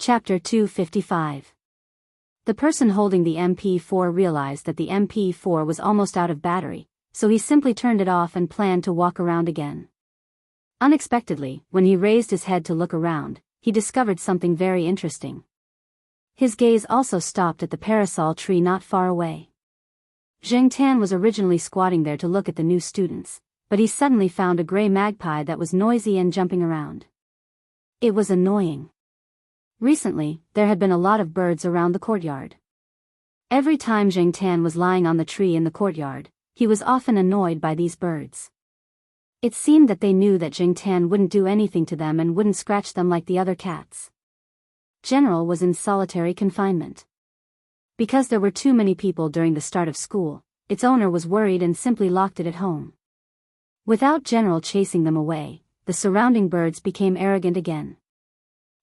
Chapter 255. The person holding the MP4 realized that the MP4 was almost out of battery, so he simply turned it off and planned to walk around again. Unexpectedly, when he raised his head to look around, he discovered something very interesting. His gaze also stopped at the parasol tree not far away. Zheng Tan was originally squatting there to look at the new students, but he suddenly found a gray magpie that was noisy and jumping around. It was annoying. Recently, there had been a lot of birds around the courtyard. Every time Zheng Tan was lying on the tree in the courtyard, he was often annoyed by these birds. It seemed that they knew that Zheng Tan wouldn't do anything to them and wouldn't scratch them like the other cats. General was in solitary confinement. Because there were too many people during the start of school, its owner was worried and simply locked it at home. Without General chasing them away, the surrounding birds became arrogant again.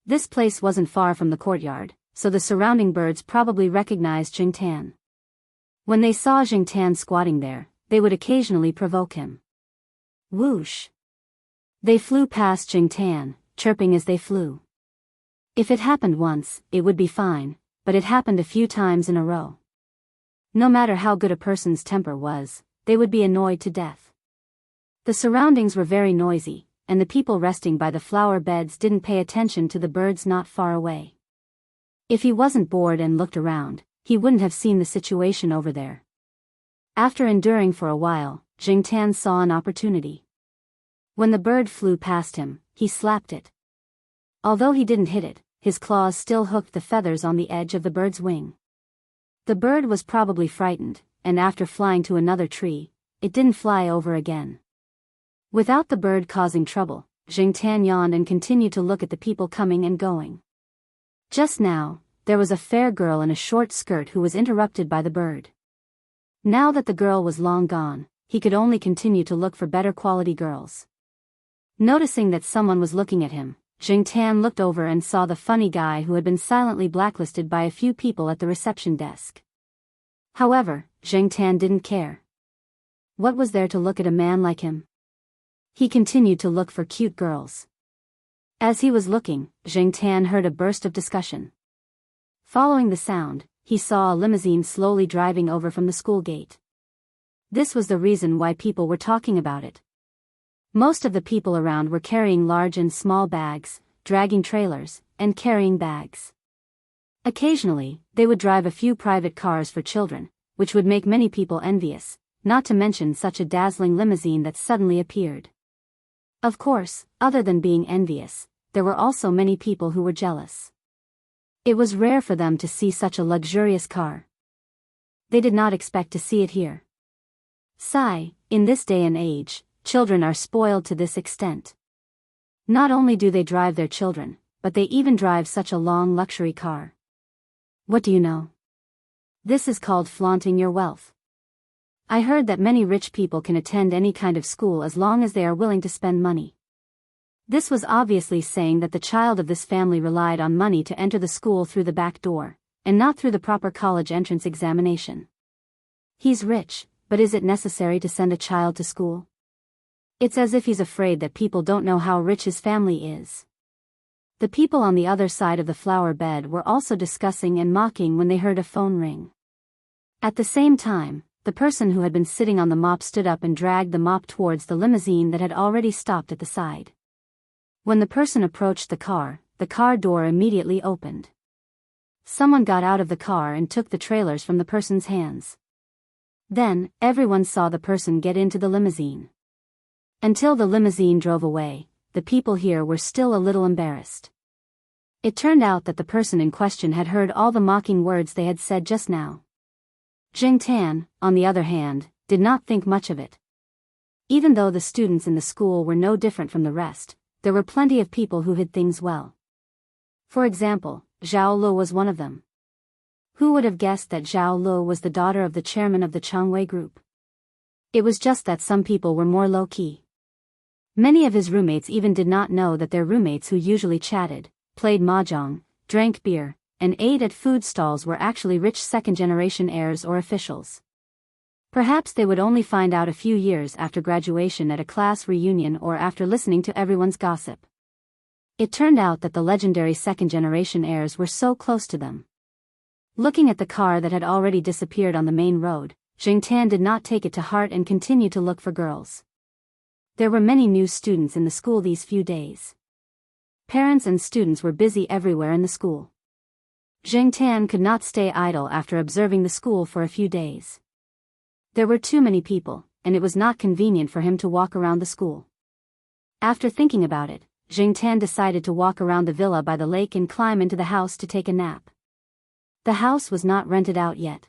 This place wasn't far from the courtyard, so the surrounding birds probably recognized Zheng Tan. When they saw Zheng Tan squatting there, they would occasionally provoke him. Whoosh! They flew past Zheng Tan, chirping as they flew. If it happened once, it would be fine, but it happened a few times in a row. No matter how good a person's temper was, they would be annoyed to death. The surroundings were very noisy, and the people resting by the flower beds didn't pay attention to the birds not far away. If he wasn't bored and looked around, he wouldn't have seen the situation over there. After enduring for a while, Zheng Tan saw an opportunity. When the bird flew past him, he slapped it. Although he didn't hit it, his claws still hooked the feathers on the edge of the bird's wing. The bird was probably frightened, and after flying to another tree, it didn't fly over again. Without the bird causing trouble, Zheng Tan yawned and continued to look at the people coming and going. Just now, there was a fair girl in a short skirt who was interrupted by the bird. Now that the girl was long gone, he could only continue to look for better quality girls. Noticing that someone was looking at him, Zheng Tan looked over and saw the funny guy who had been silently blacklisted by a few people at the reception desk. However, Zheng Tan didn't care. What was there to look at a man like him? He continued to look for cute girls. As he was looking, Zheng Tan heard a burst of discussion. Following the sound, he saw a limousine slowly driving over from the school gate. This was the reason why people were talking about it. Most of the people around were carrying large and small bags, dragging trailers, and carrying bags. Occasionally, they would drive a few private cars for children, which would make many people envious, not to mention such a dazzling limousine that suddenly appeared. Of course, other than being envious, there were also many people who were jealous. It was rare for them to see such a luxurious car. They did not expect to see it here. Sigh, in this day and age, children are spoiled to this extent. Not only do they drive their children, but they even drive such a long luxury car. What do you know? This is called flaunting your wealth. I heard that many rich people can attend any kind of school as long as they are willing to spend money. This was obviously saying that the child of this family relied on money to enter the school through the back door, and not through the proper college entrance examination. He's rich, but is it necessary to send a child to school? It's as if he's afraid that people don't know how rich his family is. The people on the other side of the flower bed were also discussing and mocking when they heard a phone ring. At the same time, the person who had been sitting on the mop stood up and dragged the mop towards the limousine that had already stopped at the side. When the person approached the car door immediately opened. Someone got out of the car and took the trailers from the person's hands. Then, everyone saw the person get into the limousine. Until the limousine drove away, the people here were still a little embarrassed. It turned out that the person in question had heard all the mocking words they had said just now. Zheng Tan, on the other hand, did not think much of it. Even though the students in the school were no different from the rest, there were plenty of people who hid things well. For example, Zhao Lu was one of them. Who would have guessed that Zhao Lu was the daughter of the chairman of the Changwei group? It was just that some people were more low-key. Many of his roommates even did not know that their roommates who usually chatted, played mahjong, drank beer, and ate at food stalls were actually rich second-generation heirs or officials. Perhaps they would only find out a few years after graduation at a class reunion or after listening to everyone's gossip. It turned out that the legendary second-generation heirs were so close to them. Looking at the car that had already disappeared on the main road, Jing Tan did not take it to heart and continued to look for girls. There were many new students in the school these few days. Parents and students were busy everywhere in the school. Jing Tan could not stay idle after observing the school for a few days. There were too many people, and it was not convenient for him to walk around the school. After thinking about it, Jing Tan decided to walk around the villa by the lake and climb into the house to take a nap. The house was not rented out yet.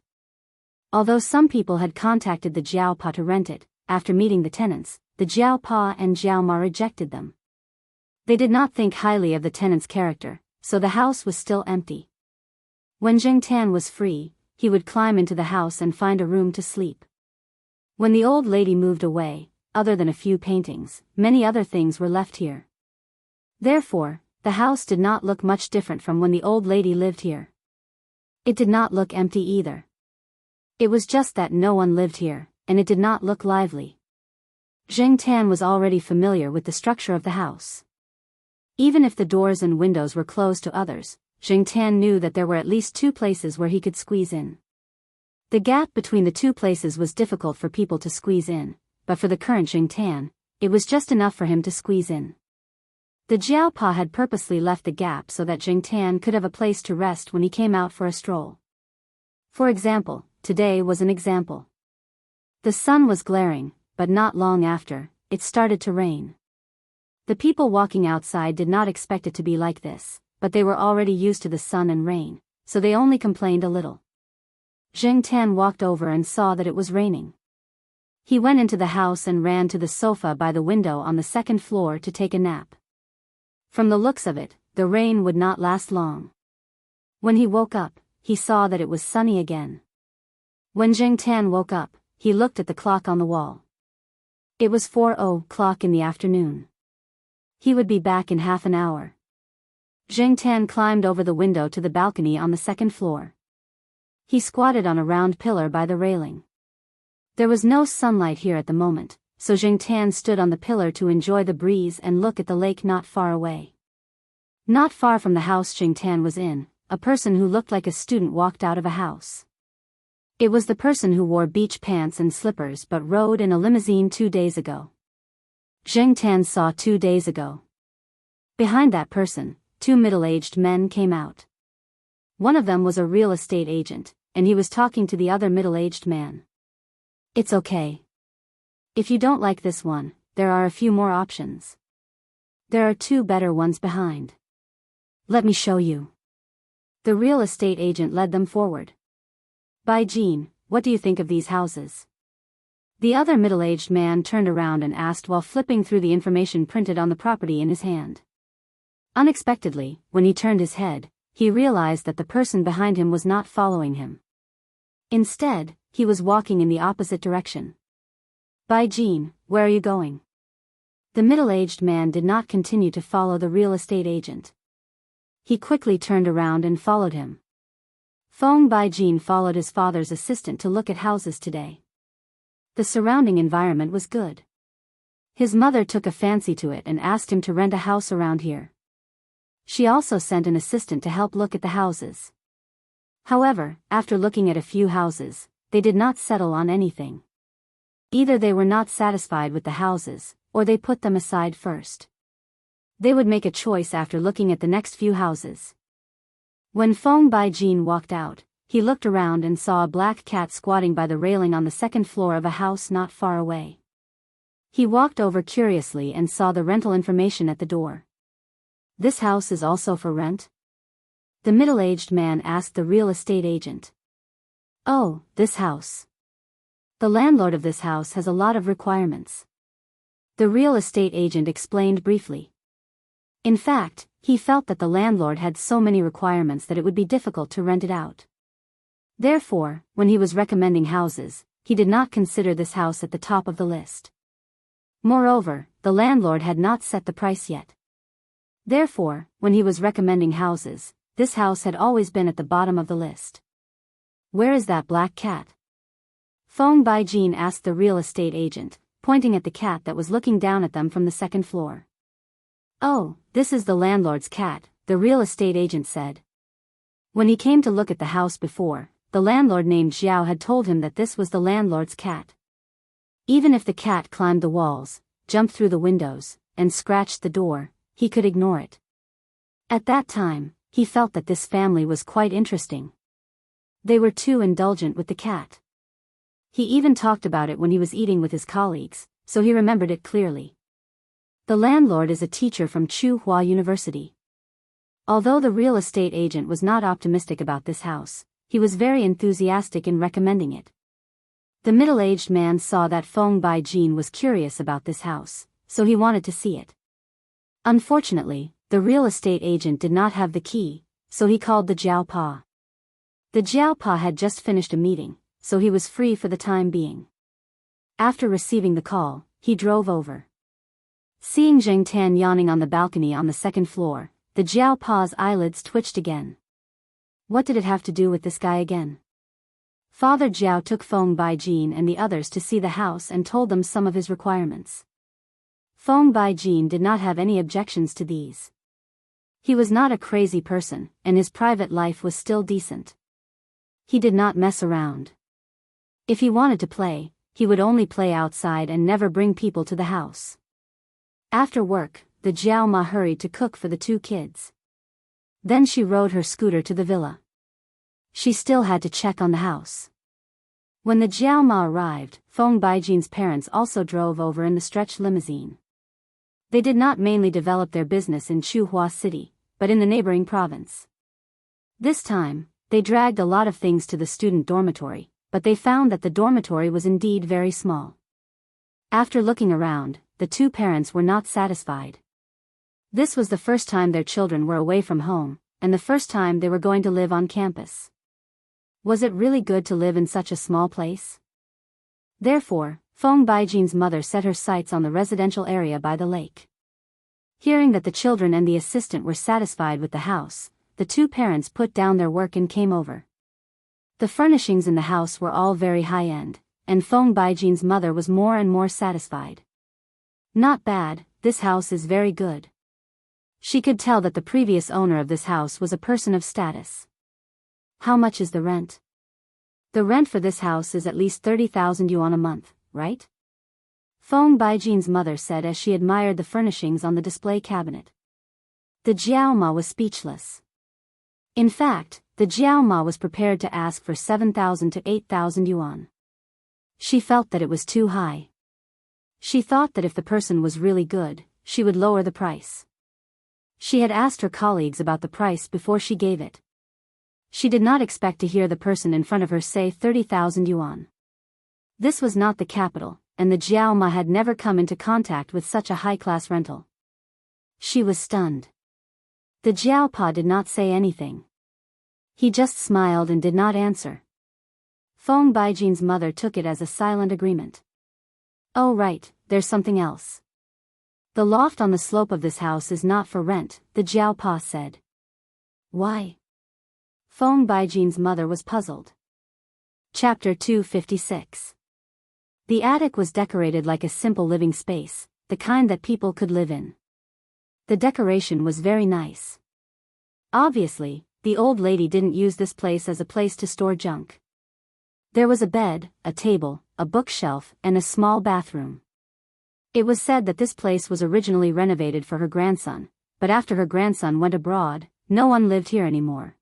Although some people had contacted the Jiao Pa to rent it, after meeting the tenants, the Jiao Pa and Jiao Ma rejected them. They did not think highly of the tenants' character, so the house was still empty. When Jing Tan was free, he would climb into the house and find a room to sleep. When the old lady moved away, other than a few paintings, many other things were left here. Therefore, the house did not look much different from when the old lady lived here. It did not look empty either. It was just that no one lived here, and it did not look lively. Jing Tan was already familiar with the structure of the house. Even if the doors and windows were closed to others, Jing Tan knew that there were at least two places where he could squeeze in. The gap between the two places was difficult for people to squeeze in, but for the current Jing Tan, it was just enough for him to squeeze in. The Jiao Pa had purposely left the gap so that Jing Tan could have a place to rest when he came out for a stroll. For example, today was an example. The sun was glaring, but not long after, it started to rain. The people walking outside did not expect it to be like this, but they were already used to the sun and rain, so they only complained a little. Jing Tan walked over and saw that it was raining. He went into the house and ran to the sofa by the window on the second floor to take a nap. From the looks of it, the rain would not last long. When he woke up, he saw that it was sunny again. When Jing Tan woke up, he looked at the clock on the wall. It was 4:00 in the afternoon. He would be back in half an hour. Jing Tan climbed over the window to the balcony on the second floor. He squatted on a round pillar by the railing. There was no sunlight here at the moment, so Jing Tan stood on the pillar to enjoy the breeze and look at the lake not far away. Not far from the house Jing Tan was in, a person who looked like a student walked out of a house. It was the person who wore beach pants and slippers but rode in a limousine 2 days ago. Jing Tan saw 2 days ago. Behind that person, 2 middle-aged men came out. One of them was a real estate agent, and he was talking to the other middle-aged man. It's okay. If you don't like this one, there are a few more options. There are 2 better ones behind. Let me show you. The real estate agent led them forward. Bai Jin, what do you think of these houses? The other middle-aged man turned around and asked while flipping through the information printed on the property in his hand. Unexpectedly, when he turned his head, he realized that the person behind him was not following him. Instead, he was walking in the opposite direction. Bai Jin, where are you going? The middle-aged man did not continue to follow the real estate agent. He quickly turned around and followed him. Feng Bai Jin followed his father's assistant to look at houses today. The surrounding environment was good. His mother took a fancy to it and asked him to rent a house around here. She also sent an assistant to help look at the houses. However, after looking at a few houses, they did not settle on anything. Either they were not satisfied with the houses, or they put them aside first. They would make a choice after looking at the next few houses. When Feng Bai Jin walked out, he looked around and saw a black cat squatting by the railing on the second floor of a house not far away. He walked over curiously and saw the rental information at the door. This house is also for rent? The middle-aged man asked the real estate agent. Oh, this house. The landlord of this house has a lot of requirements. The real estate agent explained briefly. In fact, he felt that the landlord had so many requirements that it would be difficult to rent it out. Therefore, when he was recommending houses, he did not consider this house at the top of the list. Moreover, the landlord had not set the price yet. Therefore, when he was recommending houses, this house had always been at the bottom of the list. Where is that black cat? Feng Bai Jin asked the real estate agent, pointing at the cat that was looking down at them from the second floor. "Oh, this is the landlord's cat," the real estate agent said. When he came to look at the house before, the landlord named Xiao had told him that this was the landlord's cat. Even if the cat climbed the walls, jumped through the windows, and scratched the door, he could ignore it. At that time, he felt that this family was quite interesting. They were too indulgent with the cat. He even talked about it when he was eating with his colleagues, so he remembered it clearly. The landlord is a teacher from Tsinghua University. Although the real estate agent was not optimistic about this house, he was very enthusiastic in recommending it. The middle-aged man saw that Feng Baijin was curious about this house, so he wanted to see it. Unfortunately, the real estate agent did not have the key, so he called the Jiaopa. The Jiaopa had just finished a meeting, so he was free for the time being. After receiving the call, he drove over. Seeing Zheng Tan yawning on the balcony on the second floor, the Jiaopa's eyelids twitched again. What did it have to do with this guy again? Father Jiao took Feng Baijin and the others to see the house and told them some of his requirements. Feng Baijin did not have any objections to these. He was not a crazy person, and his private life was still decent. He did not mess around. If he wanted to play, he would only play outside and never bring people to the house. After work, the Jiao Ma hurried to cook for the two kids. Then she rode her scooter to the villa. She still had to check on the house. When the Jiao Ma arrived, Feng Baijin's parents also drove over in the stretch limousine. They did not mainly develop their business in Tsinghua City, but in the neighboring province. This time, they dragged a lot of things to the student dormitory, but they found that the dormitory was indeed very small. After looking around, the two parents were not satisfied. This was the first time their children were away from home, and the first time they were going to live on campus. Was it really good to live in such a small place? Therefore, Feng Baijin's mother set her sights on the residential area by the lake. Hearing that the children and the assistant were satisfied with the house, the two parents put down their work and came over. The furnishings in the house were all very high-end, and Feng Baijin's mother was more and more satisfied. Not bad, this house is very good. She could tell that the previous owner of this house was a person of status. How much is the rent? The rent for this house is at least 30,000 yuan a month, right? Feng Baijin's mother said as she admired the furnishings on the display cabinet. The Jiaoma was speechless. In fact, the Jiaoma was prepared to ask for 7,000 to 8,000 yuan. She felt that it was too high. She thought that if the person was really good, she would lower the price. She had asked her colleagues about the price before she gave it. She did not expect to hear the person in front of her say 30,000 yuan. This was not the capital, and the Jiaoma had never come into contact with such a high-class rental. She was stunned. The Jiaopa did not say anything. He just smiled and did not answer. Feng Baijin's mother took it as a silent agreement. Oh right, there's something else. The loft on the slope of this house is not for rent, the Jiaopa said. Why? Feng Baijin's mother was puzzled. Chapter 256. The attic was decorated like a simple living space, the kind that people could live in. The decoration was very nice. Obviously, the old lady didn't use this place as a place to store junk. There was a bed, a table, a bookshelf, and a small bathroom. It was said that this place was originally renovated for her grandson, but after her grandson went abroad, no one lived here anymore.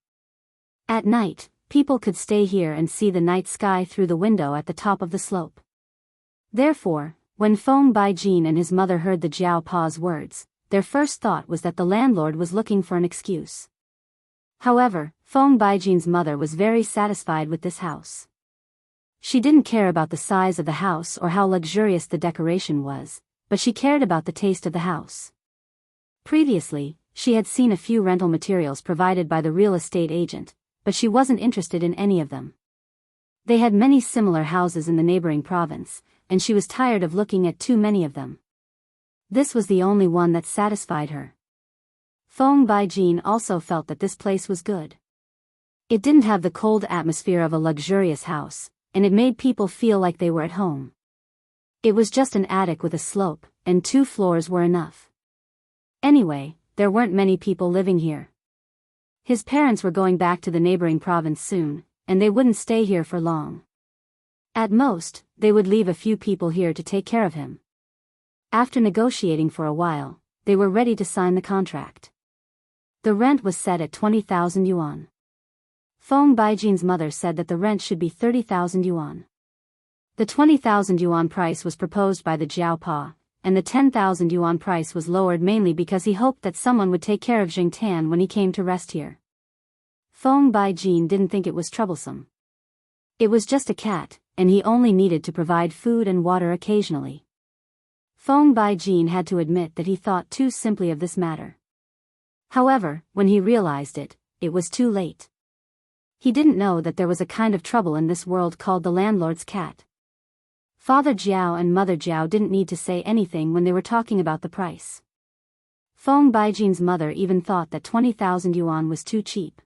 At night, people could stay here and see the night sky through the window at the top of the slope. Therefore, when Feng Baijin and his mother heard the Jiaopa's words, their first thought was that the landlord was looking for an excuse. However, Feng Baijin's mother was very satisfied with this house. She didn't care about the size of the house or how luxurious the decoration was, but she cared about the taste of the house. Previously, she had seen a few rental materials provided by the real estate agent, but she wasn't interested in any of them. They had many similar houses in the neighboring province, and she was tired of looking at too many of them. This was the only one that satisfied her. Feng Baijin also felt that this place was good. It didn't have the cold atmosphere of a luxurious house, and it made people feel like they were at home. It was just an attic with a slope, and 2 floors were enough. Anyway, there weren't many people living here. His parents were going back to the neighboring province soon, and they wouldn't stay here for long. At most, they would leave a few people here to take care of him. After negotiating for a while, they were ready to sign the contract. The rent was set at 20,000 yuan. Feng Baijin's mother said that the rent should be 30,000 yuan. The 20,000 yuan price was proposed by the Jiaopa, and the 10,000 yuan price was lowered mainly because he hoped that someone would take care of Jingtan when he came to rest here. Feng Baijin didn't think it was troublesome. It was just a cat, and he only needed to provide food and water occasionally. Feng Baijin had to admit that he thought too simply of this matter. However, when he realized it, it was too late. He didn't know that there was a kind of trouble in this world called the landlord's cat. Father Jiao and Mother Jiao didn't need to say anything when they were talking about the price. Feng Baijin's mother even thought that 20,000 yuan was too cheap.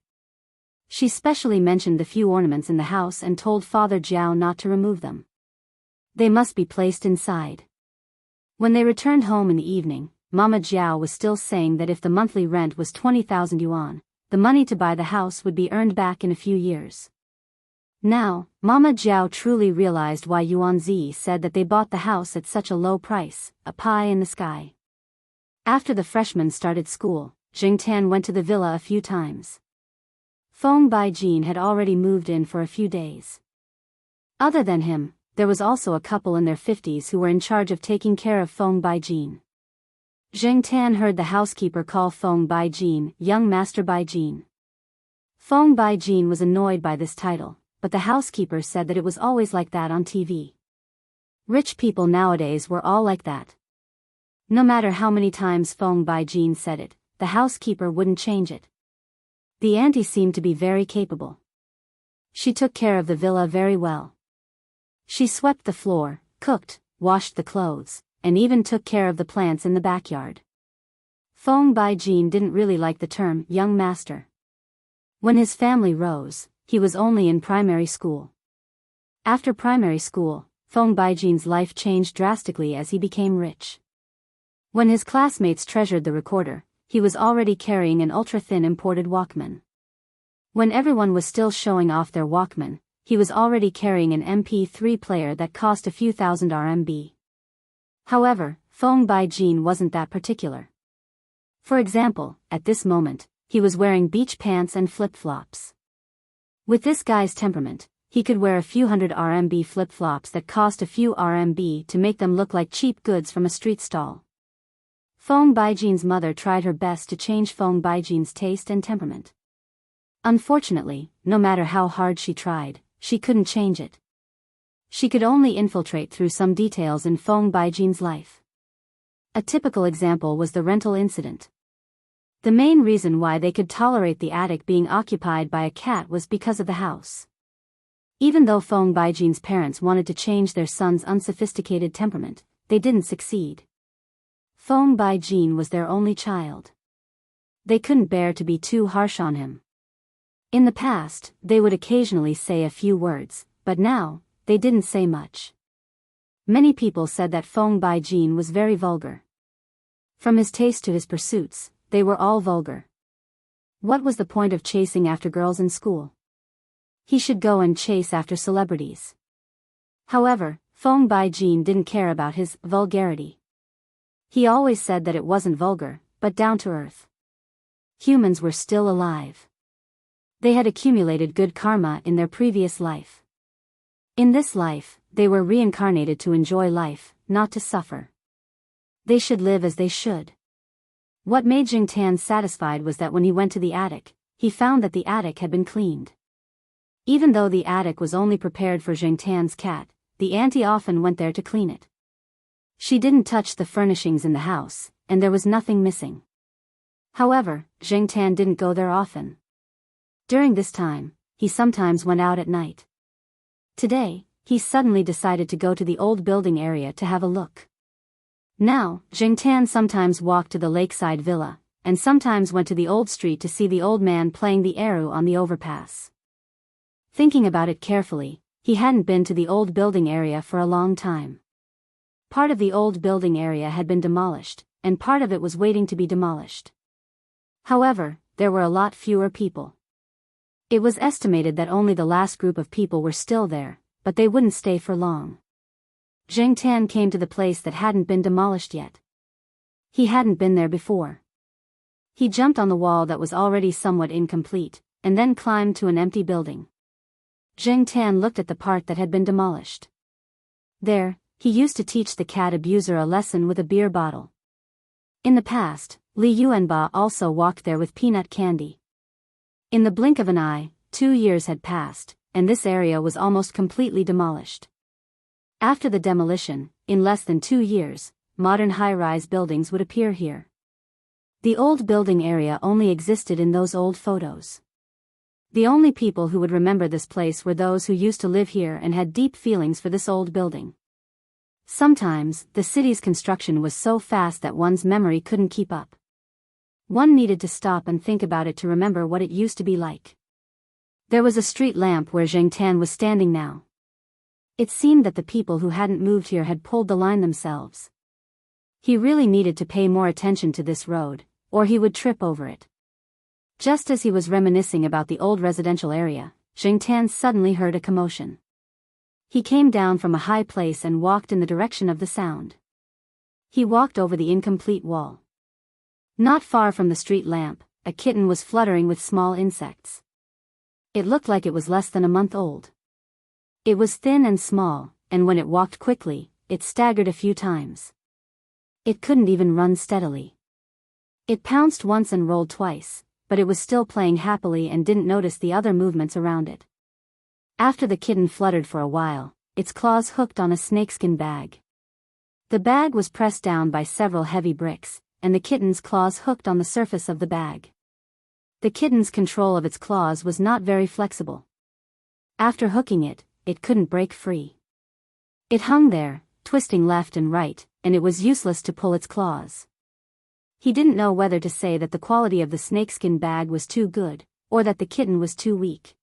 She specially mentioned the few ornaments in the house and told Father Jiao not to remove them. They must be placed inside. When they returned home in the evening, Mama Jiao was still saying that if the monthly rent was 20,000 yuan, the money to buy the house would be earned back in a few years. Now, Mama Jiao truly realized why Yuan Zi said that they bought the house at such a low price, a pie in the sky. After the freshmen started school, Jingtan went to the villa a few times. Feng Baijin had already moved in for a few days. Other than him, there was also a couple in their 50s who were in charge of taking care of Feng Baijin. Jingtan heard the housekeeper call Feng Baijin young Master Baijin. Feng Baijin was annoyed by this title, but the housekeeper said that it was always like that on TV. Rich people nowadays were all like that. No matter how many times Feng Baijin said it, the housekeeper wouldn't change it. The auntie seemed to be very capable. She took care of the villa very well. She swept the floor, cooked, washed the clothes, and even took care of the plants in the backyard. Feng Baijin didn't really like the term young master. When his family rose, he was only in primary school. After primary school, Feng Baijin's life changed drastically as he became rich. When his classmates treasured the recorder, he was already carrying an ultra-thin imported Walkman. When everyone was still showing off their Walkman, he was already carrying an MP3 player that cost a few thousand RMB. However, Feng Baijin wasn't that particular. For example, at this moment, he was wearing beach pants and flip-flops. With this guy's temperament, he could wear a few hundred RMB flip-flops that cost a few RMB to make them look like cheap goods from a street stall. Feng Baijin's mother tried her best to change Feng Baijin's taste and temperament. Unfortunately, no matter how hard she tried, she couldn't change it. She could only infiltrate through some details in Feng Baijin's life. A typical example was the rental incident. The main reason why they could tolerate the attic being occupied by a cat was because of the house. Even though Feng Baijin's parents wanted to change their son's unsophisticated temperament, they didn't succeed. Feng Baijin was their only child. They couldn't bear to be too harsh on him. In the past, they would occasionally say a few words, but now, they didn't say much. Many people said that Feng Baijin was very vulgar. From his taste to his pursuits, they were all vulgar. What was the point of chasing after girls in school? He should go and chase after celebrities. However, Feng Baijin didn't care about his vulgarity. He always said that it wasn't vulgar, but down to earth. Humans were still alive. They had accumulated good karma in their previous life. In this life, they were reincarnated to enjoy life, not to suffer. They should live as they should. What made Jingtan satisfied was that when he went to the attic, he found that the attic had been cleaned. Even though the attic was only prepared for Jingtan's cat, the auntie often went there to clean it. She didn't touch the furnishings in the house, and there was nothing missing. However, Jingtan didn't go there often. During this time, he sometimes went out at night. Today, he suddenly decided to go to the old building area to have a look. Now, Jingtan sometimes walked to the lakeside villa, and sometimes went to the old street to see the old man playing the eru on the overpass. Thinking about it carefully, he hadn't been to the old building area for a long time. Part of the old building area had been demolished, and part of it was waiting to be demolished. However, there were a lot fewer people. It was estimated that only the last group of people were still there, but they wouldn't stay for long. Zheng Tan came to the place that hadn't been demolished yet. He hadn't been there before. He jumped on the wall that was already somewhat incomplete, and then climbed to an empty building. Zheng Tan looked at the part that had been demolished. There, he used to teach the cat abuser a lesson with a beer bottle. In the past, Li Yuanba also walked there with peanut candy. In the blink of an eye, 2 years had passed, and this area was almost completely demolished. After the demolition, in less than 2 years, modern high-rise buildings would appear here. The old building area only existed in those old photos. The only people who would remember this place were those who used to live here and had deep feelings for this old building. Sometimes, the city's construction was so fast that one's memory couldn't keep up. One needed to stop and think about it to remember what it used to be like. There was a street lamp where Zheng Tan was standing now. It seemed that the people who hadn't moved here had pulled the line themselves. He really needed to pay more attention to this road, or he would trip over it. Just as he was reminiscing about the old residential area, Zheng Tan suddenly heard a commotion. He came down from a high place and walked in the direction of the sound. He walked over the incomplete wall. Not far from the street lamp, a kitten was fluttering with small insects. It looked like it was less than a month old. It was thin and small, and when it walked quickly, it staggered a few times. It couldn't even run steadily. It pounced once and rolled twice, but it was still playing happily and didn't notice the other movements around it. After the kitten fluttered for a while, its claws hooked on a snakeskin bag. The bag was pressed down by several heavy bricks, and the kitten's claws hooked on the surface of the bag. The kitten's control of its claws was not very flexible. After hooking it, it couldn't break free. It hung there, twisting left and right, and it was useless to pull its claws. He didn't know whether to say that the quality of the snakeskin bag was too good, or that the kitten was too weak.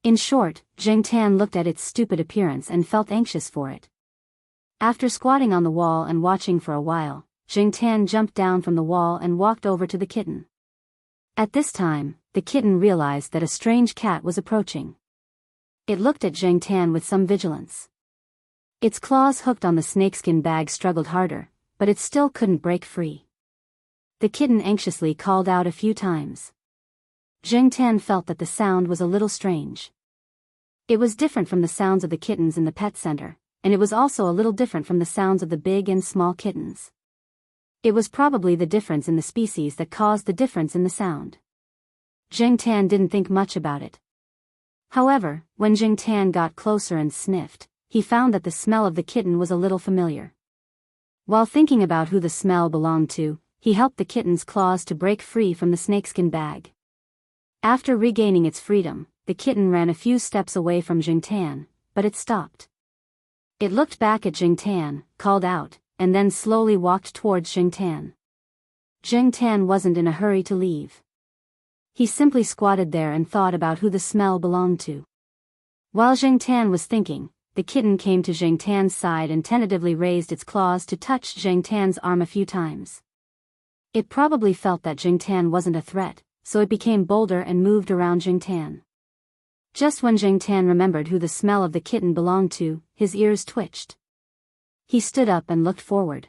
In short, Zheng Tan looked at its stupid appearance and felt anxious for it. After squatting on the wall and watching for a while, Zheng Tan jumped down from the wall and walked over to the kitten. At this time, the kitten realized that a strange cat was approaching. It looked at Zheng Tan with some vigilance. Its claws hooked on the snakeskin bag struggled harder, but it still couldn't break free. The kitten anxiously called out a few times. Zheng Tan felt that the sound was a little strange. It was different from the sounds of the kittens in the pet center, and it was also a little different from the sounds of the big and small kittens. It was probably the difference in the species that caused the difference in the sound. Zheng Tan didn't think much about it. However, when Zheng Tan got closer and sniffed, he found that the smell of the kitten was a little familiar. While thinking about who the smell belonged to, he helped the kitten's claws to break free from the snakeskin bag. After regaining its freedom, the kitten ran a few steps away from Zheng Tan, but it stopped. It looked back at Zheng Tan, called out, and then slowly walked towards Zheng Tan. Zheng Tan wasn't in a hurry to leave. He simply squatted there and thought about who the smell belonged to. While Zheng Tan was thinking, the kitten came to Zheng Tan's side and tentatively raised its claws to touch Zheng Tan's arm a few times. It probably felt that Zheng Tan wasn't a threat, so it became bolder and moved around Zheng Tan. Just when Zheng Tan remembered who the smell of the kitten belonged to, his ears twitched. He stood up and looked forward.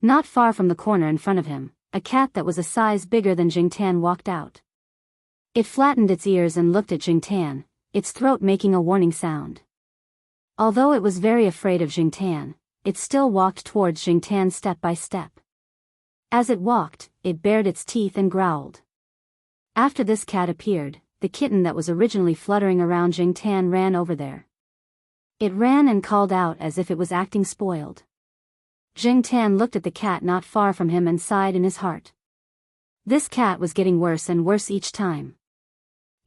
Not far from the corner in front of him, a cat that was a size bigger than Zheng Tan walked out. It flattened its ears and looked at Zheng Tan, its throat making a warning sound. Although it was very afraid of Zheng Tan, it still walked towards Zheng Tan step by step. As it walked, it bared its teeth and growled. After this cat appeared, the kitten that was originally fluttering around Zheng Tan ran over there. It ran and called out as if it was acting spoiled. Zheng Tan looked at the cat not far from him and sighed in his heart. This cat was getting worse and worse each time.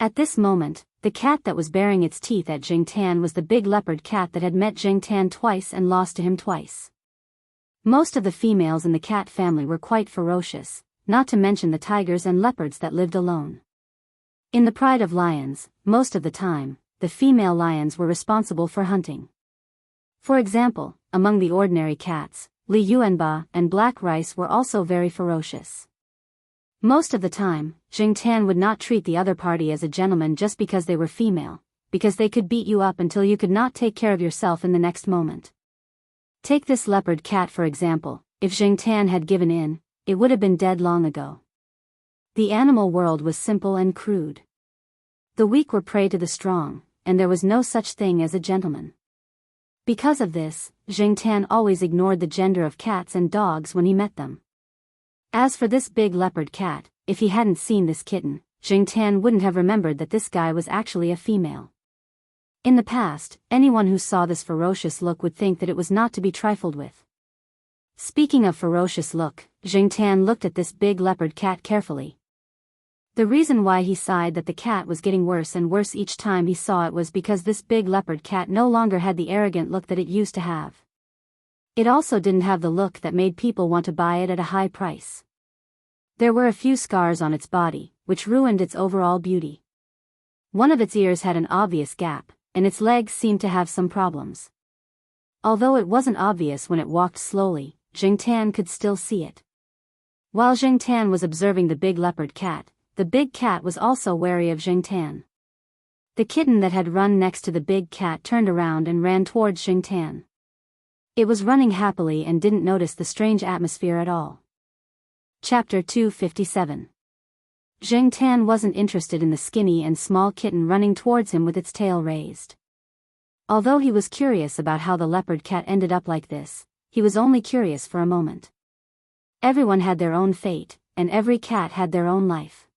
At this moment, the cat that was baring its teeth at Zheng Tan was the big leopard cat that had met Zheng Tan twice and lost to him twice. Most of the females in the cat family were quite ferocious, not to mention the tigers and leopards that lived alone. In the pride of lions, most of the time, the female lions were responsible for hunting. For example, among the ordinary cats, Li Yuanba, and black rice were also very ferocious. Most of the time, Jing Tan would not treat the other party as a gentleman just because they were female, because they could beat you up until you could not take care of yourself in the next moment. Take this leopard cat for example. If Jing Tan had given in, it would have been dead long ago. The animal world was simple and crude. The weak were prey to the strong, and there was no such thing as a gentleman. Because of this, Jing Tan always ignored the gender of cats and dogs when he met them. As for this big leopard cat, if he hadn't seen this kitten, Jing Tan wouldn't have remembered that this guy was actually a female. In the past, anyone who saw this ferocious look would think that it was not to be trifled with. Speaking of ferocious look, Jing Tan looked at this big leopard cat carefully. The reason why he sighed that the cat was getting worse and worse each time he saw it was because this big leopard cat no longer had the arrogant look that it used to have. It also didn't have the look that made people want to buy it at a high price. There were a few scars on its body, which ruined its overall beauty. One of its ears had an obvious gap, and its legs seemed to have some problems. Although it wasn't obvious when it walked slowly, Jing Tan could still see it. While Jing Tan was observing the big leopard cat, the big cat was also wary of Jing Tan. The kitten that had run next to the big cat turned around and ran towards Jing Tan. It was running happily and didn't notice the strange atmosphere at all. Chapter 257. Jing Tan wasn't interested in the skinny and small kitten running towards him with its tail raised. Although he was curious about how the leopard cat ended up like this, he was only curious for a moment. Everyone had their own fate, and every cat had their own life.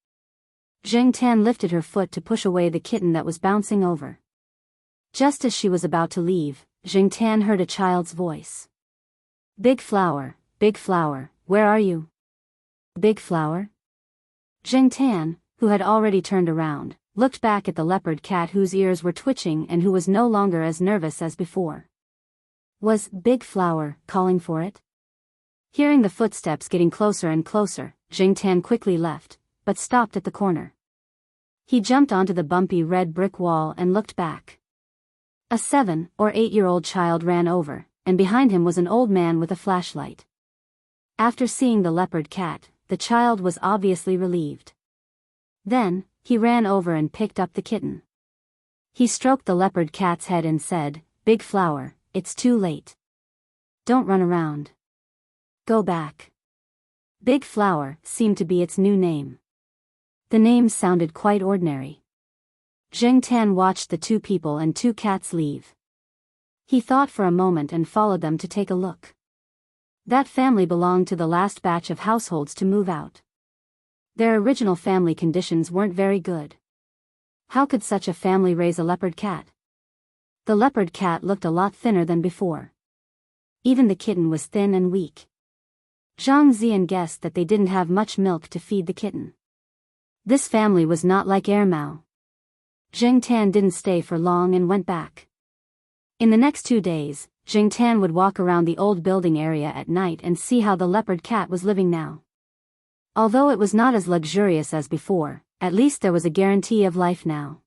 Jing Tan lifted her foot to push away the kitten that was bouncing over. Just as she was about to leave, Jing Tan heard a child's voice. Big flower, where are you? Big flower? Jing Tan, who had already turned around, looked back at the leopard cat whose ears were twitching and who was no longer as nervous as before. Was Big Flower calling for it? Hearing the footsteps getting closer and closer, Jing Tan quickly left, but stopped at the corner. He jumped onto the bumpy red brick wall and looked back. A 7 or 8-year-old child ran over, and behind him was an old man with a flashlight. After seeing the leopard cat, the child was obviously relieved. Then, he ran over and picked up the kitten. He stroked the leopard cat's head and said, Big Flower, it's too late. Don't run around. Go back. Big Flower seemed to be its new name. The name sounded quite ordinary. Jing Tan watched the two people and two cats leave. He thought for a moment and followed them to take a look. That family belonged to the last batch of households to move out. Their original family conditions weren't very good. How could such a family raise a leopard cat? The leopard cat looked a lot thinner than before. Even the kitten was thin and weak. Zhang Zian guessed that they didn't have much milk to feed the kitten. This family was not like Mao. Jing Tan didn't stay for long and went back. In the next 2 days, Jing Tan would walk around the old building area at night and see how the leopard cat was living now. Although it was not as luxurious as before, at least there was a guarantee of life now.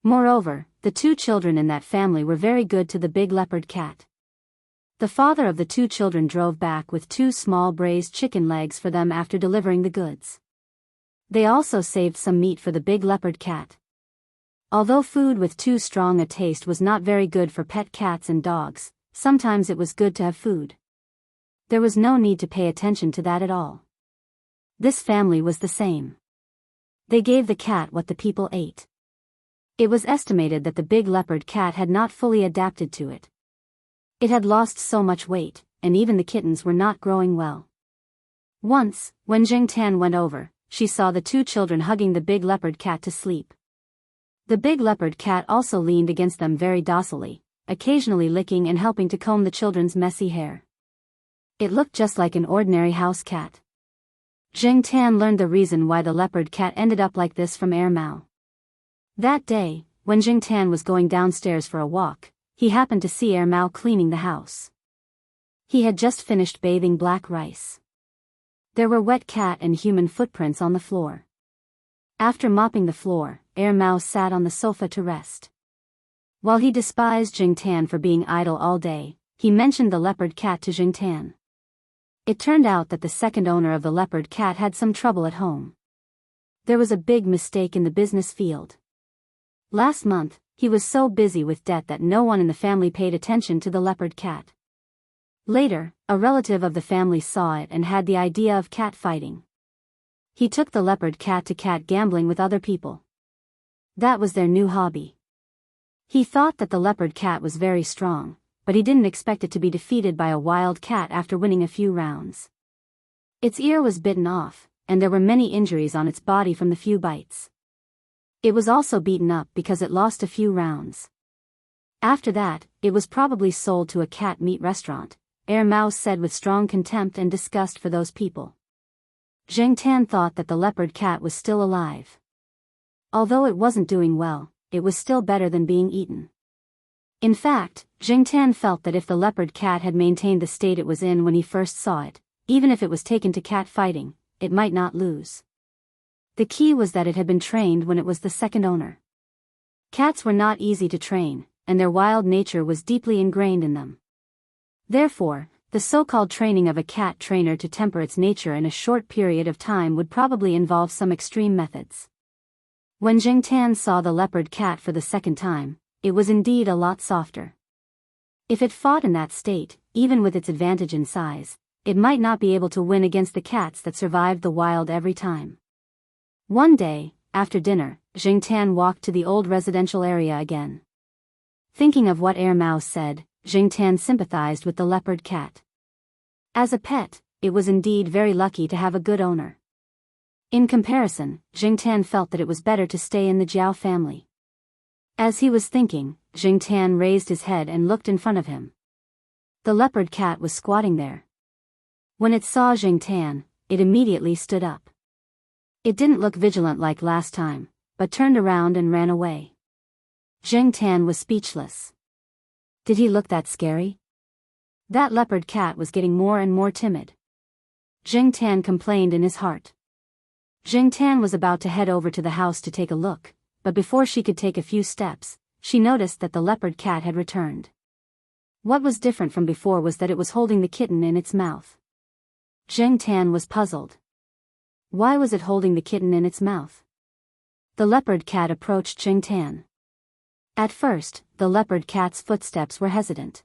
Moreover, the two children in that family were very good to the big leopard cat. The father of the two children drove back with 2 small braised chicken legs for them after delivering the goods. They also saved some meat for the big leopard cat. Although food with too strong a taste was not very good for pet cats and dogs, sometimes it was good to have food. There was no need to pay attention to that at all. This family was the same. They gave the cat what the people ate. It was estimated that the big leopard cat had not fully adapted to it. It had lost so much weight, and even the kittens were not growing well. Once, when Jing Tan went over, she saw the two children hugging the big leopard cat to sleep. The big leopard cat also leaned against them very docilely, occasionally licking and helping to comb the children's messy hair. It looked just like an ordinary house cat. Jing Tan learned the reason why the leopard cat ended up like this from Mao. That day, when Jing Tan was going downstairs for a walk, he happened to see Mao cleaning the house. He had just finished bathing black rice. There were wet cat and human footprints on the floor. After mopping the floor, Mao sat on the sofa to rest. While he despised Jing Tan for being idle all day, he mentioned the leopard cat to Jingtan. It turned out that the second owner of the leopard cat had some trouble at home. There was a big mistake in the business field. Last month, he was so busy with debt that no one in the family paid attention to the leopard cat. Later, a relative of the family saw it and had the idea of cat fighting. He took the leopard cat to cat gambling with other people. That was their new hobby. He thought that the leopard cat was very strong, but he didn't expect it to be defeated by a wild cat after winning a few rounds. Its ear was bitten off, and there were many injuries on its body from the few bites. It was also beaten up because it lost a few rounds. After that, it was probably sold to a cat meat restaurant, Mouse said with strong contempt and disgust for those people. Jingtan thought that the leopard cat was still alive. Although it wasn't doing well, it was still better than being eaten. In fact, Jingtan felt that if the leopard cat had maintained the state it was in when he first saw it, even if it was taken to cat fighting, it might not lose. The key was that it had been trained when it was the second owner. Cats were not easy to train, and their wild nature was deeply ingrained in them. Therefore, the so-called training of a cat trainer to temper its nature in a short period of time would probably involve some extreme methods. When Jingtan saw the leopard cat for the second time, it was indeed a lot softer. If it fought in that state, even with its advantage in size, it might not be able to win against the cats that survived the wild every time. One day, after dinner, Jingtan walked to the old residential area again. Thinking of what Mouse said, Jingtan sympathized with the leopard cat. As a pet, it was indeed very lucky to have a good owner. In comparison, Jingtan felt that it was better to stay in the Jiao family. As he was thinking, Jingtan raised his head and looked in front of him. The leopard cat was squatting there. When it saw Jingtan, it immediately stood up. It didn't look vigilant like last time, but turned around and ran away. Jingtan was speechless. Did he look that scary? That leopard cat was getting more and more timid. Jingtan complained in his heart. Jingtan was about to head over to the house to take a look, but before she could take a few steps, she noticed that the leopard cat had returned. What was different from before was that it was holding the kitten in its mouth. Jingtan was puzzled. Why was it holding the kitten in its mouth? The leopard cat approached Jingtan. At first, the leopard cat's footsteps were hesitant.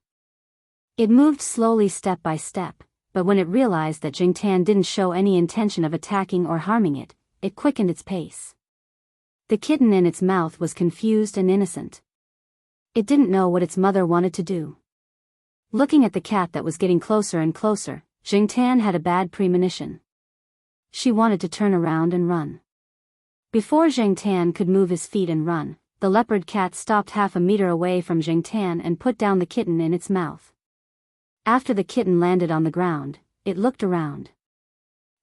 It moved slowly step by step, but when it realized that Jingtan didn't show any intention of attacking or harming it, it quickened its pace. The kitten in its mouth was confused and innocent. It didn't know what its mother wanted to do. Looking at the cat that was getting closer and closer, Jingtan had a bad premonition. She wanted to turn around and run. Before Jingtan could move his feet and run, the leopard cat stopped half a meter away from Jingtan and put down the kitten in its mouth. After the kitten landed on the ground, it looked around.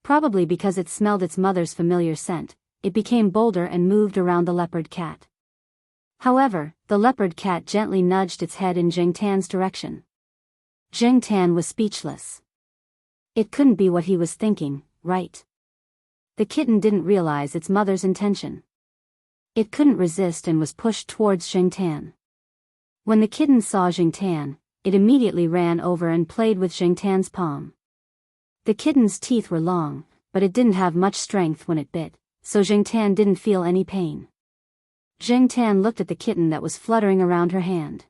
Probably because it smelled its mother's familiar scent, it became bolder and moved around the leopard cat. However, the leopard cat gently nudged its head in Jingtan's direction. Jingtan was speechless. It couldn't be what he was thinking, right? The kitten didn't realize its mother's intention. It couldn't resist and was pushed towards Jingtan. When the kitten saw Jingtan, it immediately ran over and played with Jingtan's palm. The kitten's teeth were long, but it didn't have much strength when it bit, so Jingtan didn't feel any pain. Jingtan looked at the kitten that was fluttering around her hand.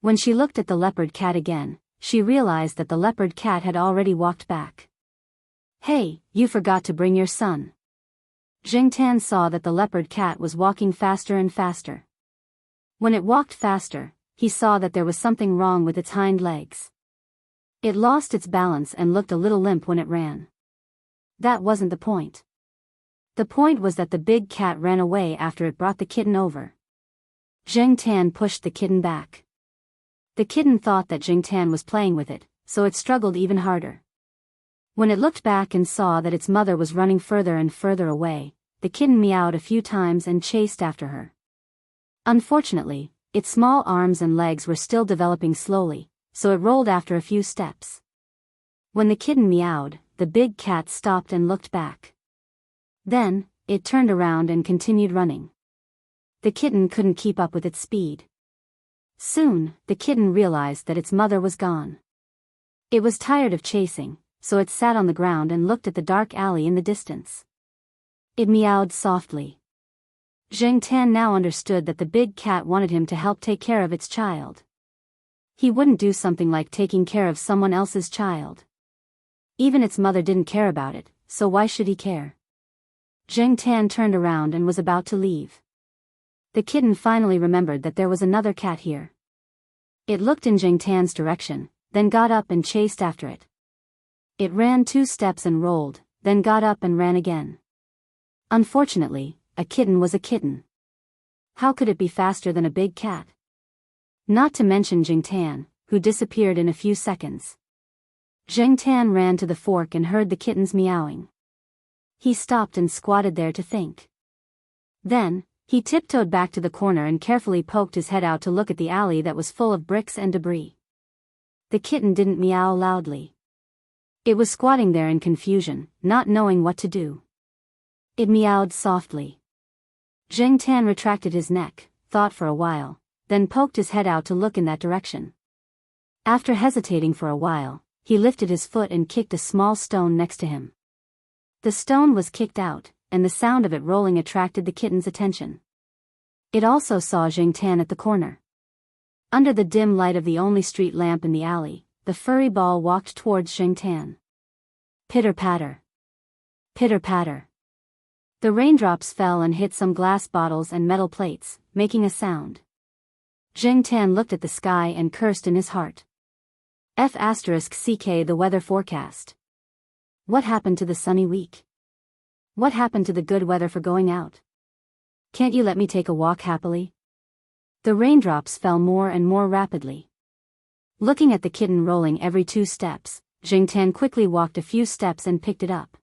When she looked at the leopard cat again, she realized that the leopard cat had already walked back. "Hey, you forgot to bring your son." Jingtan saw that the leopard cat was walking faster and faster. When it walked faster, he saw that there was something wrong with its hind legs. It lost its balance and looked a little limp when it ran. That wasn't the point. The point was that the big cat ran away after it brought the kitten over. Jingtan pushed the kitten back. The kitten thought that Jingtan was playing with it, so it struggled even harder. When it looked back and saw that its mother was running further and further away, the kitten meowed a few times and chased after her. Unfortunately, its small arms and legs were still developing slowly, so it rolled after a few steps. When the kitten meowed, the big cat stopped and looked back. Then, it turned around and continued running. The kitten couldn't keep up with its speed. Soon, the kitten realized that its mother was gone. It was tired of chasing, so it sat on the ground and looked at the dark alley in the distance. It meowed softly. Zheng Tan now understood that the big cat wanted him to help take care of its child. He wouldn't do something like taking care of someone else's child. Even its mother didn't care about it, so why should he care? Zheng Tan turned around and was about to leave. The kitten finally remembered that there was another cat here. It looked in Zheng Tan's direction, then got up and chased after it. It ran 2 steps and rolled, then got up and ran again. Unfortunately, a kitten was a kitten. How could it be faster than a big cat? Not to mention Zheng Tan, who disappeared in a few seconds. Zheng Tan ran to the fork and heard the kittens meowing. He stopped and squatted there to think. Then, he tiptoed back to the corner and carefully poked his head out to look at the alley that was full of bricks and debris. The kitten didn't meow loudly. It was squatting there in confusion, not knowing what to do. It meowed softly. Zheng Tan retracted his neck, thought for a while, then poked his head out to look in that direction. After hesitating for a while, he lifted his foot and kicked a small stone next to him. The stone was kicked out, and the sound of it rolling attracted the kitten's attention. It also saw Zheng Tan at the corner. Under the dim light of the only street lamp in the alley, the furry ball walked towards Zheng Tan. Pitter-patter. Pitter-patter. The raindrops fell and hit some glass bottles and metal plates, making a sound. Zheng Tan looked at the sky and cursed in his heart. *CK The weather forecast. What happened to the sunny week? What happened to the good weather for going out? Can't you let me take a walk happily? The raindrops fell more and more rapidly. Looking at the kitten rolling every 2 steps, Zheng Tan quickly walked a few steps and picked it up.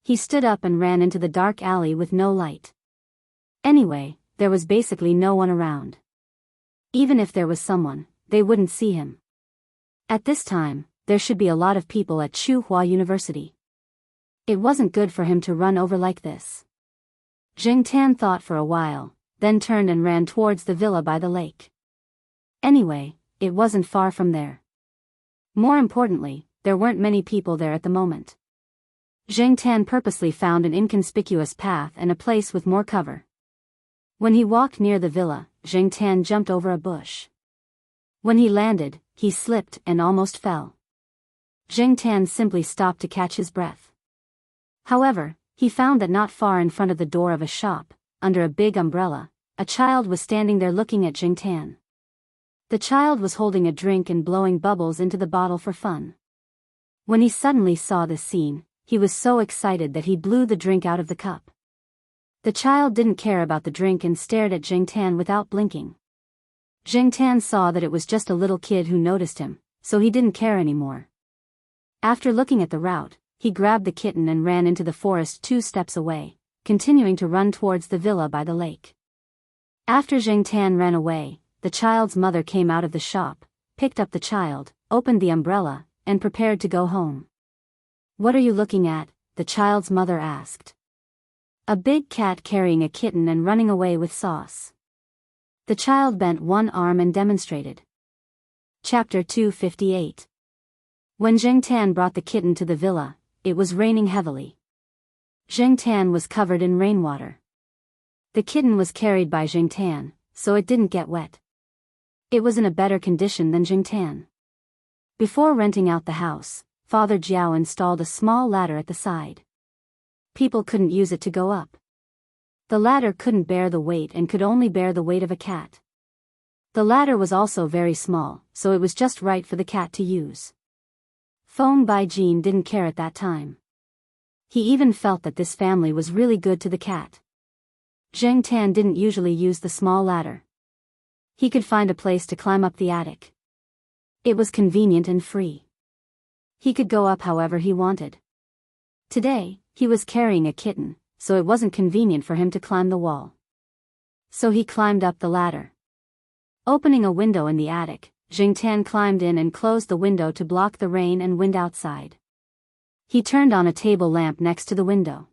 He stood up and ran into the dark alley with no light. Anyway, there was basically no one around. Even if there was someone, they wouldn't see him. At this time, there should be a lot of people at Tsinghua University. It wasn't good for him to run over like this. Zheng Tan thought for a while, then turned and ran towards the villa by the lake. Anyway, it wasn't far from there. More importantly, there weren't many people there at the moment. Zheng Tan purposely found an inconspicuous path and a place with more cover. When he walked near the villa, Zheng Tan jumped over a bush. When he landed, he slipped and almost fell. Zheng Tan simply stopped to catch his breath. However, he found that not far in front of the door of a shop, under a big umbrella, a child was standing there looking at Zheng Tan. The child was holding a drink and blowing bubbles into the bottle for fun. When he suddenly saw this scene, he was so excited that he blew the drink out of the cup. The child didn't care about the drink and stared at Zheng Tan without blinking. Zheng Tan saw that it was just a little kid who noticed him, so he didn't care anymore. After looking at the route, he grabbed the kitten and ran into the forest 2 steps away, continuing to run towards the villa by the lake. After Zheng Tan ran away, the child's mother came out of the shop, picked up the child, opened the umbrella, and prepared to go home. "What are you looking at?" the child's mother asked. "A big cat carrying a kitten and running away with sauce." The child bent one arm and demonstrated. Chapter 258. When Zheng Tan brought the kitten to the villa, it was raining heavily. Zheng Tan was covered in rainwater. The kitten was carried by Zheng Tan, so it didn't get wet. It was in a better condition than Zheng Tan. Before renting out the house, Father Jiao installed a small ladder at the side. People couldn't use it to go up. The ladder couldn't bear the weight and could only bear the weight of a cat. The ladder was also very small, so it was just right for the cat to use. Feng Baijin didn't care at that time. He even felt that this family was really good to the cat. Zheng Tan didn't usually use the small ladder. He could find a place to climb up the attic. It was convenient and free. He could go up however he wanted. Today, he was carrying a kitten, so it wasn't convenient for him to climb the wall. So he climbed up the ladder. Opening a window in the attic, Zheng Tan climbed in and closed the window to block the rain and wind outside. He turned on a table lamp next to the window.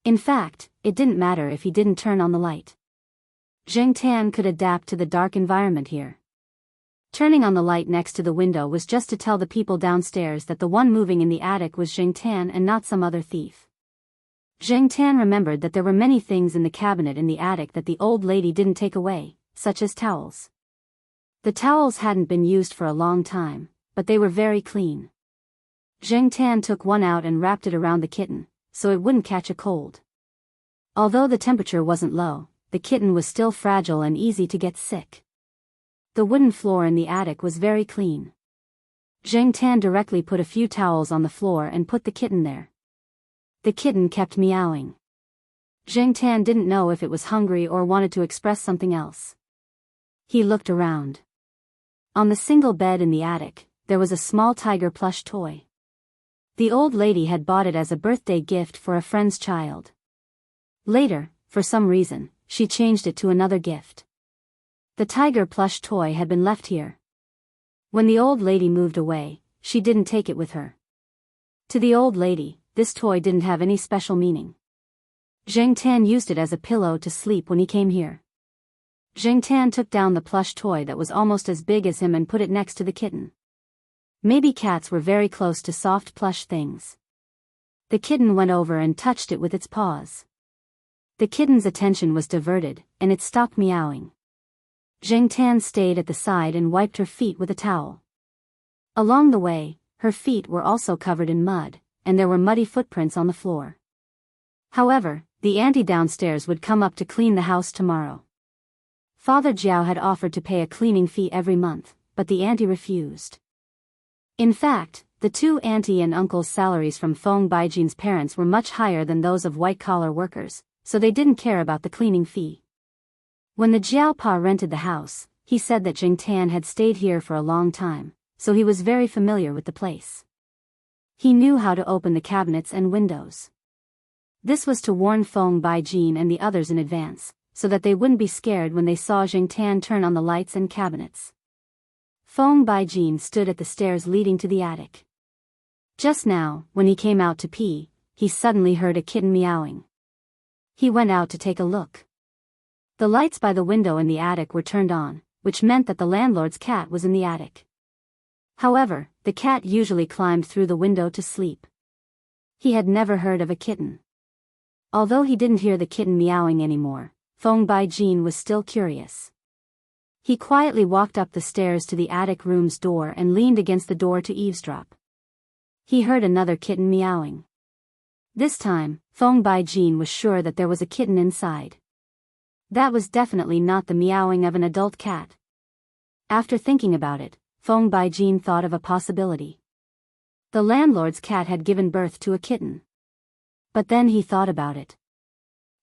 In fact, it didn't matter if he didn't turn on the light. Zheng Tan could adapt to the dark environment here. Turning on the light next to the window was just to tell the people downstairs that the one moving in the attic was Zheng Tan and not some other thief. Zheng Tan remembered that there were many things in the cabinet in the attic that the old lady didn't take away, such as towels. The towels hadn't been used for a long time, but they were very clean. Zheng Tan took one out and wrapped it around the kitten, so it wouldn't catch a cold. Although the temperature wasn't low, the kitten was still fragile and easy to get sick. The wooden floor in the attic was very clean. Zheng Tan directly put a few towels on the floor and put the kitten there. The kitten kept meowing. Zheng Tan didn't know if it was hungry or wanted to express something else. He looked around. On the single bed in the attic, there was a small tiger plush toy. The old lady had bought it as a birthday gift for a friend's child. Later, for some reason, she changed it to another gift. The tiger plush toy had been left here. When the old lady moved away, she didn't take it with her. To the old lady, this toy didn't have any special meaning. Zheng Tan used it as a pillow to sleep when he came here. Zheng Tan took down the plush toy that was almost as big as him and put it next to the kitten. Maybe cats were very close to soft plush things. The kitten went over and touched it with its paws. The kitten's attention was diverted, and it stopped meowing. Zheng Tan stayed at the side and wiped her feet with a towel. Along the way, her feet were also covered in mud, and there were muddy footprints on the floor. However, the auntie downstairs would come up to clean the house tomorrow. Father Jiao had offered to pay a cleaning fee every month, but the auntie refused. In fact, the two auntie and uncle's salaries from Feng Baijin's parents were much higher than those of white-collar workers, so they didn't care about the cleaning fee. When the Jiao Pa rented the house, he said that Zheng Tan had stayed here for a long time, so he was very familiar with the place. He knew how to open the cabinets and windows. This was to warn Feng Baijin and the others in advance, so that they wouldn't be scared when they saw Zheng Tan turn on the lights and cabinets. Feng Baijin stood at the stairs leading to the attic. Just now, when he came out to pee, he suddenly heard a kitten meowing. He went out to take a look. The lights by the window in the attic were turned on, which meant that the landlord's cat was in the attic. However, the cat usually climbed through the window to sleep. He had never heard of a kitten. Although he didn't hear the kitten meowing anymore, Feng Baijin was still curious. He quietly walked up the stairs to the attic room's door and leaned against the door to eavesdrop. He heard another kitten meowing. This time, Feng Baijin was sure that there was a kitten inside. That was definitely not the meowing of an adult cat. After thinking about it, Feng Baijin thought of a possibility. The landlord's cat had given birth to a kitten. But then he thought about it.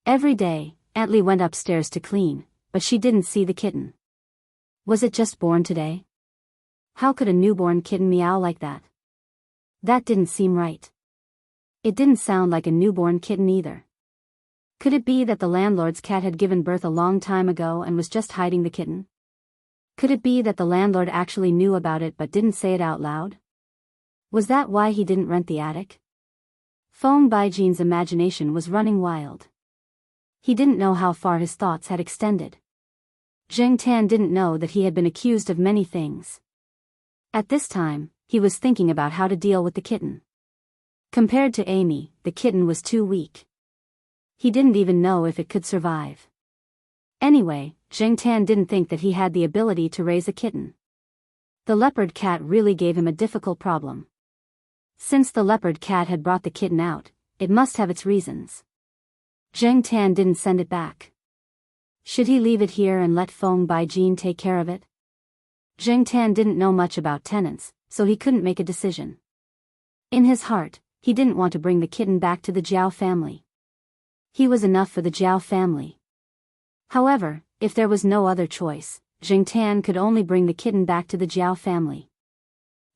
Every day, Aunt Li went upstairs to clean, but she didn't see the kitten. Was it just born today? How could a newborn kitten meow like that? That didn't seem right. It didn't sound like a newborn kitten either. Could it be that the landlord's cat had given birth a long time ago and was just hiding the kitten? Could it be that the landlord actually knew about it but didn't say it out loud? Was that why he didn't rent the attic? Feng Baijin's imagination was running wild. He didn't know how far his thoughts had extended. Zheng Tan didn't know that he had been accused of many things. At this time, he was thinking about how to deal with the kitten. Compared to Amy, the kitten was too weak. He didn't even know if it could survive. Anyway, Zheng Tan didn't think that he had the ability to raise a kitten. The leopard cat really gave him a difficult problem. Since the leopard cat had brought the kitten out, it must have its reasons. Zheng Tan didn't send it back. Should he leave it here and let Feng Baijin take care of it? Zheng Tan didn't know much about tenants, so he couldn't make a decision. In his heart, he didn't want to bring the kitten back to the Jiao family. He was enough for the Jiao family. However, if there was no other choice, Zheng Tan could only bring the kitten back to the Jiao family.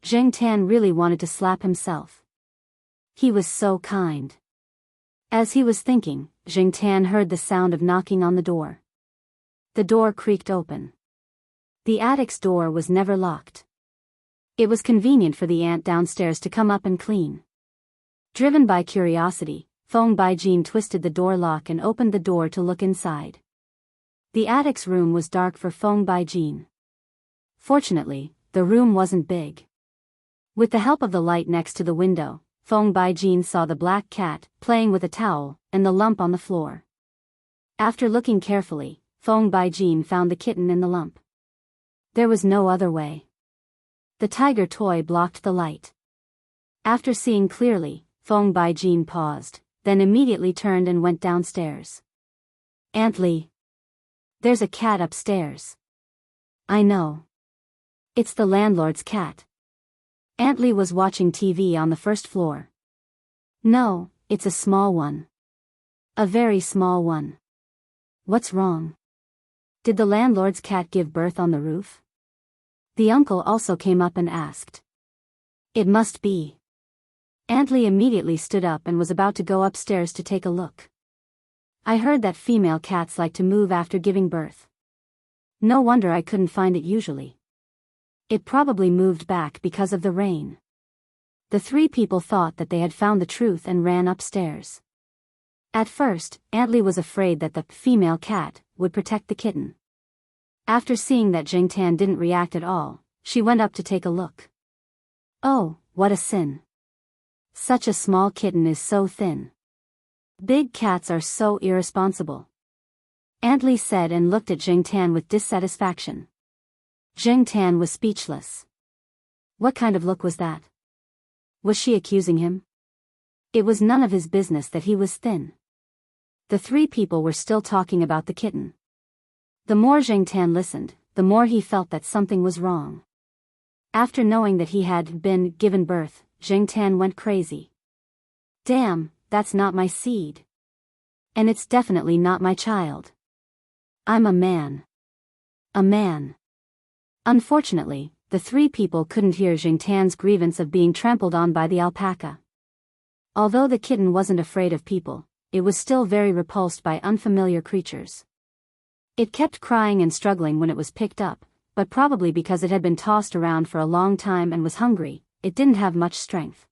Zheng Tan really wanted to slap himself. He was so kind. As he was thinking, Zheng Tan heard the sound of knocking on the door. The door creaked open. The attic's door was never locked. It was convenient for the aunt downstairs to come up and clean. Driven by curiosity, Feng Baijin twisted the door lock and opened the door to look inside. The attic's room was dark for Feng Baijin. Fortunately, the room wasn't big. With the help of the light next to the window, Feng Baijin saw the black cat playing with a towel and the lump on the floor. After looking carefully, Feng Baijin found the kitten in the lump. There was no other way. The tiger toy blocked the light. After seeing clearly, Feng Baijin paused, then immediately turned and went downstairs. "Aunt Li. There's a cat upstairs." "I know. It's the landlord's cat." Aunt Li was watching TV on the first floor. "No, it's a small one. A very small one." "What's wrong? Did the landlord's cat give birth on the roof?" The uncle also came up and asked. "It must be." Aunt Li immediately stood up and was about to go upstairs to take a look. "I heard that female cats like to move after giving birth. No wonder I couldn't find it usually. It probably moved back because of the rain." The three people thought that they had found the truth and ran upstairs. At first, Aunt Li was afraid that the female cat would protect the kitten. After seeing that Jingtan didn't react at all, she went up to take a look. Oh, what a sin. Such a small kitten is so thin. Big cats are so irresponsible. Aunt Li said and looked at Jingtan with dissatisfaction. Jingtan was speechless. What kind of look was that? Was she accusing him? It was none of his business that he was thin. The three people were still talking about the kitten. The more Jingtan listened, the more he felt that something was wrong. After knowing that he had been given birth, Jingtan went crazy. Damn, that's not my seed. And it's definitely not my child. I'm a man. A man. Unfortunately, the three people couldn't hear Jingtan's grievance of being trampled on by the alpaca. Although the kitten wasn't afraid of people, it was still very repulsed by unfamiliar creatures. It kept crying and struggling when it was picked up, but probably because it had been tossed around for a long time and was hungry, it didn't have much strength.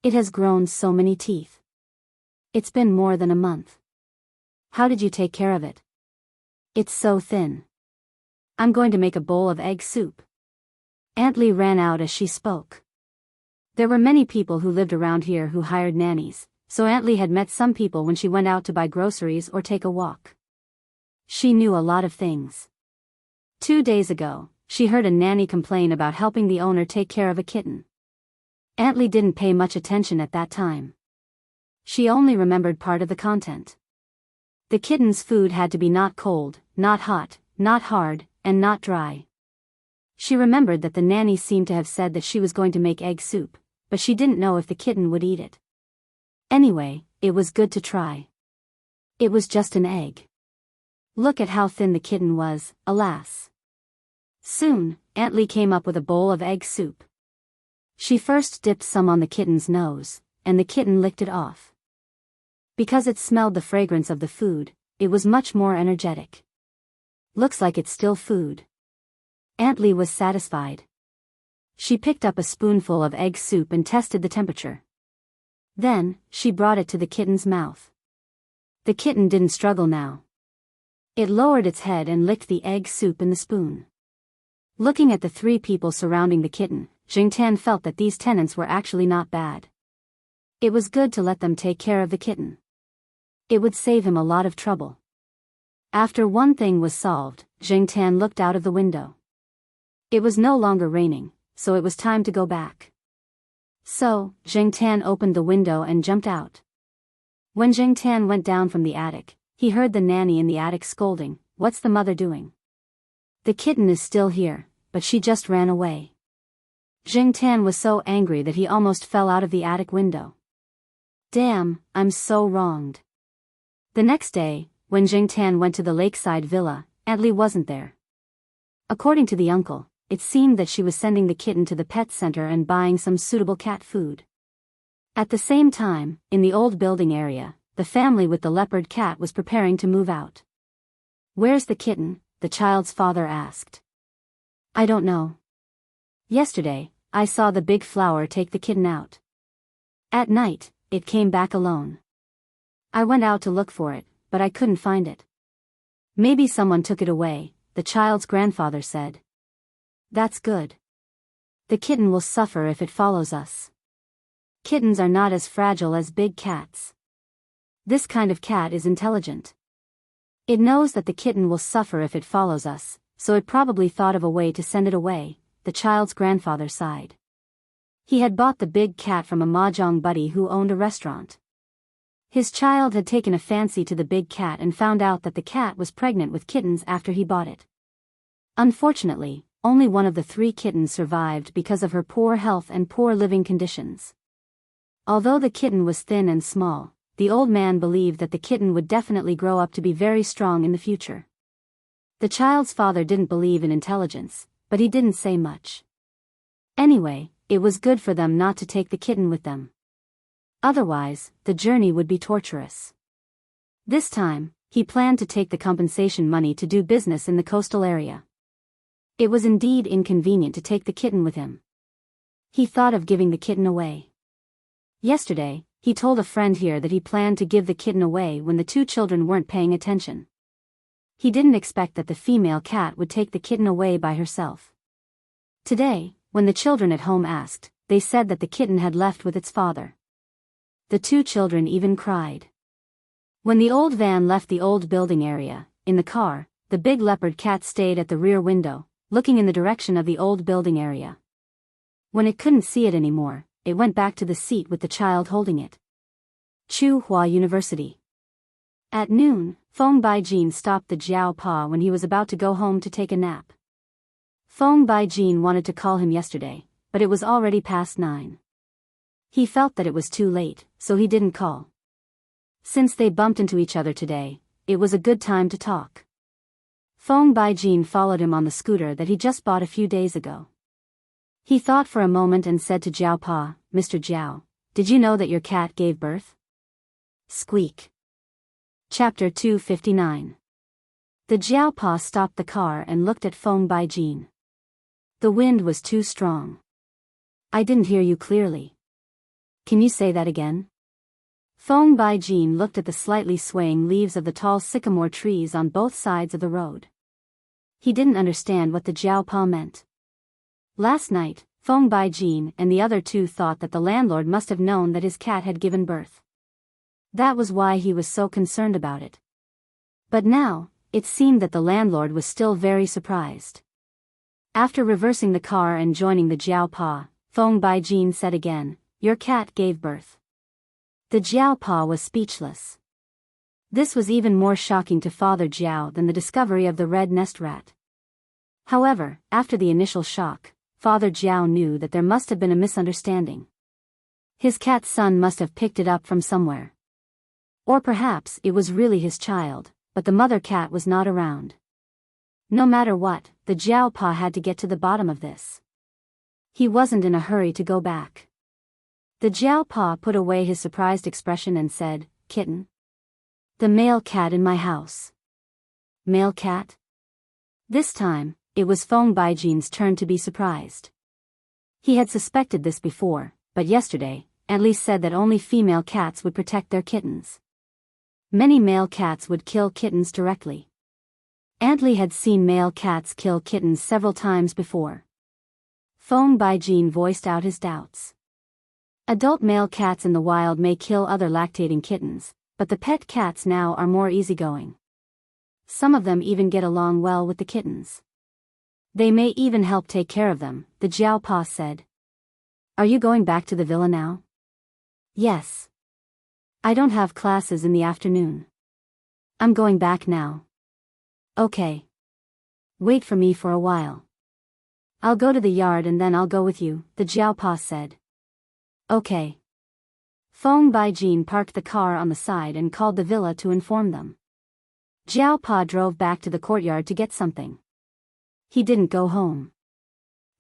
It has grown so many teeth. It's been more than a month. How did you take care of it? It's so thin. I'm going to make a bowl of egg soup. Aunt Li ran out as she spoke. There were many people who lived around here who hired nannies, so Aunt Li had met some people when she went out to buy groceries or take a walk. She knew a lot of things. 2 days ago, she heard a nanny complain about helping the owner take care of a kitten. Aunt Li didn't pay much attention at that time. She only remembered part of the content. The kitten's food had to be not cold, not hot, not hard, and not dry. She remembered that the nanny seemed to have said that she was going to make egg soup, but she didn't know if the kitten would eat it. Anyway, it was good to try. It was just an egg. Look at how thin the kitten was, alas. Soon, Aunt Li came up with a bowl of egg soup. She first dipped some on the kitten's nose, and the kitten licked it off. Because it smelled the fragrance of the food, it was much more energetic. Looks like it's still food. Aunt Li was satisfied. She picked up a spoonful of egg soup and tested the temperature. Then, she brought it to the kitten's mouth. The kitten didn't struggle now. It lowered its head and licked the egg soup in the spoon. Looking at the three people surrounding the kitten, Jingtan felt that these tenants were actually not bad. It was good to let them take care of the kitten. It would save him a lot of trouble. After one thing was solved, Jingtan looked out of the window. It was no longer raining, so it was time to go back. So, Jingtan opened the window and jumped out. When Jingtan went down from the attic, he heard the nanny in the attic scolding, "What's the mother doing? The kitten is still here, but she just ran away." Jingtan was so angry that he almost fell out of the attic window. Damn, I'm so wronged. The next day, when Jingtan went to the lakeside villa, Aunt Li wasn't there. According to the uncle, it seemed that she was sending the kitten to the pet center and buying some suitable cat food. At the same time, in the old building area, the family with the leopard cat was preparing to move out. "Where's the kitten?" the child's father asked. "I don't know. Yesterday, I saw the big flower take the kitten out. At night, it came back alone. I went out to look for it, but I couldn't find it. Maybe someone took it away, the child's grandfather said. That's good. The kitten will suffer if it follows us. Kittens are not as fragile as big cats. This kind of cat is intelligent. It knows that the kitten will suffer if it follows us, so it probably thought of a way to send it away, the child's grandfather sighed. He had bought the big cat from a mahjong buddy who owned a restaurant. His child had taken a fancy to the big cat and found out that the cat was pregnant with kittens after he bought it. Unfortunately, only one of the 3 kittens survived because of her poor health and poor living conditions. Although the kitten was thin and small, the old man believed that the kitten would definitely grow up to be very strong in the future. The child's father didn't believe in intelligence, but he didn't say much. Anyway, it was good for them not to take the kitten with them. Otherwise, the journey would be torturous. This time, he planned to take the compensation money to do business in the coastal area. It was indeed inconvenient to take the kitten with him. He thought of giving the kitten away. Yesterday, he told a friend here that he planned to give the kitten away when the 2 children weren't paying attention. He didn't expect that the female cat would take the kitten away by herself. Today, when the children at home asked, they said that the kitten had left with its father. The 2 children even cried. When the old van left the old building area, in the car, the big leopard cat stayed at the rear window, looking in the direction of the old building area. When it couldn't see it anymore, it went back to the seat with the child holding it. Chu-Hua University. At noon, Feng Baijin stopped the Jiao Pa when he was about to go home to take a nap. Feng Baijin wanted to call him yesterday, but it was already past 9. He felt that it was too late, so he didn't call. Since they bumped into each other today, it was a good time to talk. Feng Baijin followed him on the scooter that he just bought a few days ago. He thought for a moment and said to Jiao Pa, Mr. Jiao, did you know that your cat gave birth? Squeak. Chapter 259. The Jiao Pa stopped the car and looked at Feng Baijin. The wind was too strong. I didn't hear you clearly. Can you say that again? Feng Baijin looked at the slightly swaying leaves of the tall sycamore trees on both sides of the road. He didn't understand what the Jiao Pa meant. Last night, Feng Baijin and the other 2 thought that the landlord must have known that his cat had given birth. That was why he was so concerned about it. But now, it seemed that the landlord was still very surprised. After reversing the car and joining the Jiao Pa, Feng Baijin said again, your cat gave birth. The Jiao Pa was speechless. This was even more shocking to Father Jiao than the discovery of the red nest rat. However, after the initial shock, Father Jiao knew that there must have been a misunderstanding. His cat's son must have picked it up from somewhere. Or perhaps it was really his child, but the mother cat was not around. No matter what, the Jiao Pa had to get to the bottom of this. He wasn't in a hurry to go back. The Jiao Pa put away his surprised expression and said, Kitten? The male cat in my house. Male cat? This time, it was Feng Baijin's turn to be surprised. He had suspected this before, but yesterday, Aunt Li said that only female cats would protect their kittens. Many male cats would kill kittens directly. Aunt Li had seen male cats kill kittens several times before. Feng Baijin voiced out his doubts. Adult male cats in the wild may kill other lactating kittens, but the pet cats now are more easygoing. Some of them even get along well with the kittens. They may even help take care of them, the Jiao Pa said. Are you going back to the villa now? Yes. I don't have classes in the afternoon. I'm going back now. Okay. Wait for me for a while. I'll go to the yard and then I'll go with you, the Jiao Pa said. Okay. Feng Baijin parked the car on the side and called the villa to inform them. Jiao Pa drove back to the courtyard to get something. He didn't go home.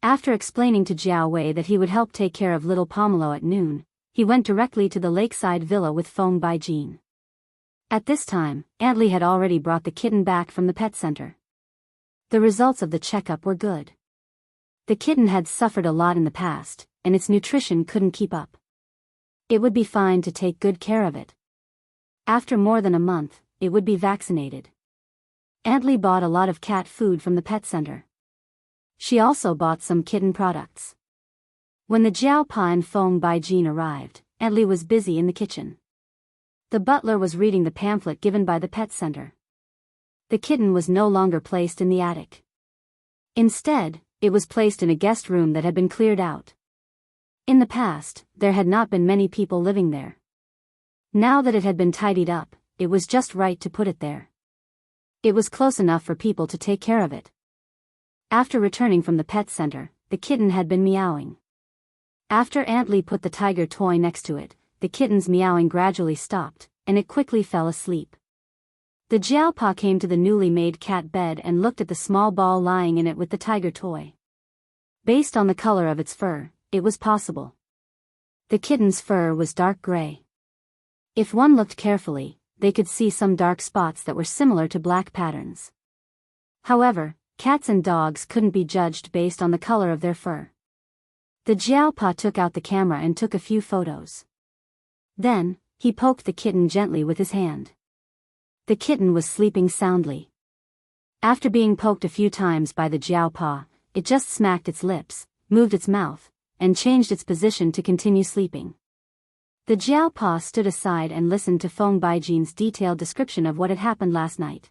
After explaining to Jiao Wei that he would help take care of little Pomelo at noon, he went directly to the lakeside villa with Feng Baijin. At this time, Aunt Li had already brought the kitten back from the pet center. The results of the checkup were good. The kitten had suffered a lot in the past, and its nutrition couldn't keep up. It would be fine to take good care of it. After more than a month, it would be vaccinated. Aunt Lee bought a lot of cat food from the pet center. She also bought some kitten products. When the Jiao Pa and Feng Baijin arrived, Aunt Lee was busy in the kitchen. The butler was reading the pamphlet given by the pet center. The kitten was no longer placed in the attic. Instead, it was placed in a guest room that had been cleared out. In the past, there had not been many people living there. Now that it had been tidied up, it was just right to put it there. It was close enough for people to take care of it. After returning from the pet center, the kitten had been meowing. After Aunt Lee put the tiger toy next to it, the kitten's meowing gradually stopped, and it quickly fell asleep. The Jiao Pa came to the newly made cat bed and looked at the small ball lying in it with the tiger toy. Based on the color of its fur, it was possible. The kitten's fur was dark gray. If one looked carefully, they could see some dark spots that were similar to black patterns. However, cats and dogs couldn't be judged based on the color of their fur. The Jiao Pa took out the camera and took a few photos. Then, he poked the kitten gently with his hand. The kitten was sleeping soundly. After being poked a few times by the Jiao Pa, it just smacked its lips, moved its mouth, and changed its position to continue sleeping. The Jiao Pa stood aside and listened to Feng Baijin's detailed description of what had happened last night.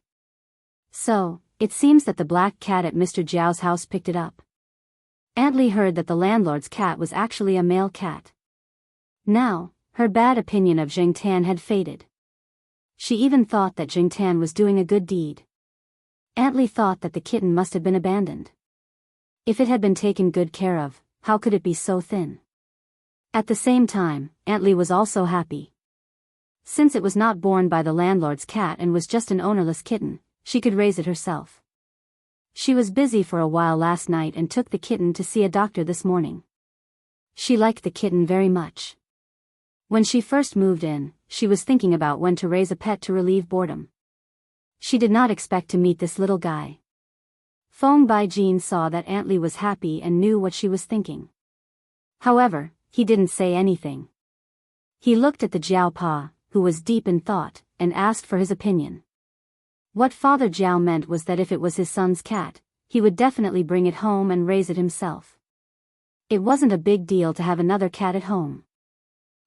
So, it seems that the black cat at Mr. Jiao's house picked it up. Aunt Lee heard that the landlord's cat was actually a male cat. Now, her bad opinion of Jing Tan had faded. She even thought that Jing Tan was doing a good deed. Aunt Lee thought that the kitten must have been abandoned. If it had been taken good care of, how could it be so thin? At the same time, Aunt Lee was also happy. Since it was not born by the landlord's cat and was just an ownerless kitten, she could raise it herself. She was busy for a while last night and took the kitten to see a doctor this morning. She liked the kitten very much. When she first moved in, she was thinking about when to raise a pet to relieve boredom. She did not expect to meet this little guy. Feng Baijin saw that Aunt Lee was happy and knew what she was thinking. However, he didn't say anything. He looked at the Jiao Pa, who was deep in thought, and asked for his opinion. What Father Jiao meant was that if it was his son's cat, he would definitely bring it home and raise it himself. It wasn't a big deal to have another cat at home.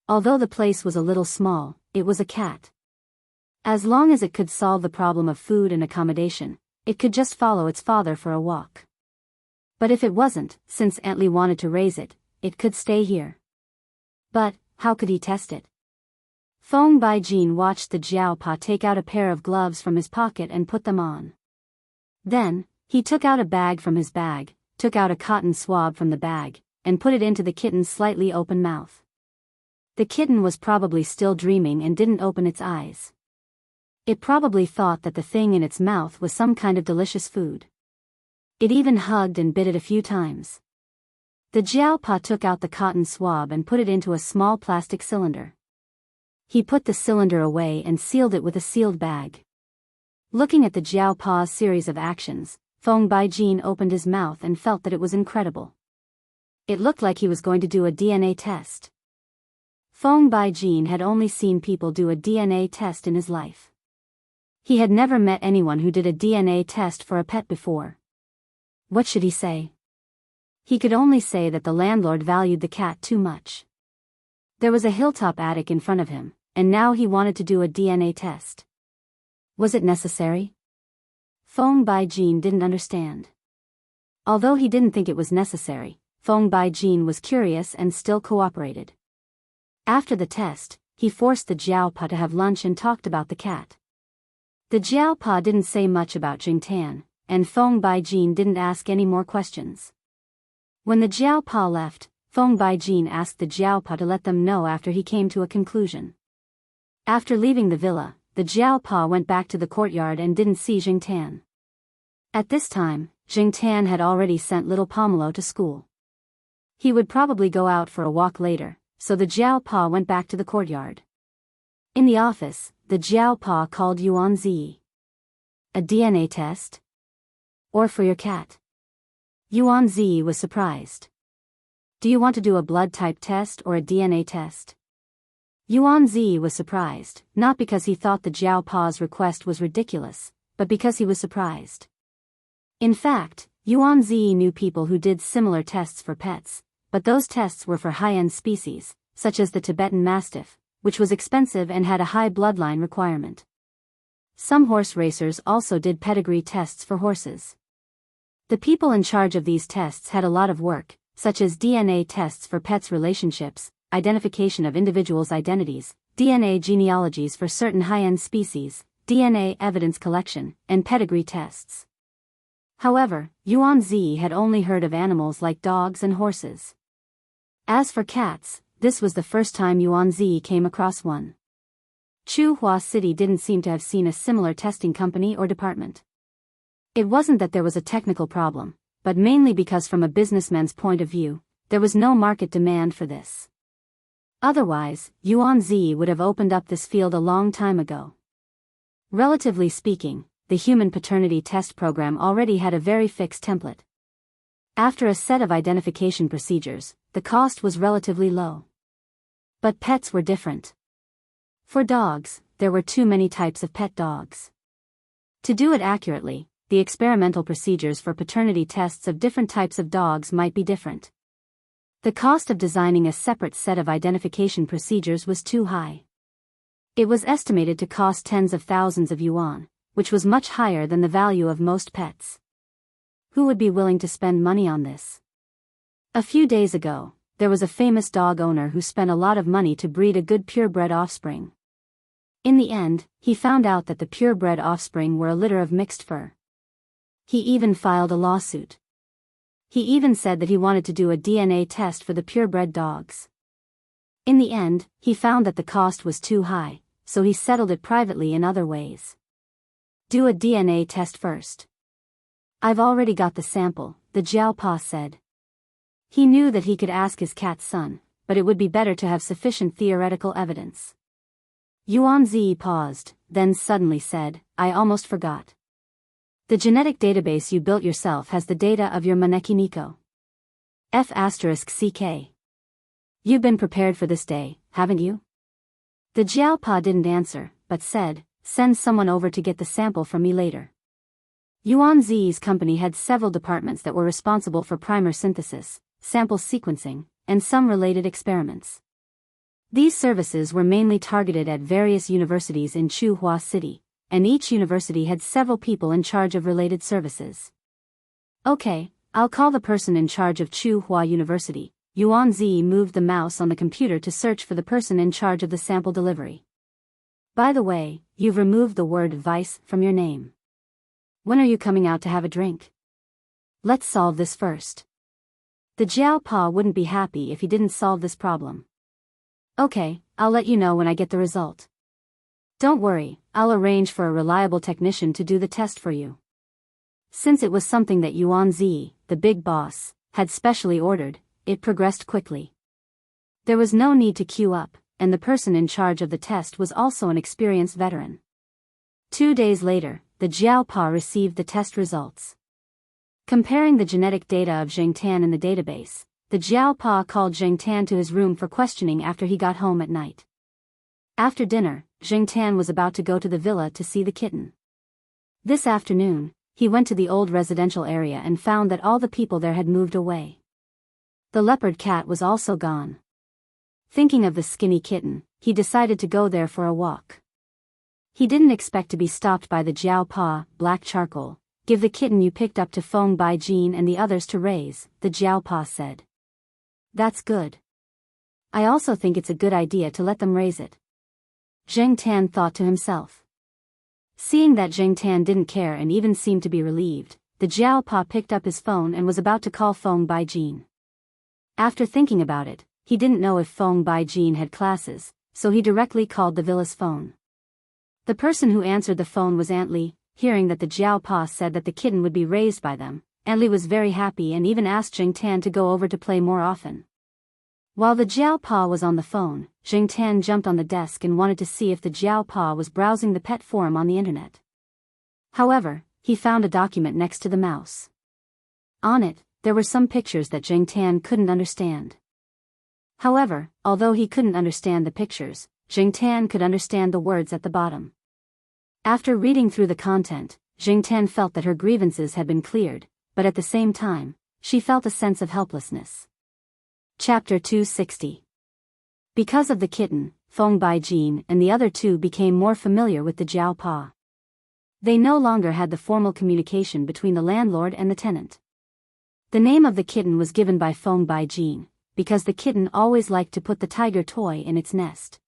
Although the place was a little small, it was a cat. As long as it could solve the problem of food and accommodation, it could just follow its father for a walk. But if it wasn't, since Aunt Lee wanted to raise it, it could stay here. But, how could he test it? Feng Baijin watched the Jiao Pa take out a pair of gloves from his pocket and put them on. Then, he took out a bag from his bag, took out a cotton swab from the bag, and put it into the kitten's slightly open mouth. The kitten was probably still dreaming and didn't open its eyes. It probably thought that the thing in its mouth was some kind of delicious food. It even hugged and bit it a few times. The Jiao Pa took out the cotton swab and put it into a small plastic cylinder. He put the cylinder away and sealed it with a sealed bag. Looking at the Jiao Pa's series of actions, Feng Baijin opened his mouth and felt that it was incredible. It looked like he was going to do a DNA test. Feng Baijin had only seen people do a DNA test in his life. He had never met anyone who did a DNA test for a pet before. What should he say? He could only say that the landlord valued the cat too much. There was a hilltop attic in front of him, and now he wanted to do a DNA test. Was it necessary? Feng Baijin didn't understand. Although he didn't think it was necessary, Feng Baijin was curious and still cooperated. After the test, he forced the Jiao Pa to have lunch and talked about the cat. The Jiao Pa didn't say much about Jing Tan, and Feng Baijin didn't ask any more questions. When the Jiao Pa left, Feng Baijin asked the Jiao Pa to let them know after he came to a conclusion. After leaving the villa, the Jiao Pa went back to the courtyard and didn't see Jing Tan. At this time, Jing Tan had already sent little Pomelo to school. He would probably go out for a walk later, so the Jiao Pa went back to the courtyard. In the office, the Jiao Pa called Yuan Zi. A DNA test? Or for your cat? Yuan Zi was surprised. Do you want to do a blood type test or a DNA test? Yuan Zi was surprised, not because he thought the Jiao Pa's request was ridiculous, but because he was surprised. In fact, Yuan Zi knew people who did similar tests for pets, but those tests were for high-end species, such as the Tibetan Mastiff, which was expensive and had a high bloodline requirement. Some horse racers also did pedigree tests for horses. The people in charge of these tests had a lot of work, such as DNA tests for pets' relationships, identification of individuals' identities, DNA genealogies for certain high-end species, DNA evidence collection, and pedigree tests. However, Yuan Zi had only heard of animals like dogs and horses. As for cats, this was the first time Yuan Zi came across one. Chuhua City didn't seem to have seen a similar testing company or department. It wasn't that there was a technical problem, but mainly because from a businessman's point of view, there was no market demand for this. Otherwise, Yuan Zi would have opened up this field a long time ago. Relatively speaking, the human paternity test program already had a very fixed template. After a set of identification procedures, the cost was relatively low. But pets were different. For dogs, there were too many types of pet dogs. To do it accurately, the experimental procedures for paternity tests of different types of dogs might be different. The cost of designing a separate set of identification procedures was too high. It was estimated to cost tens of thousands of yuan, which was much higher than the value of most pets. Who would be willing to spend money on this? A few days ago, there was a famous dog owner who spent a lot of money to breed a good purebred offspring. In the end, he found out that the purebred offspring were a litter of mixed fur. He even filed a lawsuit. He even said that he wanted to do a DNA test for the purebred dogs. In the end, he found that the cost was too high, so he settled it privately in other ways. Do a DNA test first. I've already got the sample, the Jiaopa said. He knew that he could ask his cat's son, but it would be better to have sufficient theoretical evidence. Yuan Zi paused, then suddenly said, I almost forgot. The genetic database you built yourself has the data of your Manekiniko. F*CK. You've been prepared for this day, haven't you? The Jiaopa didn't answer, but said, send someone over to get the sample from me later. Yuan Zi's company had several departments that were responsible for primer synthesis, sample sequencing, and some related experiments. These services were mainly targeted at various universities in Chuhua City, and each university had several people in charge of related services. Okay, I'll call the person in charge of Chuhua University. Yuan Zi moved the mouse on the computer to search for the person in charge of the sample delivery. By the way, you've removed the word vice from your name. When are you coming out to have a drink? Let's solve this first. The Jiaopa wouldn't be happy if he didn't solve this problem. Okay, I'll let you know when I get the result. Don't worry, I'll arrange for a reliable technician to do the test for you. Since it was something that Yuan Zi, the big boss, had specially ordered, it progressed quickly. There was no need to queue up, and the person in charge of the test was also an experienced veteran. 2 days later, the Jiaopa received the test results. Comparing the genetic data of Zheng Tan in the database, the Jiaopa called Zheng Tan to his room for questioning after he got home at night. After dinner, Zheng Tan was about to go to the villa to see the kitten. This afternoon, he went to the old residential area and found that all the people there had moved away. The leopard cat was also gone. Thinking of the skinny kitten, he decided to go there for a walk. He didn't expect to be stopped by the Jiaopa, black charcoal. Give the kitten you picked up to Feng Baijin and the others to raise, the Jiaopa said. That's good. I also think it's a good idea to let them raise it. Zheng Tan thought to himself. Seeing that Zheng Tan didn't care and even seemed to be relieved, the Jiaopa picked up his phone and was about to call Feng Baijin. After thinking about it, he didn't know if Feng Baijin had classes, so he directly called the villa's phone. The person who answered the phone was Aunt Li. Hearing that the Jiaopa said that the kitten would be raised by them, Aunt Li was very happy and even asked Zheng Tan to go over to play more often. While the Jiaopa was on the phone, Zheng Tan jumped on the desk and wanted to see if the Jiaopa was browsing the pet forum on the internet. However, he found a document next to the mouse. On it, there were some pictures that Zheng Tan couldn't understand. However, although he couldn't understand the pictures, Zheng Tan could understand the words at the bottom. After reading through the content, Jingtan felt that her grievances had been cleared, but at the same time, she felt a sense of helplessness. Chapter 260. Because of the kitten, Feng Baijin and the other two became more familiar with the Jiao Pa. They no longer had the formal communication between the landlord and the tenant. The name of the kitten was given by Feng Baijin, because the kitten always liked to put the tiger toy in its nest.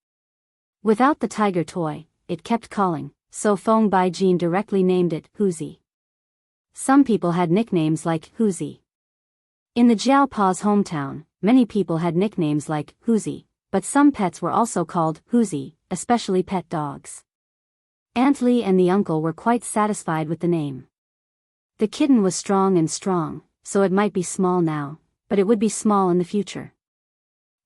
Without the tiger toy, it kept calling, so Feng Baijin directly named it Huzi. Some people had nicknames like Huzi. In the Jiao Pa's hometown, many people had nicknames like Huzi, but some pets were also called Huzi, especially pet dogs. Aunt Li and the uncle were quite satisfied with the name. The kitten was strong, so it might be small now, but it would be small in the future.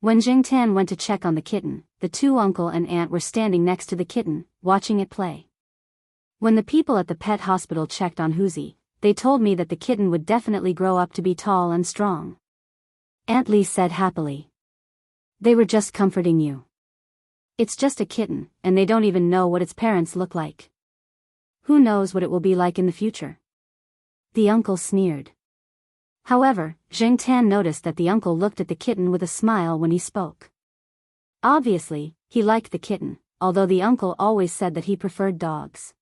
When Jingtan went to check on the kitten, the two uncle and aunt were standing next to the kitten, watching it play. When the people at the pet hospital checked on Huzi, they told me that the kitten would definitely grow up to be tall and strong. Aunt Li said happily. They were just comforting you. It's just a kitten, and they don't even know what its parents look like. Who knows what it will be like in the future? The uncle sneered. However, Jingtan noticed that the uncle looked at the kitten with a smile when he spoke. Obviously, he liked the kitten, although the uncle always said that he preferred dogs.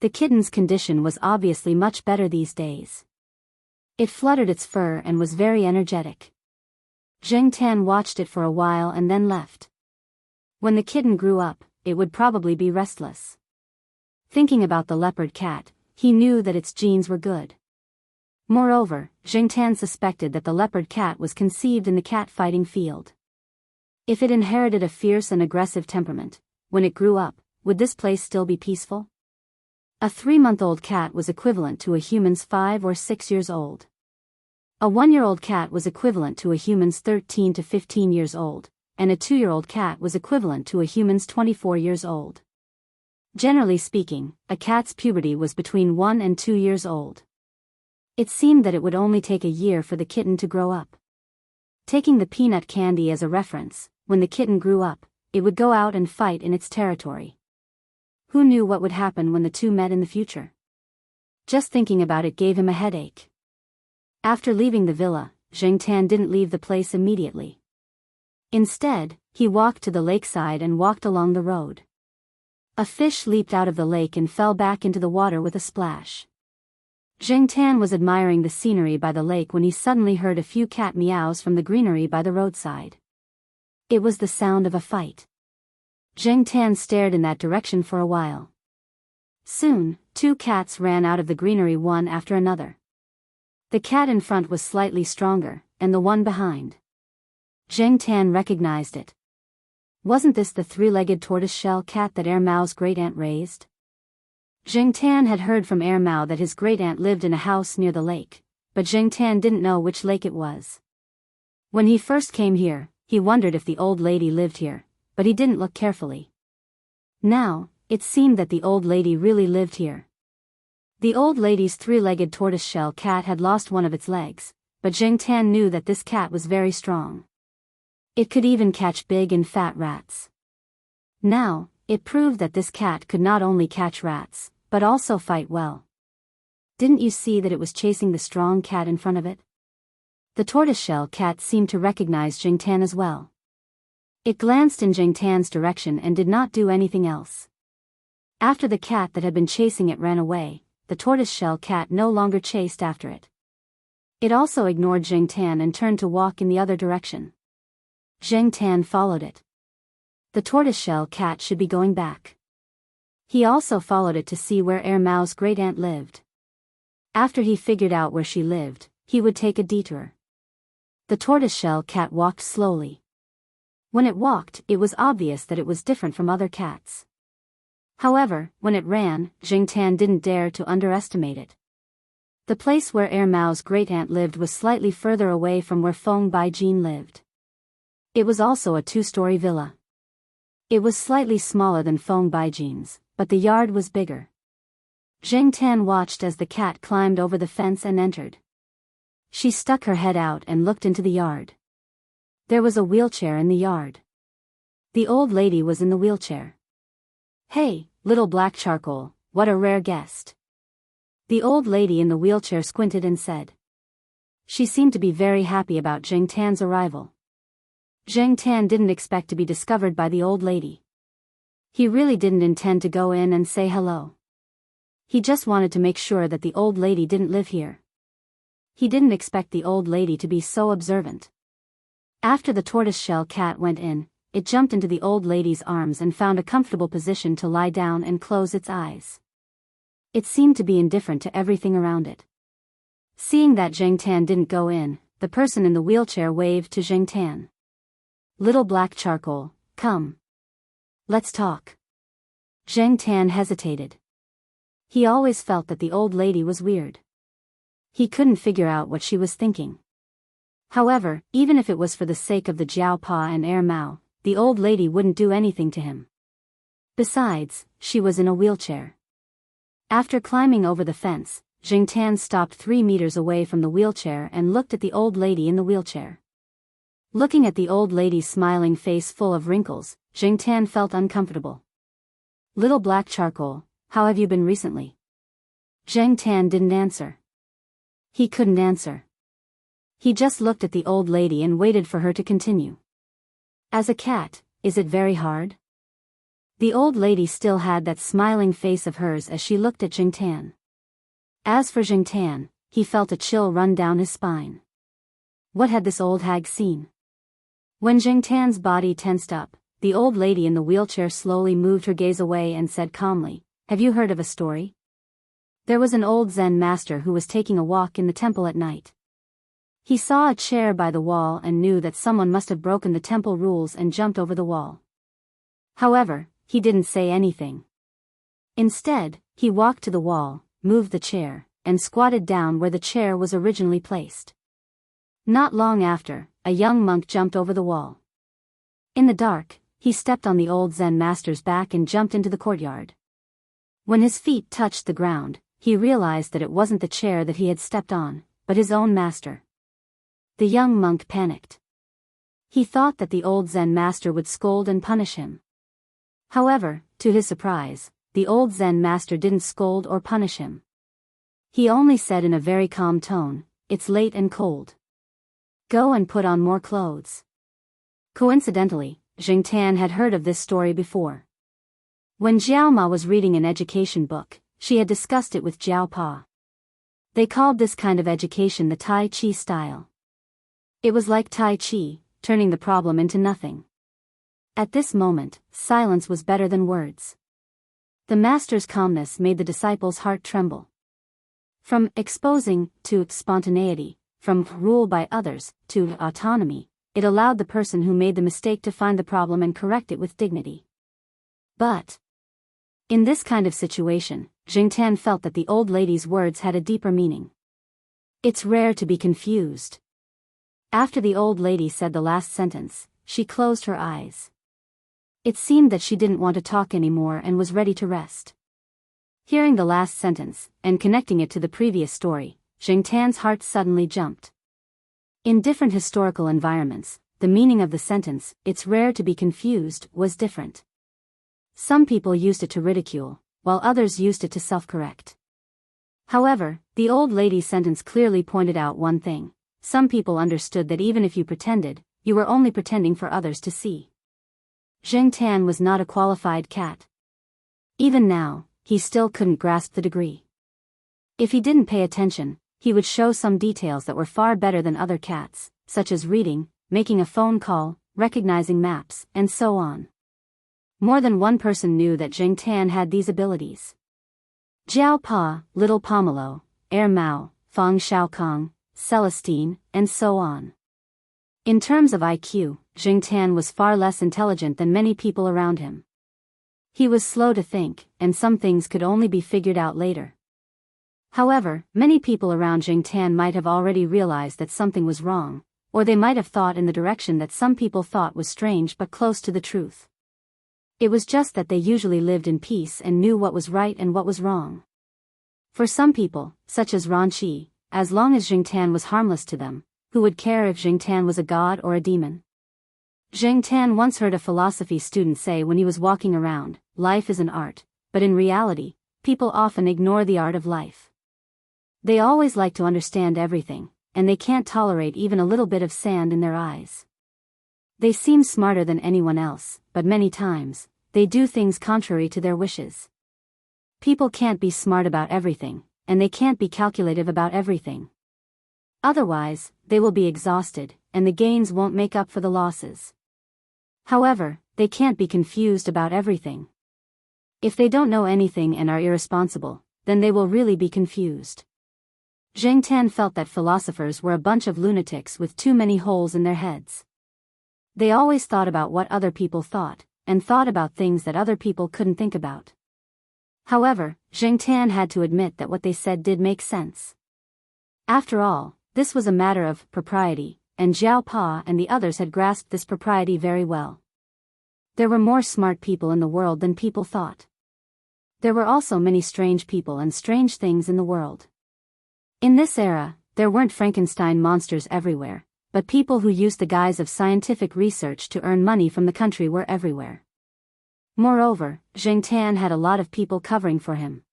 The kitten's condition was obviously much better these days. It fluttered its fur and was very energetic. Jingtan watched it for a while and then left. When the kitten grew up, it would probably be restless. Thinking about the leopard cat, he knew that its genes were good. Moreover, Jingtan suspected that the leopard cat was conceived in the cat-fighting field. If it inherited a fierce and aggressive temperament, when it grew up, would this place still be peaceful? A 3-month-old cat was equivalent to a human's 5 or 6 years old. A 1-year-old cat was equivalent to a human's 13 to 15 years old, and a 2-year-old cat was equivalent to a human's 24 years old. Generally speaking, a cat's puberty was between 1 and 2 years old. It seemed that it would only take a year for the kitten to grow up. Taking the peanut candy as a reference, when the kitten grew up, it would go out and fight in its territory. Who knew what would happen when the two met in the future? Just thinking about it gave him a headache. After leaving the villa, Jingtan didn't leave the place immediately. Instead, he walked to the lakeside and walked along the road. A fish leaped out of the lake and fell back into the water with a splash. Jingtan was admiring the scenery by the lake when he suddenly heard a few cat meows from the greenery by the roadside. It was the sound of a fight. Jingtan stared in that direction for a while. Soon, 2 cats ran out of the greenery one after another. The cat in front was slightly stronger, and the one behind. Jingtan recognized it. Wasn't this the 3-legged tortoiseshell cat that Mao's great-aunt raised? Jingtan had heard from Mao that his great-aunt lived in a house near the lake, but Jingtan didn't know which lake it was. When he first came here, he wondered if the old lady lived here, but he didn't look carefully. Now, it seemed that the old lady really lived here. The old lady's 3-legged tortoiseshell cat had lost one of its legs, but Jingtan knew that this cat was very strong. It could even catch big and fat rats. Now, it proved that this cat could not only catch rats, but also fight well. Didn't you see that it was chasing the strong cat in front of it? The tortoiseshell cat seemed to recognize Jingtan as well. It glanced in Jingtan's direction and did not do anything else. After the cat that had been chasing it ran away, the tortoiseshell cat no longer chased after it. It also ignored Jingtan and turned to walk in the other direction. Jingtan followed it. The tortoiseshell cat should be going back. He also followed it to see where Mao's great-aunt lived. After he figured out where she lived, he would take a detour. The tortoiseshell cat walked slowly. When it walked, it was obvious that it was different from other cats. However, when it ran, Jingtan didn't dare to underestimate it. The place where Mao's great-aunt lived was slightly further away from where Feng Baijin lived. It was also a 2-story villa. It was slightly smaller than Feng Baijin's, but the yard was bigger. Jingtan watched as the cat climbed over the fence and entered. She stuck her head out and looked into the yard. There was a wheelchair in the yard. The old lady was in the wheelchair. "Hey, little black charcoal, what a rare guest. The old lady in the wheelchair squinted and said. She seemed to be very happy about Jing Tan's arrival. Jing Tan didn't expect to be discovered by the old lady. He really didn't intend to go in and say hello. He just wanted to make sure that the old lady didn't live here. He didn't expect the old lady to be so observant. After the tortoiseshell cat went in, it jumped into the old lady's arms and found a comfortable position to lie down and close its eyes. It seemed to be indifferent to everything around it. Seeing that Jing Tan didn't go in, the person in the wheelchair waved to Jing Tan. Little black charcoal, come. Let's talk. Jing Tan hesitated. He always felt that the old lady was weird. He couldn't figure out what she was thinking. However, even if it was for the sake of the Jiao Pa and Air Mao, the old lady wouldn't do anything to him. Besides, she was in a wheelchair. After climbing over the fence, Jing Tan stopped 3 meters away from the wheelchair and looked at the old lady in the wheelchair. Looking at the old lady's smiling face full of wrinkles, Jing Tan felt uncomfortable. Little black charcoal, how have you been recently? Jing Tan didn't answer. He couldn't answer. He just looked at the old lady and waited for her to continue. As a cat, is it very hard? The old lady still had that smiling face of hers as she looked at Jing Tan. As for Jing Tan, he felt a chill run down his spine. What had this old hag seen? When Jing Tan's body tensed up, the old lady in the wheelchair slowly moved her gaze away and said calmly, have you heard of a story? There was an old Zen master who was taking a walk in the temple at night. He saw a chair by the wall and knew that someone must have broken the temple rules and jumped over the wall. However, he didn't say anything. Instead, he walked to the wall, moved the chair, and squatted down where the chair was originally placed. Not long after, a young monk jumped over the wall. In the dark, he stepped on the old Zen master's back and jumped into the courtyard. When his feet touched the ground, he realized that it wasn't the chair that he had stepped on, but his own master. The young monk panicked. He thought that the old Zen master would scold and punish him. However, to his surprise, the old Zen master didn't scold or punish him. He only said in a very calm tone, it's late and cold. Go and put on more clothes. Coincidentally, Jing Tan had heard of this story before. When Jiao Ma was reading an education book, she had discussed it with Jiao Pa. They called this kind of education the Tai Chi style. It was like Tai Chi, turning the problem into nothing. At this moment, silence was better than words. The master's calmness made the disciples' heart tremble. From exposing to spontaneity, from rule by others to autonomy, it allowed the person who made the mistake to find the problem and correct it with dignity. But in this kind of situation, Jing Tan felt that the old lady's words had a deeper meaning. It's rare to be confused. After the old lady said the last sentence, she closed her eyes. It seemed that she didn't want to talk anymore and was ready to rest. Hearing the last sentence, and connecting it to the previous story, Jing Tan's heart suddenly jumped. In different historical environments, the meaning of the sentence, it's rare to be confused, was different. Some people used it to ridicule, while others used it to self-correct. However, the old lady's sentence clearly pointed out one thing. Some people understood that even if you pretended, you were only pretending for others to see. Jing Tan was not a qualified cat. Even now, he still couldn't grasp the degree. If he didn't pay attention, he would show some details that were far better than other cats, such as reading, making a phone call, recognizing maps, and so on. More than one person knew that Jing Tan had these abilities. Jiao Pa, Little Pomelo, Air Mao, Fang Xiaokong, Celestine, and so on. In terms of IQ, Jing Tan was far less intelligent than many people around him. He was slow to think, and some things could only be figured out later. However, many people around Jing Tan might have already realized that something was wrong, or they might have thought in the direction that some people thought was strange but close to the truth. It was just that they usually lived in peace and knew what was right and what was wrong. For some people, such as Ran Qi, as long as Jing Tan was harmless to them, who would care if Jing Tan was a god or a demon? Jing Tan once heard a philosophy student say when he was walking around, life is an art, but in reality, people often ignore the art of life. They always like to understand everything, and they can't tolerate even a little bit of sand in their eyes. They seem smarter than anyone else, but many times, they do things contrary to their wishes. People can't be smart about everything, and they can't be calculative about everything. Otherwise, they will be exhausted, and the gains won't make up for the losses. However, they can't be confused about everything. If they don't know anything and are irresponsible, then they will really be confused. Zheng Tan felt that philosophers were a bunch of lunatics with too many holes in their heads. They always thought about what other people thought, and thought about things that other people couldn't think about. However, Zheng Tan had to admit that what they said did make sense. After all, this was a matter of propriety, and Xiao Pa and the others had grasped this propriety very well. There were more smart people in the world than people thought. There were also many strange people and strange things in the world. In this era, there weren't Frankenstein monsters everywhere, but people who used the guise of scientific research to earn money from the country were everywhere. Moreover, Zheng Tan had a lot of people covering for him.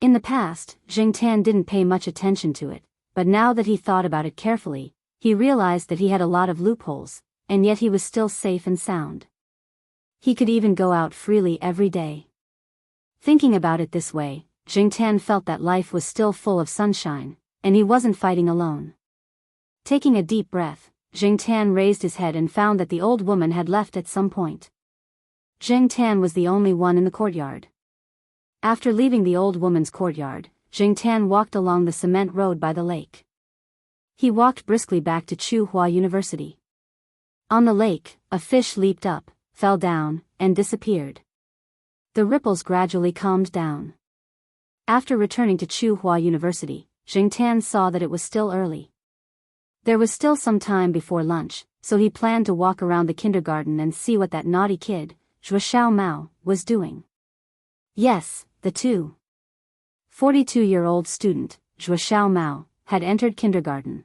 In the past, Zheng Tan didn't pay much attention to it, but now that he thought about it carefully, he realized that he had a lot of loopholes, and yet he was still safe and sound. He could even go out freely every day. Thinking about it this way, Zheng Tan felt that life was still full of sunshine, and he wasn't fighting alone. Taking a deep breath, Zheng Tan raised his head and found that the old woman had left at some point. Zheng Tan was the only one in the courtyard. After leaving the old woman's courtyard, Zheng Tan walked along the cement road by the lake. He walked briskly back to Tsinghua University. On the lake, a fish leaped up, fell down, and disappeared. The ripples gradually calmed down. After returning to Tsinghua University, Zheng Tan saw that it was still early. There was still some time before lunch, so he planned to walk around the kindergarten and see what that naughty kid, Zhuo Xiaomao, was doing. Yes, the 42-year-old student, Zhuo Xiaomao, had entered kindergarten.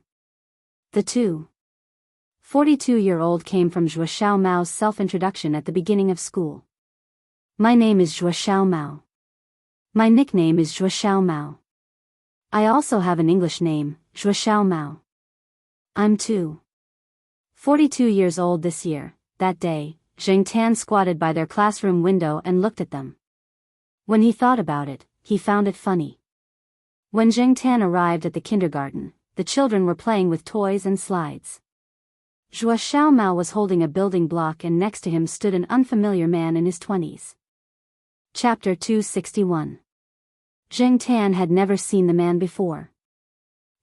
The 42-year-old came from Zhuo Xiaomao's self-introduction at the beginning of school. My name is Zhuo Xiaomao. My nickname is Zhuo Xiaomao. I also have an English name, Zhuo Xiaomao. I'm 42 years old this year. That day, Zheng Tan squatted by their classroom window and looked at them. When he thought about it, he found it funny. When Zheng Tan arrived at the kindergarten, the children were playing with toys and slides. Zhuo Xiaomao was holding a building block and next to him stood an unfamiliar man in his 20s. Chapter 261. Zheng Tan had never seen the man before.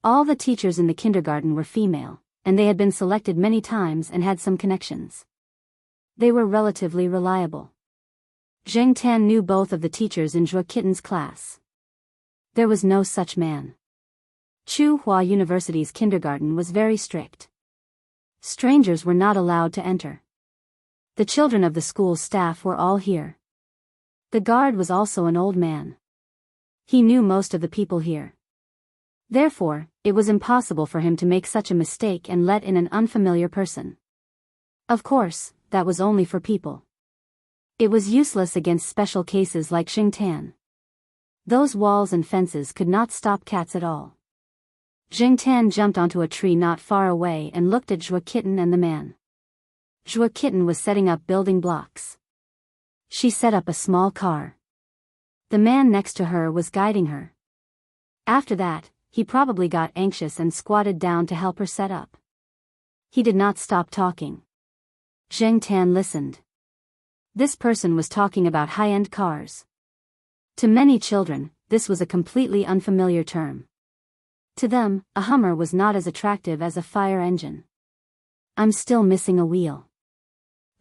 All the teachers in the kindergarten were female, and they had been selected many times and had some connections. They were relatively reliable. Zheng Tan knew both of the teachers in Zhuo Kitten's class. There was no such man. Tsinghua University's kindergarten was very strict. Strangers were not allowed to enter. The children of the school staff were all here. The guard was also an old man. He knew most of the people here. Therefore, it was impossible for him to make such a mistake and let in an unfamiliar person. Of course, that was only for people. It was useless against special cases like Zheng Tan. Those walls and fences could not stop cats at all. Zheng Tan jumped onto a tree not far away and looked at Zhuo Kitten and the man. Zhuo Kitten was setting up building blocks. She set up a small car. The man next to her was guiding her. After that, he probably got anxious and squatted down to help her set up. He did not stop talking. Zheng Tan listened. This person was talking about high-end cars. To many children, this was a completely unfamiliar term. To them, a Hummer was not as attractive as a fire engine. I'm still missing a wheel.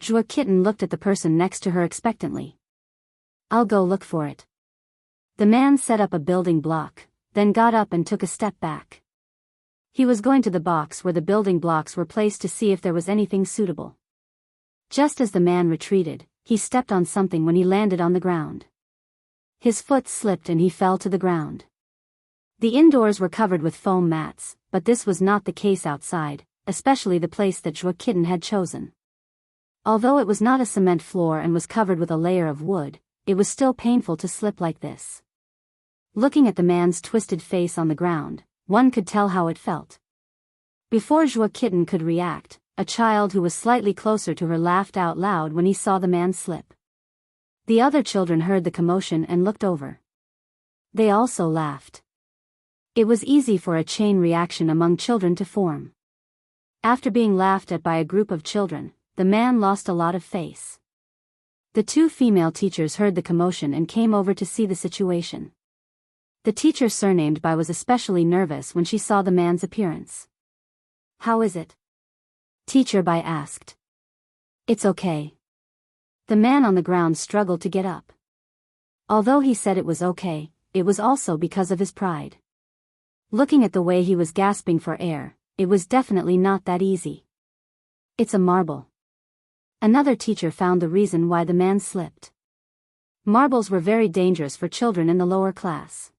Zhuo Kitten looked at the person next to her expectantly. I'll go look for it. The man set up a building block, then got up and took a step back. He was going to the box where the building blocks were placed to see if there was anything suitable. Just as the man retreated, he stepped on something when he landed on the ground. His foot slipped and he fell to the ground. The indoors were covered with foam mats, but this was not the case outside, especially the place that Zhuo Kitten had chosen. Although it was not a cement floor and was covered with a layer of wood, it was still painful to slip like this. Looking at the man's twisted face on the ground, one could tell how it felt. Before Joie Kitten could react, a child who was slightly closer to her laughed out loud when he saw the man slip. The other children heard the commotion and looked over. They also laughed. It was easy for a chain reaction among children to form. After being laughed at by a group of children, the man lost a lot of face. The two female teachers heard the commotion and came over to see the situation. The teacher surnamed Bai was especially nervous when she saw the man's appearance. "How is it?" Teacher Bai asked. "It's okay." The man on the ground struggled to get up. Although he said it was okay, it was also because of his pride. Looking at the way he was gasping for air, it was definitely not that easy. "It's a marble." Another teacher found the reason why the man slipped. Marbles were very dangerous for children in the lower class.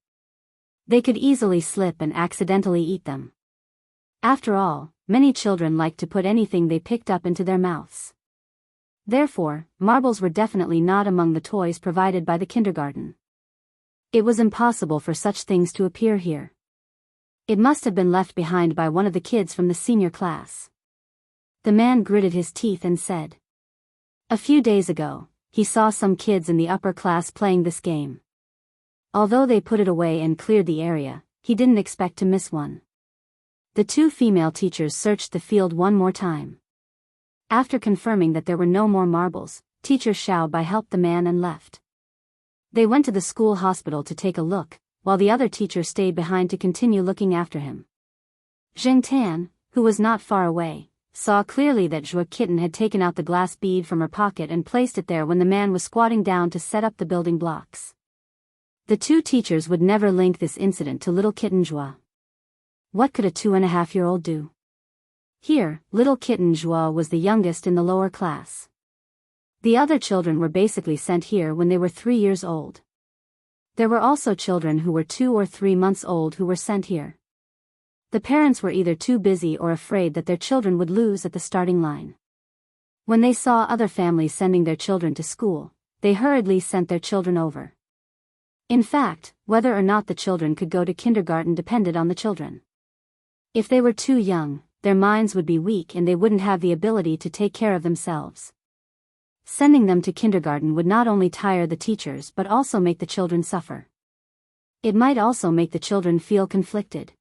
They could easily slip and accidentally eat them. After all, many children liked to put anything they picked up into their mouths. Therefore, marbles were definitely not among the toys provided by the kindergarten. It was impossible for such things to appear here. It must have been left behind by one of the kids from the senior class. The man gritted his teeth and said. A few days ago, he saw some kids in the upper class playing this game. Although they put it away and cleared the area, he didn't expect to miss one. The two female teachers searched the field one more time. After confirming that there were no more marbles, Teacher Xiao Bai helped the man and left. They went to the school hospital to take a look, while the other teacher stayed behind to continue looking after him. Zheng Tan, who was not far away, saw clearly that Joie Kitten had taken out the glass bead from her pocket and placed it there when the man was squatting down to set up the building blocks. The two teachers would never link this incident to little kitten Joie. What could a 2.5-year-old do? Here, little kitten Joie was the youngest in the lower class. The other children were basically sent here when they were 3 years old. There were also children who were 2 or 3 months old who were sent here. The parents were either too busy or afraid that their children would lose at the starting line. When they saw other families sending their children to school, they hurriedly sent their children over. In fact, whether or not the children could go to kindergarten depended on the children. If they were too young, their minds would be weak and they wouldn't have the ability to take care of themselves. Sending them to kindergarten would not only tire the teachers but also make the children suffer. It might also make the children feel conflicted.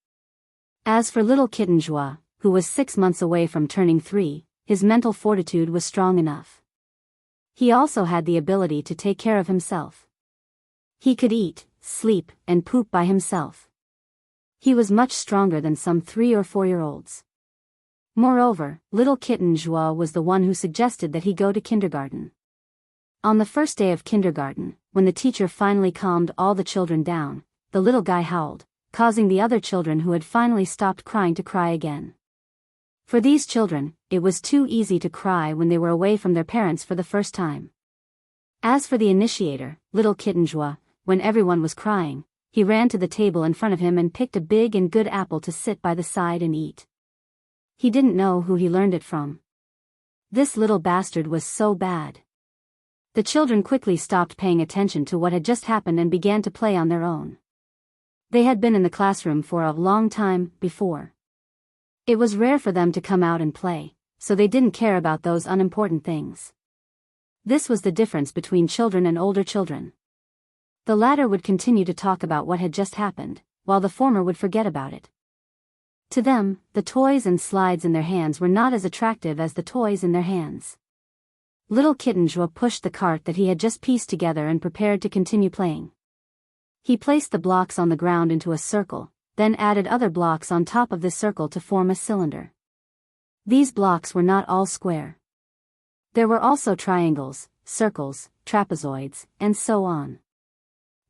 As for little kitten Joie, who was 6 months away from turning 3, his mental fortitude was strong enough. He also had the ability to take care of himself. He could eat, sleep, and poop by himself. He was much stronger than some 3 or 4-year-olds. Moreover, little kitten Joie was the one who suggested that he go to kindergarten. On the first day of kindergarten, when the teacher finally calmed all the children down, the little guy howled, causing the other children who had finally stopped crying to cry again. For these children, it was too easy to cry when they were away from their parents for the first time. As for the initiator, little kitten Joie, when everyone was crying, he ran to the table in front of him and picked a big and good apple to sit by the side and eat. He didn't know who he learned it from. This little bastard was so bad. The children quickly stopped paying attention to what had just happened and began to play on their own. They had been in the classroom for a long time before. It was rare for them to come out and play, so they didn't care about those unimportant things. This was the difference between children and older children. The latter would continue to talk about what had just happened, while the former would forget about it. To them, the toys and slides in their hands were not as attractive as the toys in their hands. Little kitten Joie pushed the cart that he had just pieced together and prepared to continue playing. He placed the blocks on the ground into a circle, then added other blocks on top of this circle to form a cylinder. These blocks were not all square. There were also triangles, circles, trapezoids, and so on.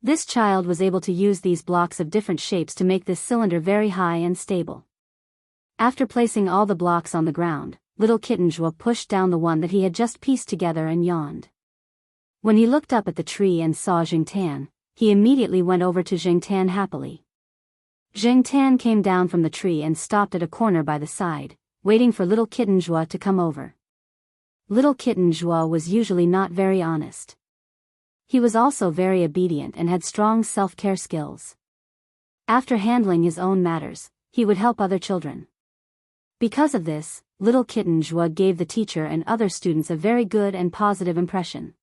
This child was able to use these blocks of different shapes to make this cylinder very high and stable. After placing all the blocks on the ground, little kitten Joie pushed down the one that he had just pieced together and yawned. When he looked up at the tree and saw Zheng Tan, he immediately went over to Zheng Tan happily. Zheng Tan came down from the tree and stopped at a corner by the side, waiting for little kitten Joie to come over. Little kitten Joie was usually not very honest. He was also very obedient and had strong self-care skills. After handling his own matters, he would help other children. Because of this, little kitten Joie gave the teacher and other students a very good and positive impression.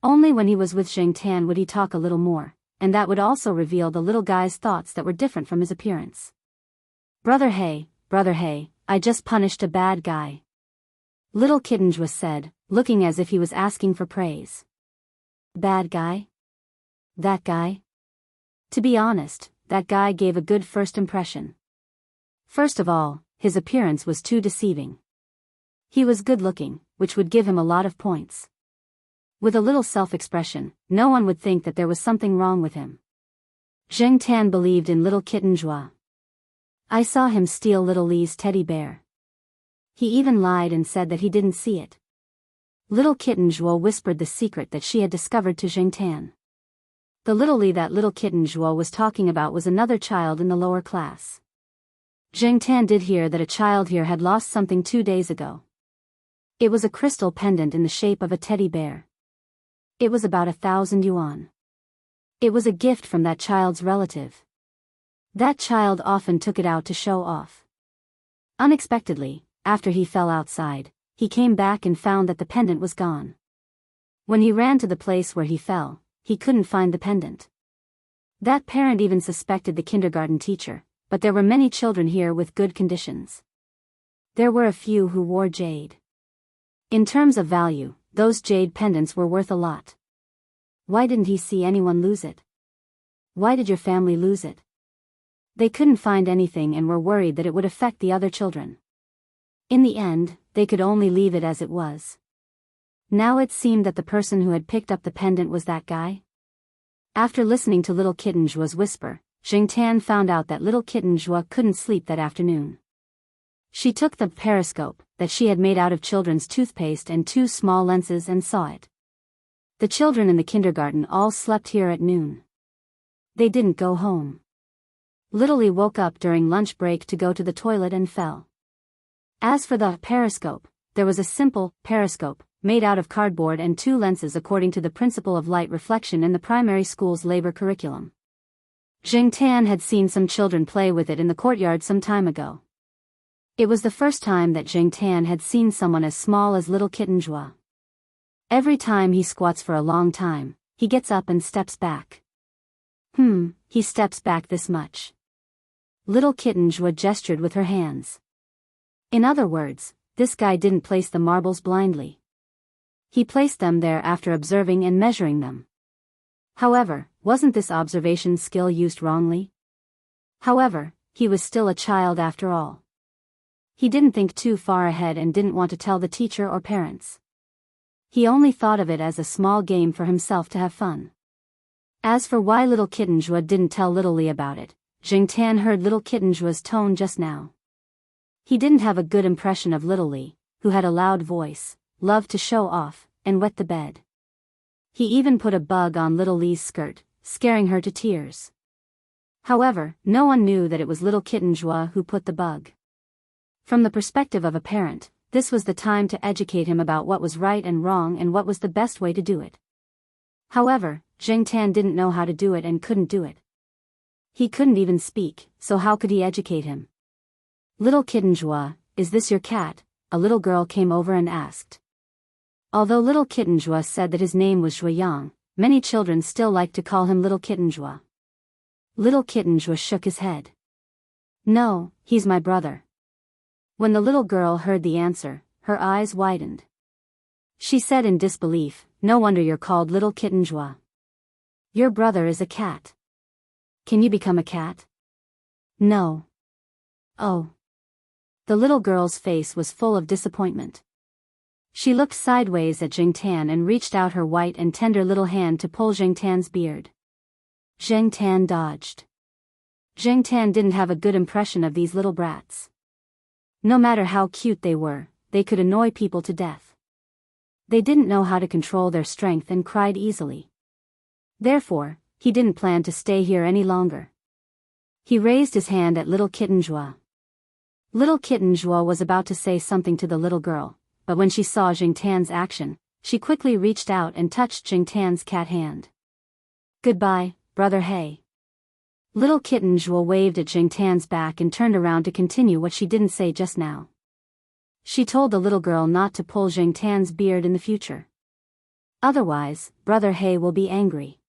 Only when he was with Jing Tan would he talk a little more, and that would also reveal the little guy's thoughts that were different from his appearance. Brother hey, I just punished a bad guy. Little kitten Joie said, looking as if he was asking for praise. Bad guy? That guy? To be honest, that guy gave a good first impression. First of all, his appearance was too deceiving. He was good-looking, which would give him a lot of points. With a little self-expression, no one would think that there was something wrong with him. Jing Tan believed in little kitten Joie. I saw him steal little Lee's teddy bear. He even lied and said that he didn't see it. Little kitten Joie whispered the secret that she had discovered to Jing Tan. The little Lee that little kitten Joie was talking about was another child in the lower class. Jing Tan did hear that a child here had lost something 2 days ago. It was a crystal pendant in the shape of a teddy bear. It was about 1,000 yuan. It was a gift from that child's relative. That child often took it out to show off. Unexpectedly, after he fell outside, he came back and found that the pendant was gone. When he ran to the place where he fell, he couldn't find the pendant. That parent even suspected the kindergarten teacher, but there were many children here with good conditions. There were a few who wore jade. In terms of value, those jade pendants were worth a lot. Why didn't he see anyone lose it? Why did your family lose it? They couldn't find anything and were worried that it would affect the other children. In the end, they could only leave it as it was. Now it seemed that the person who had picked up the pendant was that guy. After listening to little kitten Joie's whisper, Jing Tan found out that little kitten Joie couldn't sleep that afternoon. She took the periscope that she had made out of children's toothpaste and 2 small lenses and saw it. The children in the kindergarten all slept here at noon. They didn't go home. Little Lee woke up during lunch break to go to the toilet and fell. As for the periscope, there was a simple periscope made out of cardboard and 2 lenses according to the principle of light reflection in the primary school's labor curriculum. Jing Tan had seen some children play with it in the courtyard some time ago. It was the first time that Jing Tan had seen someone as small as little kitten Joie. Every time he squats for a long time, he gets up and steps back. He steps back this much. Little kitten Joie gestured with her hands. In other words, this guy didn't place the marbles blindly. He placed them there after observing and measuring them. However, wasn't this observation skill used wrongly? However, he was still a child after all. He didn't think too far ahead and didn't want to tell the teacher or parents. He only thought of it as a small game for himself to have fun. As for why little kitten Joie didn't tell little Lee about it, Jing Tan heard little kitten Joie's tone just now. He didn't have a good impression of little Lee, who had a loud voice, loved to show off, and wet the bed. He even put a bug on little Lee's skirt, scaring her to tears. However, no one knew that it was little kitten Joie who put the bug. From the perspective of a parent, this was the time to educate him about what was right and wrong and what was the best way to do it. However, Jing Tan didn't know how to do it and couldn't do it. He couldn't even speak, so how could he educate him? Little kitten Joie, is this your cat? A little girl came over and asked. Although little kitten Joie said that his name was Joyang, many children still liked to call him little kitten Joie. Little kitten Joie shook his head. No, he's my brother. When the little girl heard the answer, her eyes widened. She said in disbelief, no wonder you're called little kitten Joie. Your brother is a cat. Can you become a cat? No. Oh. The little girl's face was full of disappointment. She looked sideways at Jing Tan and reached out her white and tender little hand to pull Jing Tan's beard. Jing Tan dodged. Jing Tan didn't have a good impression of these little brats. No matter how cute they were, they could annoy people to death. They didn't know how to control their strength and cried easily. Therefore, he didn't plan to stay here any longer. He raised his hand at little kitten Joie. Little kitten Joie was about to say something to the little girl, but when she saw Jing Tan's action, she quickly reached out and touched Jing Tan's cat hand. "Goodbye, Brother He." Little kitten Zhuo waved at Jing Tan's back and turned around to continue what she didn't say just now. She told the little girl not to pull Jing Tan's beard in the future. Otherwise, Brother He will be angry.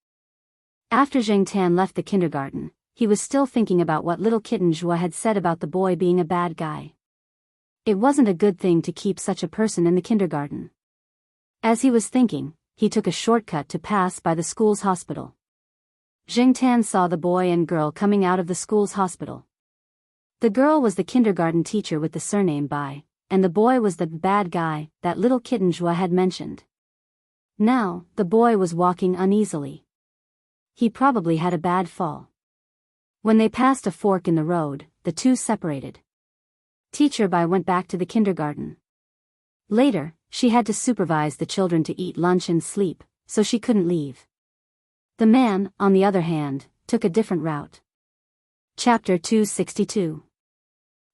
After Jing Tan left the kindergarten, he was still thinking about what little kitten Zhuo had said about the boy being a bad guy. It wasn't a good thing to keep such a person in the kindergarten. As he was thinking, he took a shortcut to pass by the school's hospital. Jing Tan saw the boy and girl coming out of the school's hospital. The girl was the kindergarten teacher with the surname Bai, and the boy was the bad guy that little kitten Zhuo had mentioned. Now, the boy was walking uneasily. He probably had a bad fall. When they passed a fork in the road, the two separated. Teacher Bai went back to the kindergarten. Later, she had to supervise the children to eat lunch and sleep, so she couldn't leave. The man, on the other hand, took a different route. Chapter 262.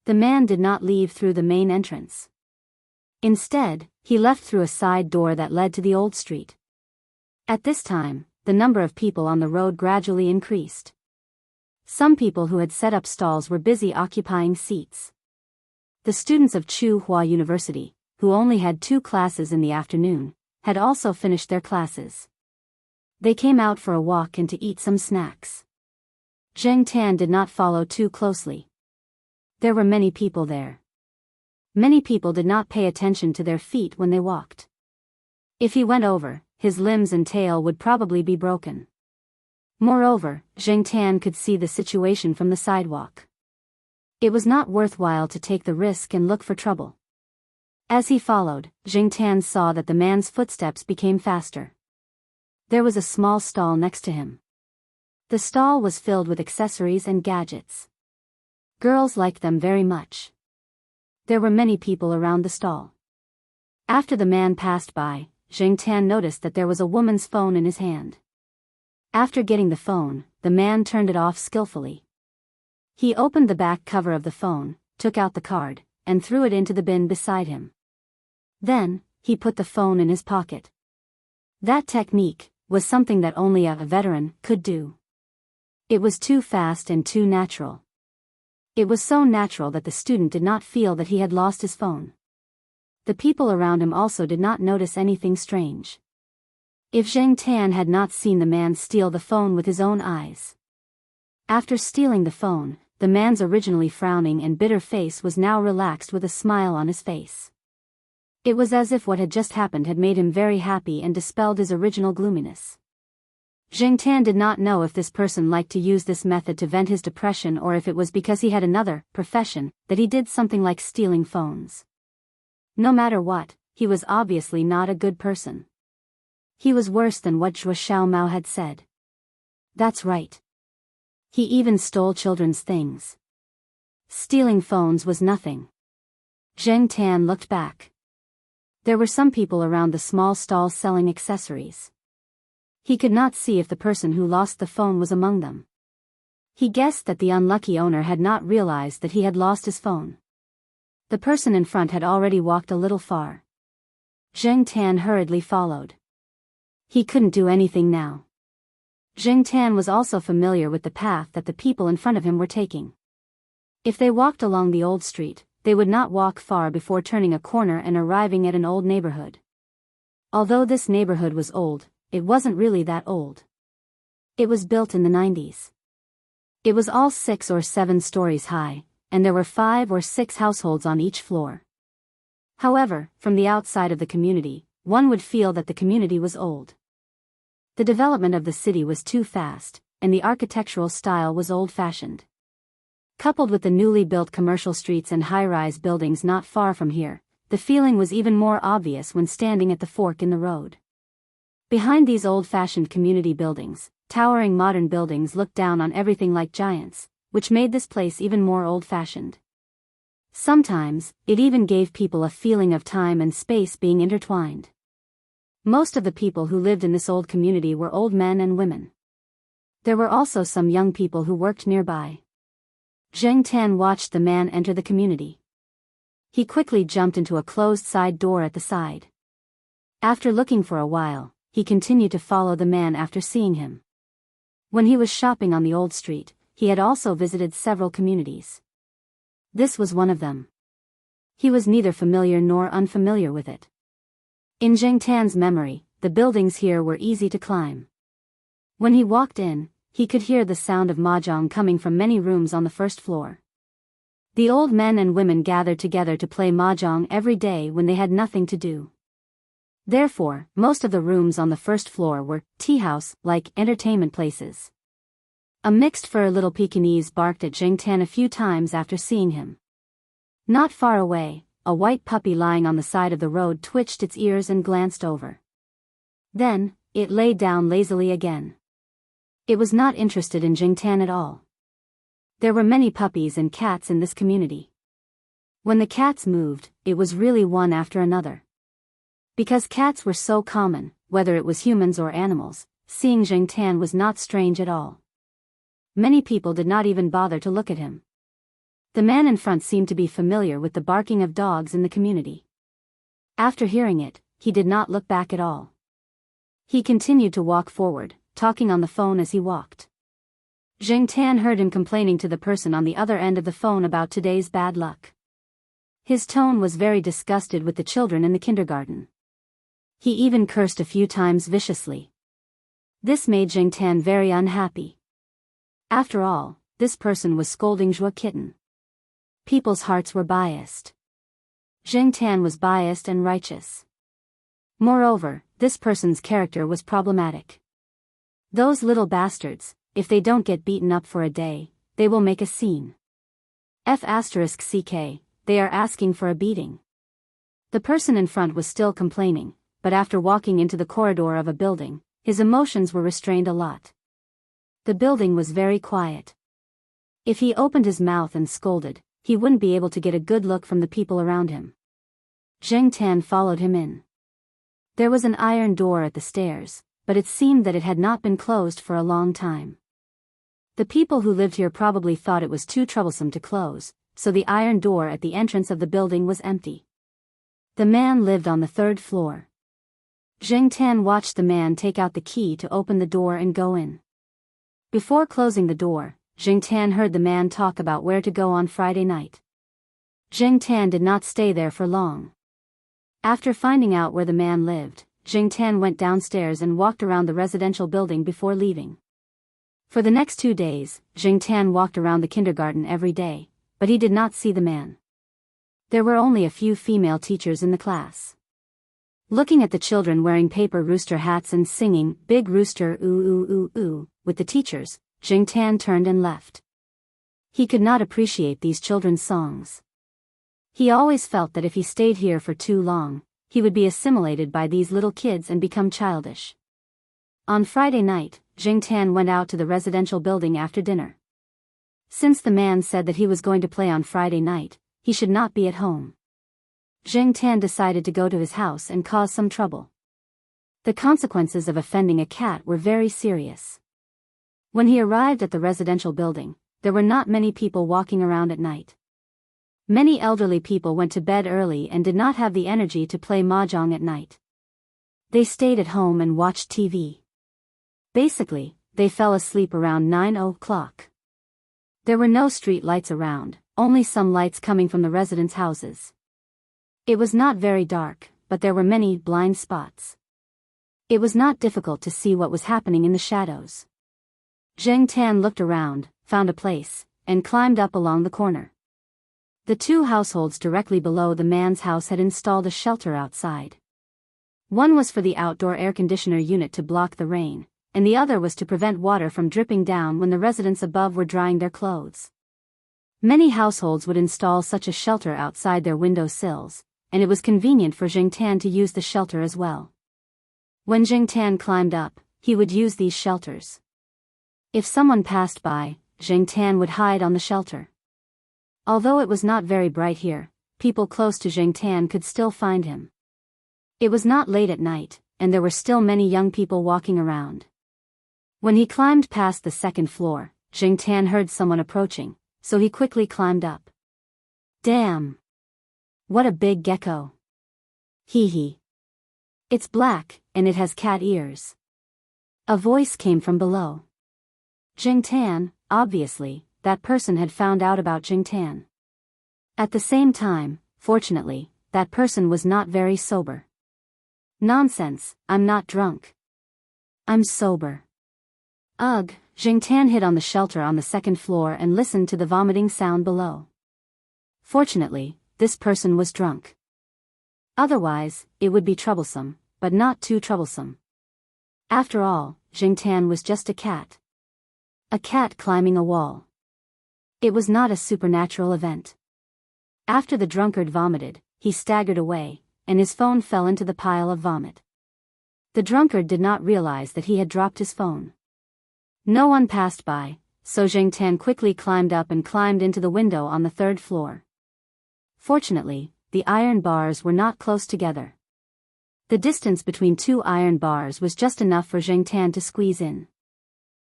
The man did not leave through the main entrance. Instead, he left through a side door that led to the old street. At this time, the number of people on the road gradually increased. Some people who had set up stalls were busy occupying seats. The students of Tsinghua University, who only had 2 classes in the afternoon, had also finished their classes. They came out for a walk and to eat some snacks. Jing Tan did not follow too closely. There were many people there. Many people did not pay attention to their feet when they walked. If he went over, his limbs and tail would probably be broken. Moreover, Jing Tan could see the situation from the sidewalk. It was not worthwhile to take the risk and look for trouble. As he followed, Jing Tan saw that the man's footsteps became faster. There was a small stall next to him. The stall was filled with accessories and gadgets. Girls liked them very much. There were many people around the stall. After the man passed by, Jing Tan noticed that there was a woman's phone in his hand. After getting the phone, the man turned it off skillfully. He opened the back cover of the phone, took out the card, and threw it into the bin beside him. Then, he put the phone in his pocket. That technique was something that only a veteran could do. It was too fast and too natural. It was so natural that the student did not feel that he had lost his phone. The people around him also did not notice anything strange. If Jing Tan had not seen the man steal the phone with his own eyes. After stealing the phone, the man's originally frowning and bitter face was now relaxed with a smile on his face. It was as if what had just happened had made him very happy and dispelled his original gloominess. Jing Tan did not know if this person liked to use this method to vent his depression or if it was because he had another profession that he did something like stealing phones. No matter what, he was obviously not a good person. He was worse than what Zhuo Xiaomao had said. That's right. He even stole children's things. Stealing phones was nothing. Jing Tan looked back. There were some people around the small stall selling accessories. He could not see if the person who lost the phone was among them. He guessed that the unlucky owner had not realized that he had lost his phone. The person in front had already walked a little far. Jing Tan hurriedly followed. He couldn't do anything now. Jing Tan was also familiar with the path that the people in front of him were taking. If they walked along the old street, they would not walk far before turning a corner and arriving at an old neighborhood. Although this neighborhood was old, it wasn't really that old. It was built in the 90s. It was all 6 or 7 stories high, and there were 5 or 6 households on each floor. However, from the outside of the community, one would feel that the community was old. The development of the city was too fast, and the architectural style was old-fashioned. Coupled with the newly built commercial streets and high-rise buildings not far from here, the feeling was even more obvious when standing at the fork in the road. Behind these old-fashioned community buildings, towering modern buildings looked down on everything like giants, which made this place even more old-fashioned. Sometimes, it even gave people a feeling of time and space being intertwined. Most of the people who lived in this old community were old men and women. There were also some young people who worked nearby. Jing Tan watched the man enter the community. He quickly jumped into a closed side door at the side. After looking for a while, he continued to follow the man after seeing him. When he was shopping on the old street, he had also visited several communities. This was one of them. He was neither familiar nor unfamiliar with it. In Jing Tan's memory, the buildings here were easy to climb. When he walked in, he could hear the sound of mahjong coming from many rooms on the first floor. The old men and women gathered together to play mahjong every day when they had nothing to do. Therefore, most of the rooms on the first floor were tea house-like entertainment places. A mixed fur little Pekingese barked at Jing Tan a few times after seeing him. Not far away, a white puppy lying on the side of the road twitched its ears and glanced over. Then, it lay down lazily again. It was not interested in Jing Tan at all. There were many puppies and cats in this community. When the cats moved, it was really one after another. Because cats were so common, whether it was humans or animals, seeing Jing Tan was not strange at all. Many people did not even bother to look at him. The man in front seemed to be familiar with the barking of dogs in the community. After hearing it, he did not look back at all. He continued to walk forward, talking on the phone as he walked. Jing Tan heard him complaining to the person on the other end of the phone about today's bad luck. His tone was very disgusted with the children in the kindergarten. He even cursed a few times viciously. This made Jing Tan very unhappy. After all, this person was scolding Zhua Kitten. People's hearts were biased. Jing Tan was biased and righteous. Moreover, this person's character was problematic. Those little bastards, if they don't get beaten up for a day, they will make a scene. *CK, they are asking for a beating. The person in front was still complaining, but after walking into the corridor of a building, his emotions were restrained a lot. The building was very quiet. If he opened his mouth and scolded, he wouldn't be able to get a good look from the people around him. Jing Tan followed him in. There was an iron door at the stairs, but it seemed that it had not been closed for a long time. The people who lived here probably thought it was too troublesome to close, so the iron door at the entrance of the building was empty. The man lived on the third floor. Jing Tan watched the man take out the key to open the door and go in. Before closing the door, Jing Tan heard the man talk about where to go on Friday night. Jing Tan did not stay there for long. After finding out where the man lived, Jing Tan went downstairs and walked around the residential building before leaving. For the next 2 days, Jing Tan walked around the kindergarten every day, but he did not see the man. There were only a few female teachers in the class. Looking at the children wearing paper rooster hats and singing "Big Rooster Ooh Ooh Ooh Ooh" with the teachers, Jing Tan turned and left. He could not appreciate these children's songs. He always felt that if he stayed here for too long, he would be assimilated by these little kids and become childish. On Friday night, Jing Tan went out to the residential building after dinner. Since the man said that he was going to play on Friday night, he should not be at home. Jing Tan decided to go to his house and cause some trouble. The consequences of offending a cat were very serious. When he arrived at the residential building, there were not many people walking around at night. Many elderly people went to bed early and did not have the energy to play mahjong at night. They stayed at home and watched TV. Basically, they fell asleep around 9 o'clock. There were no street lights around, only some lights coming from the residents' houses. It was not very dark, but there were many blind spots. It was not difficult to see what was happening in the shadows. Jing Tan looked around, found a place, and climbed up along the corner. The 2 households directly below the man's house had installed a shelter outside. One was for the outdoor air conditioner unit to block the rain, and the other was to prevent water from dripping down when the residents above were drying their clothes. Many households would install such a shelter outside their window sills, and it was convenient for Jing Tan to use the shelter as well. When Jing Tan climbed up, he would use these shelters. If someone passed by, Jing Tan would hide on the shelter. Although it was not very bright here, people close to Jing Tan could still find him. It was not late at night, and there were still many young people walking around. When he climbed past the second floor, Jing Tan heard someone approaching, so he quickly climbed up. Damn! What a big gecko! Hee hee. It's black, and it has cat ears. A voice came from below. Jingtan, obviously, that person had found out about Jingtan. At the same time, fortunately, that person was not very sober. Nonsense, I'm not drunk. I'm sober. Ugh, Jingtan hid on the shelter on the second floor and listened to the vomiting sound below. Fortunately, this person was drunk. Otherwise, it would be troublesome, but not too troublesome. After all, Jingtan was just a cat. A cat climbing a wall. It was not a supernatural event. After the drunkard vomited, he staggered away, and his phone fell into the pile of vomit. The drunkard did not realize that he had dropped his phone. No one passed by, so Jingtan quickly climbed up and climbed into the window on the third floor. Fortunately, the iron bars were not close together. The distance between two iron bars was just enough for Jingtan to squeeze in.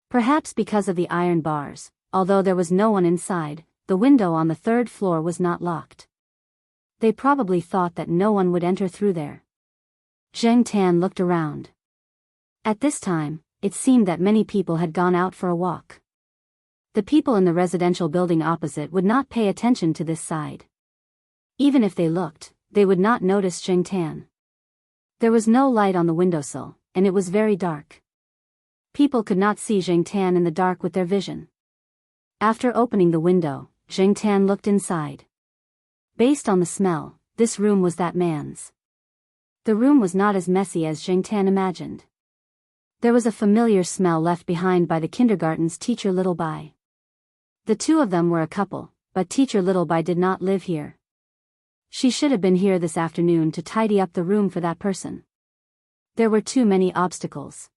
Perhaps because of the iron bars, although there was no one inside, the window on the third floor was not locked. They probably thought that no one would enter through there. Jingtan looked around. At this time, it seemed that many people had gone out for a walk. The people in the residential building opposite would not pay attention to this side. Even if they looked, they would not notice Jingtan. There was no light on the windowsill, and it was very dark. People could not see Jingtan in the dark with their vision. After opening the window, Jingtan looked inside. Based on the smell, this room was that man's. The room was not as messy as Jingtan imagined. There was a familiar smell left behind by the kindergarten's teacher Littlebai. The two of them were a couple, but teacher Littlebai did not live here. She should have been here this afternoon to tidy up the room for that person. There were too many obstacles.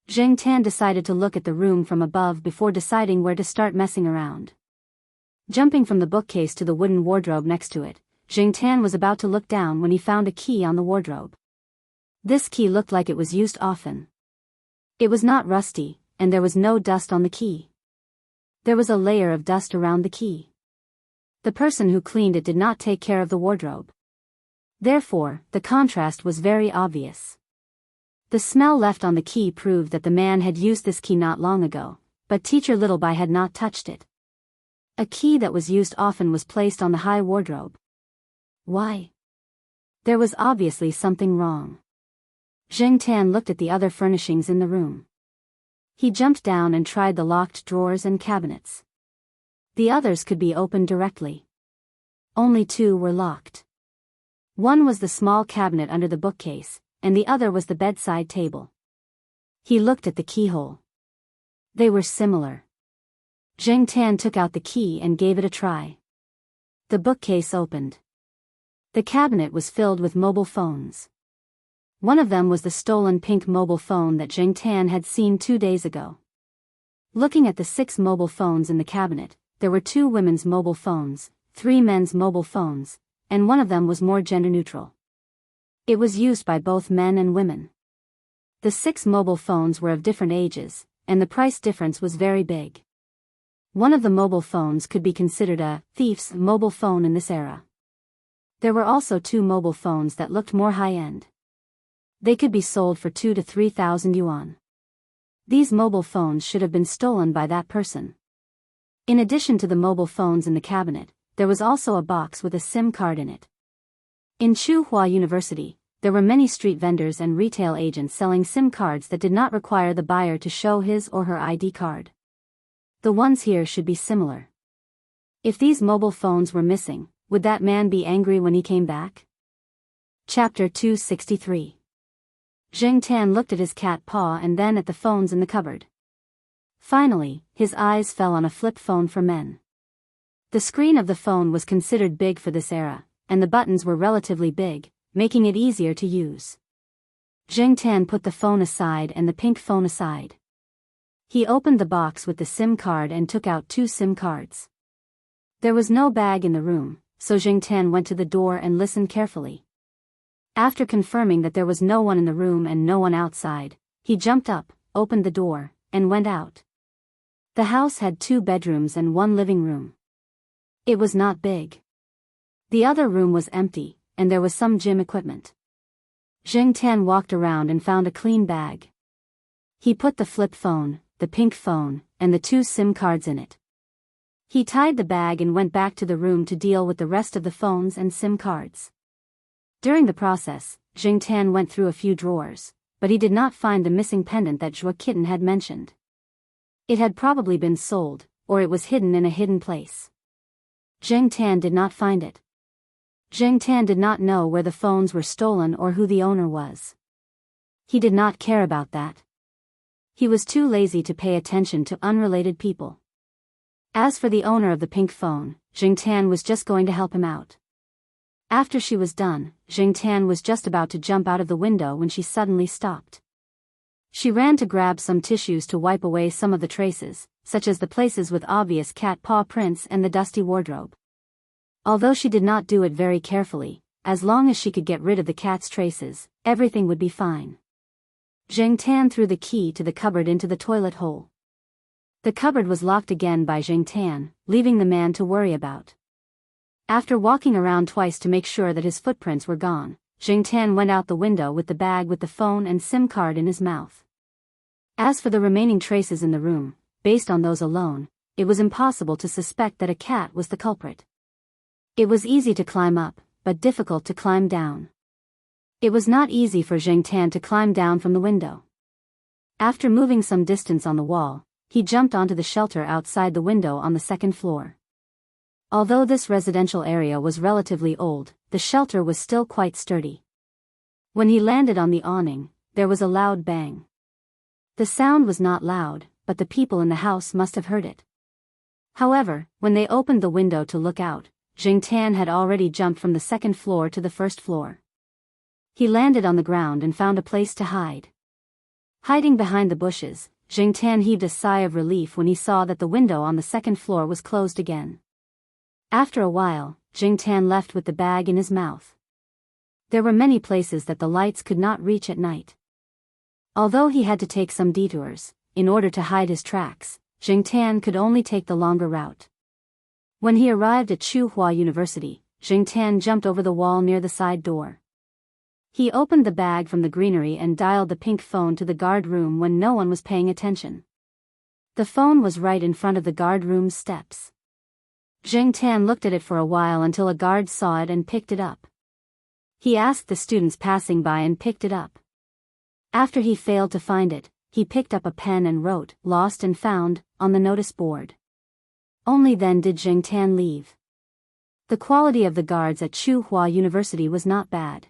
Jingtan decided to look at the room from above before deciding where to start messing around. Jumping from the bookcase to the wooden wardrobe next to it, Jingtan was about to look down when he found a key on the wardrobe. This key looked like it was used often. It was not rusty, and there was no dust on the key. There was a layer of dust around the key. The person who cleaned it did not take care of the wardrobe. Therefore, the contrast was very obvious. The smell left on the key proved that the man had used this key not long ago, but teacher Littlebai had not touched it. A key that was used often was placed on the high wardrobe. Why? There was obviously something wrong. Jingtan looked at the other furnishings in the room. He jumped down and tried the locked drawers and cabinets. The others could be opened directly. Only two were locked. One was the small cabinet under the bookcase, and the other was the bedside table. He looked at the keyhole. They were similar. Jingtan took out the key and gave it a try. The bookcase opened. The cabinet was filled with mobile phones. One of them was the stolen pink mobile phone that Jingtan had seen 2 days ago. Looking at the 6 mobile phones in the cabinet, there were 2 women's mobile phones, 3 men's mobile phones, and one of them was more gender neutral. It was used by both men and women. The 6 mobile phones were of different ages, and the price difference was very big. One of the mobile phones could be considered a thief's mobile phone in this era. There were also 2 mobile phones that looked more high-end. They could be sold for 2,000 to 3,000 yuan. These mobile phones should have been stolen by that person. In addition to the mobile phones in the cabinet, there was also a box with a SIM card in it. In Tsinghua University, there were many street vendors and retail agents selling SIM cards that did not require the buyer to show his or her ID card. The ones here should be similar. If these mobile phones were missing, would that man be angry when he came back? Chapter 263. Jingtan looked at his cat paw and then at the phones in the cupboard. Finally, his eyes fell on a flip phone for men. The screen of the phone was considered big for this era, and the buttons were relatively big, making it easier to use. Jingtan put the phone aside and the pink phone aside. He opened the box with the SIM card and took out 2 SIM cards. There was no bag in the room, so Jingtan went to the door and listened carefully. After confirming that there was no one in the room and no one outside, he jumped up, opened the door, and went out. The house had 2 bedrooms and 1 living room. It was not big. The other room was empty, and there was some gym equipment. Zheng Tan walked around and found a clean bag. He put the flip phone, the pink phone, and the 2 SIM cards in it. He tied the bag and went back to the room to deal with the rest of the phones and SIM cards. During the process, Zheng Tan went through a few drawers, but he did not find the missing pendant that Zhua Kitten had mentioned. It had probably been sold, or it was hidden in a hidden place. Zheng Tan did not find it. Zheng Tan did not know where the phones were stolen or who the owner was. He did not care about that. He was too lazy to pay attention to unrelated people. As for the owner of the pink phone, Zheng Tan was just going to help him out. After she was done, Zheng Tan was just about to jump out of the window when she suddenly stopped. She ran to grab some tissues to wipe away some of the traces, such as the places with obvious cat paw prints and the dusty wardrobe. Although she did not do it very carefully, as long as she could get rid of the cat's traces, everything would be fine. Zheng Tan threw the key to the cupboard into the toilet hole. The cupboard was locked again by Zheng Tan, leaving the man to worry about. After walking around twice to make sure that his footprints were gone, Zheng Tan went out the window with the bag with the phone and SIM card in his mouth. As for the remaining traces in the room, based on those alone, it was impossible to suspect that a cat was the culprit. It was easy to climb up, but difficult to climb down. It was not easy for Zheng Tan to climb down from the window. After moving some distance on the wall, he jumped onto the shelter outside the window on the 2nd floor. Although this residential area was relatively old, the shelter was still quite sturdy. When he landed on the awning, there was a loud bang. The sound was not loud, but the people in the house must have heard it. However, when they opened the window to look out, Zheng Tan had already jumped from the 2nd floor to the 1st floor. He landed on the ground and found a place to hide. Hiding behind the bushes, Zheng Tan heaved a sigh of relief when he saw that the window on the 2nd floor was closed again. After a while, Zheng Tan left with the bag in his mouth. There were many places that the lights could not reach at night. Although he had to take some detours, in order to hide his tracks, Zheng Tan could only take the longer route. When he arrived at Tsinghua University, Zheng Tan jumped over the wall near the side door. He opened the bag from the greenery and dialed the pink phone to the guard room when no one was paying attention. The phone was right in front of the guard room's steps. Zheng Tan looked at it for a while until a guard saw it and picked it up. He asked the students passing by and picked it up. After he failed to find it, he picked up a pen and wrote, "Lost and found," on the notice board. Only then did Zheng Tan leave. The quality of the guards at Tsinghua University was not bad.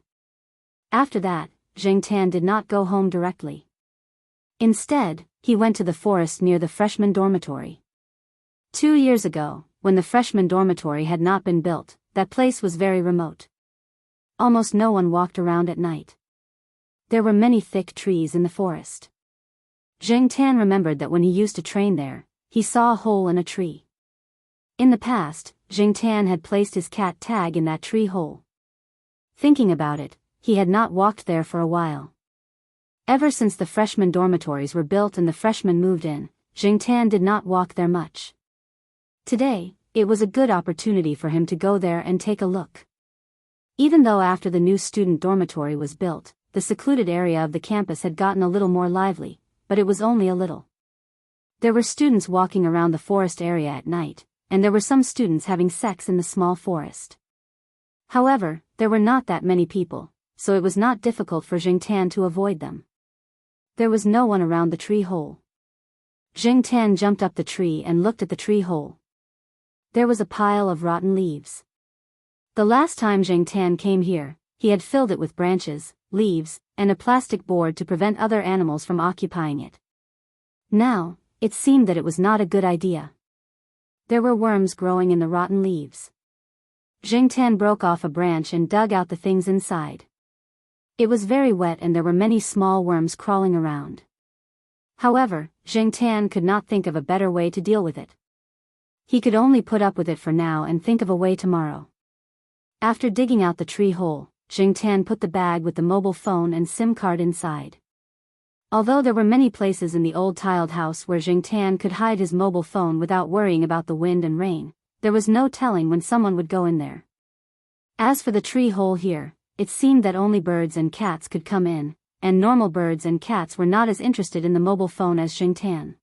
After that, Zheng Tan did not go home directly. Instead, he went to the forest near the freshman dormitory. 2 years ago, when the freshman dormitory had not been built, that place was very remote. Almost no one walked around at night. There were many thick trees in the forest. Zheng Tan remembered that when he used to train there, he saw a hole in a tree. In the past, Zheng Tan had placed his cat tag in that tree hole. Thinking about it, he had not walked there for a while. Ever since the freshman dormitories were built and the freshmen moved in, Zheng Tan did not walk there much. Today, it was a good opportunity for him to go there and take a look. Even though after the new student dormitory was built, the secluded area of the campus had gotten a little more lively, but it was only a little. There were students walking around the forest area at night, and there were some students having sex in the small forest. However, there were not that many people, so it was not difficult for Zheng Tan to avoid them. There was no one around the tree hole. Zheng Tan jumped up the tree and looked at the tree hole. There was a pile of rotten leaves. The last time Zheng Tan came here, he had filled it with branches, leaves, and a plastic board to prevent other animals from occupying it. Now, it seemed that it was not a good idea. There were worms growing in the rotten leaves. Zheng Tan broke off a branch and dug out the things inside. It was very wet and there were many small worms crawling around. However, Zheng Tan could not think of a better way to deal with it. He could only put up with it for now and think of a way tomorrow. After digging out the tree hole, Zheng Tan put the bag with the mobile phone and SIM card inside. Although there were many places in the old tiled house where Zheng Tan could hide his mobile phone without worrying about the wind and rain, there was no telling when someone would go in there. As for the tree hole here, it seemed that only birds and cats could come in, and normal birds and cats were not as interested in the mobile phone as Jingtan.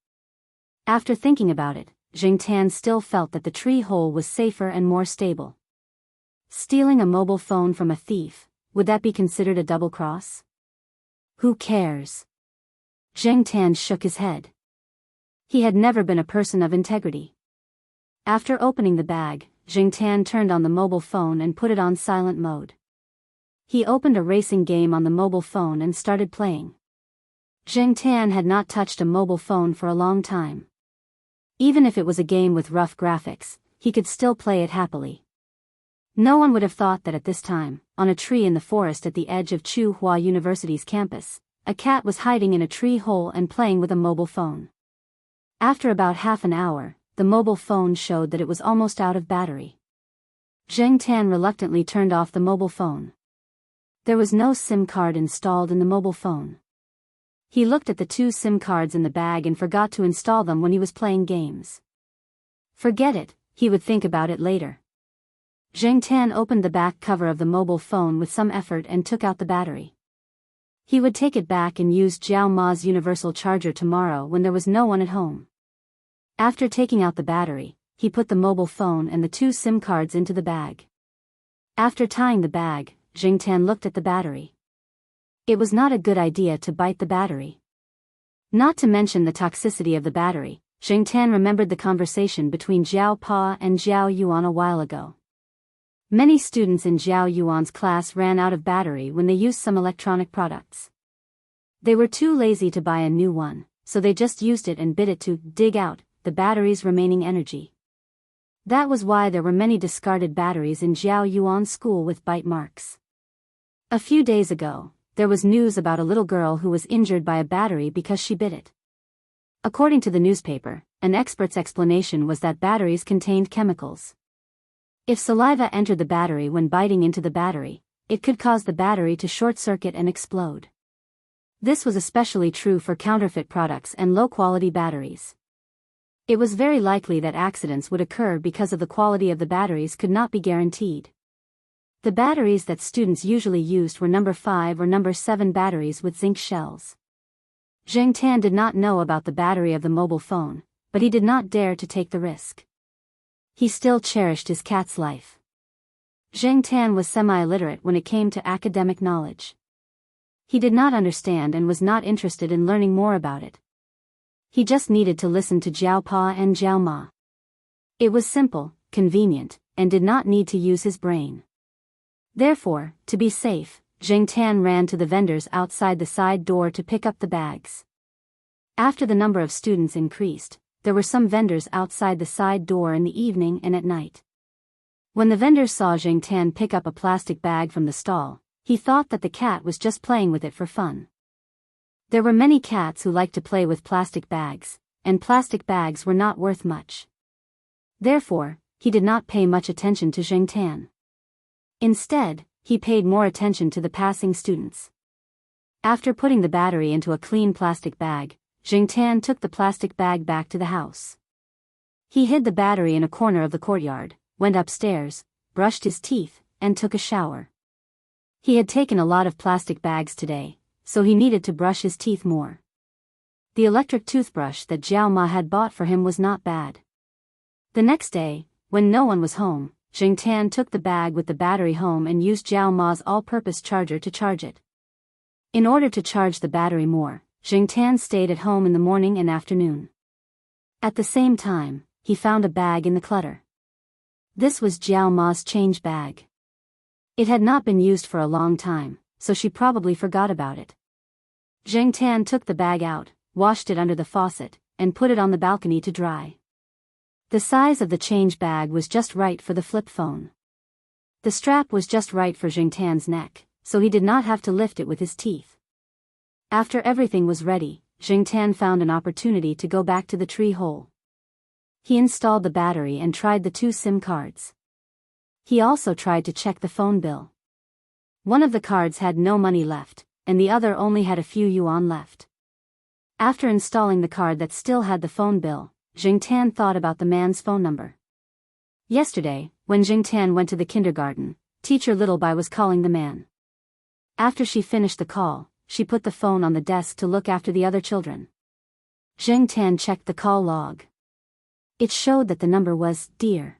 After thinking about it, Jingtan still felt that the tree hole was safer and more stable. Stealing a mobile phone from a thief, would that be considered a double cross? Who cares? Jingtan shook his head. He had never been a person of integrity. After opening the bag, Jingtan turned on the mobile phone and put it on silent mode. He opened a racing game on the mobile phone and started playing. Jingtan had not touched a mobile phone for a long time. Even if it was a game with rough graphics, he could still play it happily. No one would have thought that at this time, on a tree in the forest at the edge of Tsinghua University's campus, a cat was hiding in a tree hole and playing with a mobile phone. After about half an hour, the mobile phone showed that it was almost out of battery. Jingtan reluctantly turned off the mobile phone. There was no SIM card installed in the mobile phone. He looked at the 2 SIM cards in the bag and forgot to install them when he was playing games. Forget it, he would think about it later. Jingtan opened the back cover of the mobile phone with some effort and took out the battery. He would take it back and use Jiao Ma's universal charger tomorrow when there was no one at home. After taking out the battery, he put the mobile phone and the 2 SIM cards into the bag. After tying the bag, Jingtan looked at the battery. It was not a good idea to bite the battery. Not to mention the toxicity of the battery, Jingtan remembered the conversation between Jiao Pa and Jiao Yuan a while ago. Many students in Jiao Yuan's class ran out of battery when they used some electronic products. They were too lazy to buy a new one, so they just used it and bit it to dig out the battery's remaining energy. That was why there were many discarded batteries in Jiao Yuan's school with bite marks. A few days ago, there was news about a little girl who was injured by a battery because she bit it. According to the newspaper, an expert's explanation was that batteries contained chemicals. If saliva entered the battery when biting into the battery, it could cause the battery to short-circuit and explode. This was especially true for counterfeit products and low-quality batteries. It was very likely that accidents would occur because of the quality of the batteries could not be guaranteed. The batteries that students usually used were number 5 or number 7 batteries with zinc shells. Jingtan did not know about the battery of the mobile phone, but he did not dare to take the risk. He still cherished his cat's life. Jingtan was semi-illiterate when it came to academic knowledge. He did not understand and was not interested in learning more about it. He just needed to listen to Jiao Pa and Jiao Ma. It was simple, convenient, and did not need to use his brain. Therefore, to be safe, Jingtan ran to the vendors outside the side door to pick up the bags. After the number of students increased, there were some vendors outside the side door in the evening and at night. When the vendors saw Jingtan pick up a plastic bag from the stall, he thought that the cat was just playing with it for fun. There were many cats who liked to play with plastic bags, and plastic bags were not worth much. Therefore, he did not pay much attention to Jingtan. Instead, he paid more attention to the passing students. After putting the battery into a clean plastic bag, Jingtan took the plastic bag back to the house. He hid the battery in a corner of the courtyard, went upstairs, brushed his teeth, and took a shower. He had taken a lot of plastic bags today, so he needed to brush his teeth more. The electric toothbrush that Jiao Ma had bought for him was not bad. The next day, when no one was home, Jingtan took the bag with the battery home and used Jiao Ma's all-purpose charger to charge it. In order to charge the battery more, Jingtan stayed at home in the morning and afternoon. At the same time, he found a bag in the clutter. This was Jiao Ma's change bag. It had not been used for a long time, so she probably forgot about it. Jingtan took the bag out, washed it under the faucet, and put it on the balcony to dry. The size of the change bag was just right for the flip phone. The strap was just right for Jingtan's neck, so he did not have to lift it with his teeth. After everything was ready, Jingtan found an opportunity to go back to the tree hole. He installed the battery and tried the 2 SIM cards. He also tried to check the phone bill. One of the cards had no money left, and the other only had a few yuan left. After installing the card that still had the phone bill, Jingtan thought about the man's phone number. Yesterday, when Jingtan went to the kindergarten, teacher Littlebai was calling the man. After she finished the call, she put the phone on the desk to look after the other children. Zheng Tan checked the call log. It showed that the number was Dear.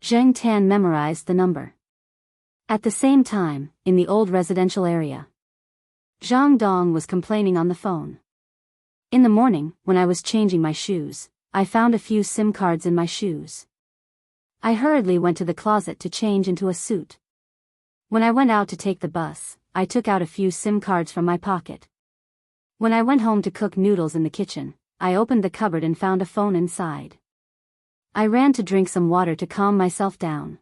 Zheng Tan memorized the number. At the same time, in the old residential area, Zhang Dong was complaining on the phone. In the morning, when I was changing my shoes, I found a few SIM cards in my shoes. I hurriedly went to the closet to change into a suit. When I went out to take the bus, I took out a few SIM cards from my pocket. When I went home to cook noodles in the kitchen, I opened the cupboard and found a phone inside. I ran to drink some water to calm myself down.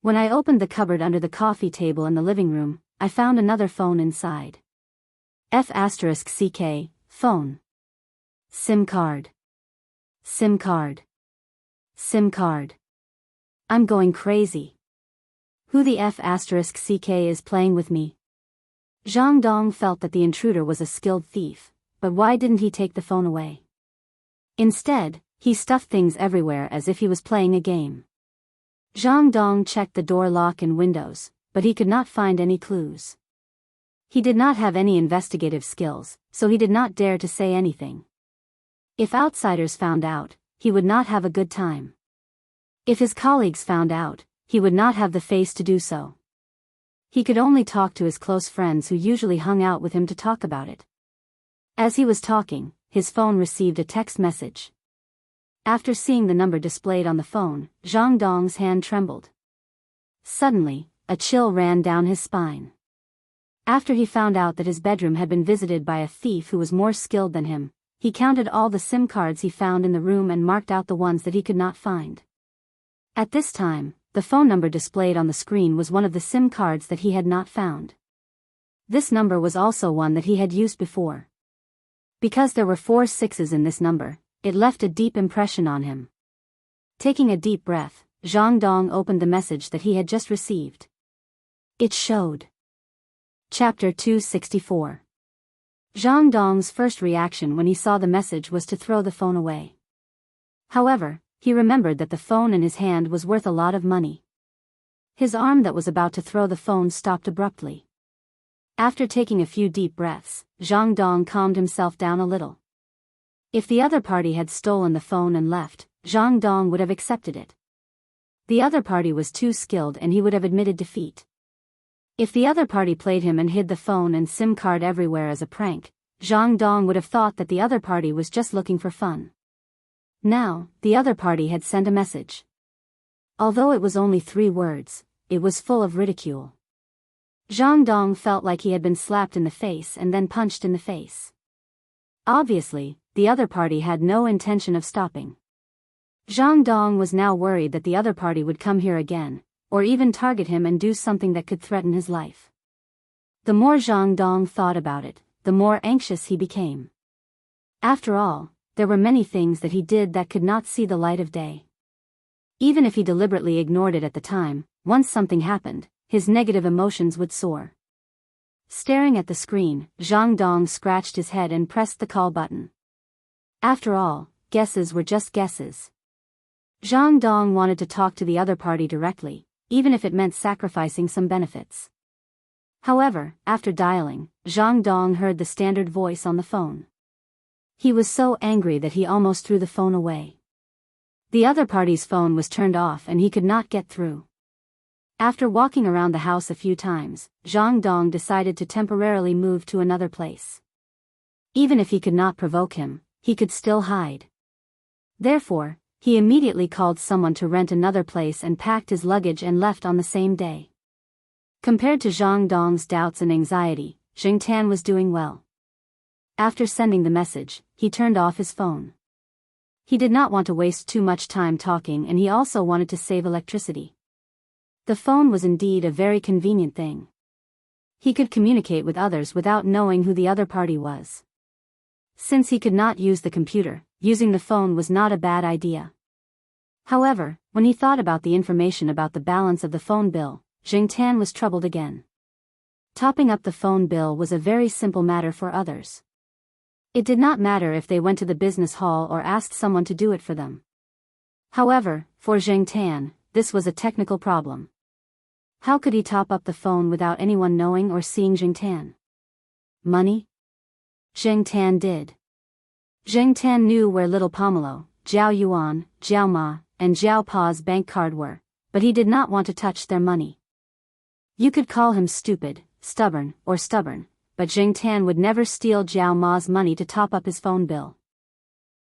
When I opened the cupboard under the coffee table in the living room, I found another phone inside. F***CK, phone. SIM card. SIM card. SIM card. I'm going crazy. Who the F***CK is playing with me? Zhang Dong felt that the intruder was a skilled thief, but why didn't he take the phone away? Instead, he stuffed things everywhere as if he was playing a game. Zhang Dong checked the door lock and windows, but he could not find any clues. He did not have any investigative skills, so he did not dare to say anything. If outsiders found out, he would not have a good time. If his colleagues found out, he would not have the face to do so. He could only talk to his close friends who usually hung out with him to talk about it. As he was talking, his phone received a text message. After seeing the number displayed on the phone, Zhang Dong's hand trembled. Suddenly, a chill ran down his spine. After he found out that his bedroom had been visited by a thief who was more skilled than him, he counted all the SIM cards he found in the room and marked out the ones that he could not find. At this time, the phone number displayed on the screen was one of the SIM cards that he had not found. This number was also one that he had used before. Because there were 4 sixes in this number, it left a deep impression on him. Taking a deep breath, Zhang Dong opened the message that he had just received. It showed. Chapter 264. Zhang Dong's first reaction when he saw the message was to throw the phone away. However, he remembered that the phone in his hand was worth a lot of money. His arm that was about to throw the phone stopped abruptly. After taking a few deep breaths, Zhang Dong calmed himself down a little. If the other party had stolen the phone and left, Zhang Dong would have accepted it. The other party was too skilled and he would have admitted defeat. If the other party played him and hid the phone and SIM card everywhere as a prank, Zhang Dong would have thought that the other party was just looking for fun. Now, the other party had sent a message. Although it was only 3 words, it was full of ridicule. Zhang Dong felt like he had been slapped in the face and then punched in the face. Obviously, the other party had no intention of stopping. Zhang Dong was now worried that the other party would come here again, or even target him and do something that could threaten his life. The more Zhang Dong thought about it, the more anxious he became. After all, there were many things that he did that could not see the light of day. Even if he deliberately ignored it at the time, once something happened, his negative emotions would soar. Staring at the screen, Zhang Dong scratched his head and pressed the call button. After all, guesses were just guesses. Zhang Dong wanted to talk to the other party directly, even if it meant sacrificing some benefits. However, after dialing, Zhang Dong heard the standard voice on the phone. He was so angry that he almost threw the phone away. The other party's phone was turned off and he could not get through. After walking around the house a few times, Zhang Dong decided to temporarily move to another place. Even if he could not provoke him, he could still hide. Therefore, he immediately called someone to rent another place and packed his luggage and left on the same day. Compared to Zhang Dong's doubts and anxiety, Zheng Tan was doing well. After sending the message, he turned off his phone. He did not want to waste too much time talking and he also wanted to save electricity. The phone was indeed a very convenient thing. He could communicate with others without knowing who the other party was. Since he could not use the computer, using the phone was not a bad idea. However, when he thought about the information about the balance of the phone bill, Zheng Tan was troubled again. Topping up the phone bill was a very simple matter for others. It did not matter if they went to the business hall or asked someone to do it for them. However, for Zheng Tan, this was a technical problem. How could he top up the phone without anyone knowing or seeing Jing Tan? Money? Jing Tan did. Jing Tan knew where Little Pomelo, Jiao Yuan, Jiao Ma, and Jiao Pa's bank card were, but he did not want to touch their money. You could call him stupid, stubborn, but Jing Tan would never steal Jiao Ma's money to top up his phone bill.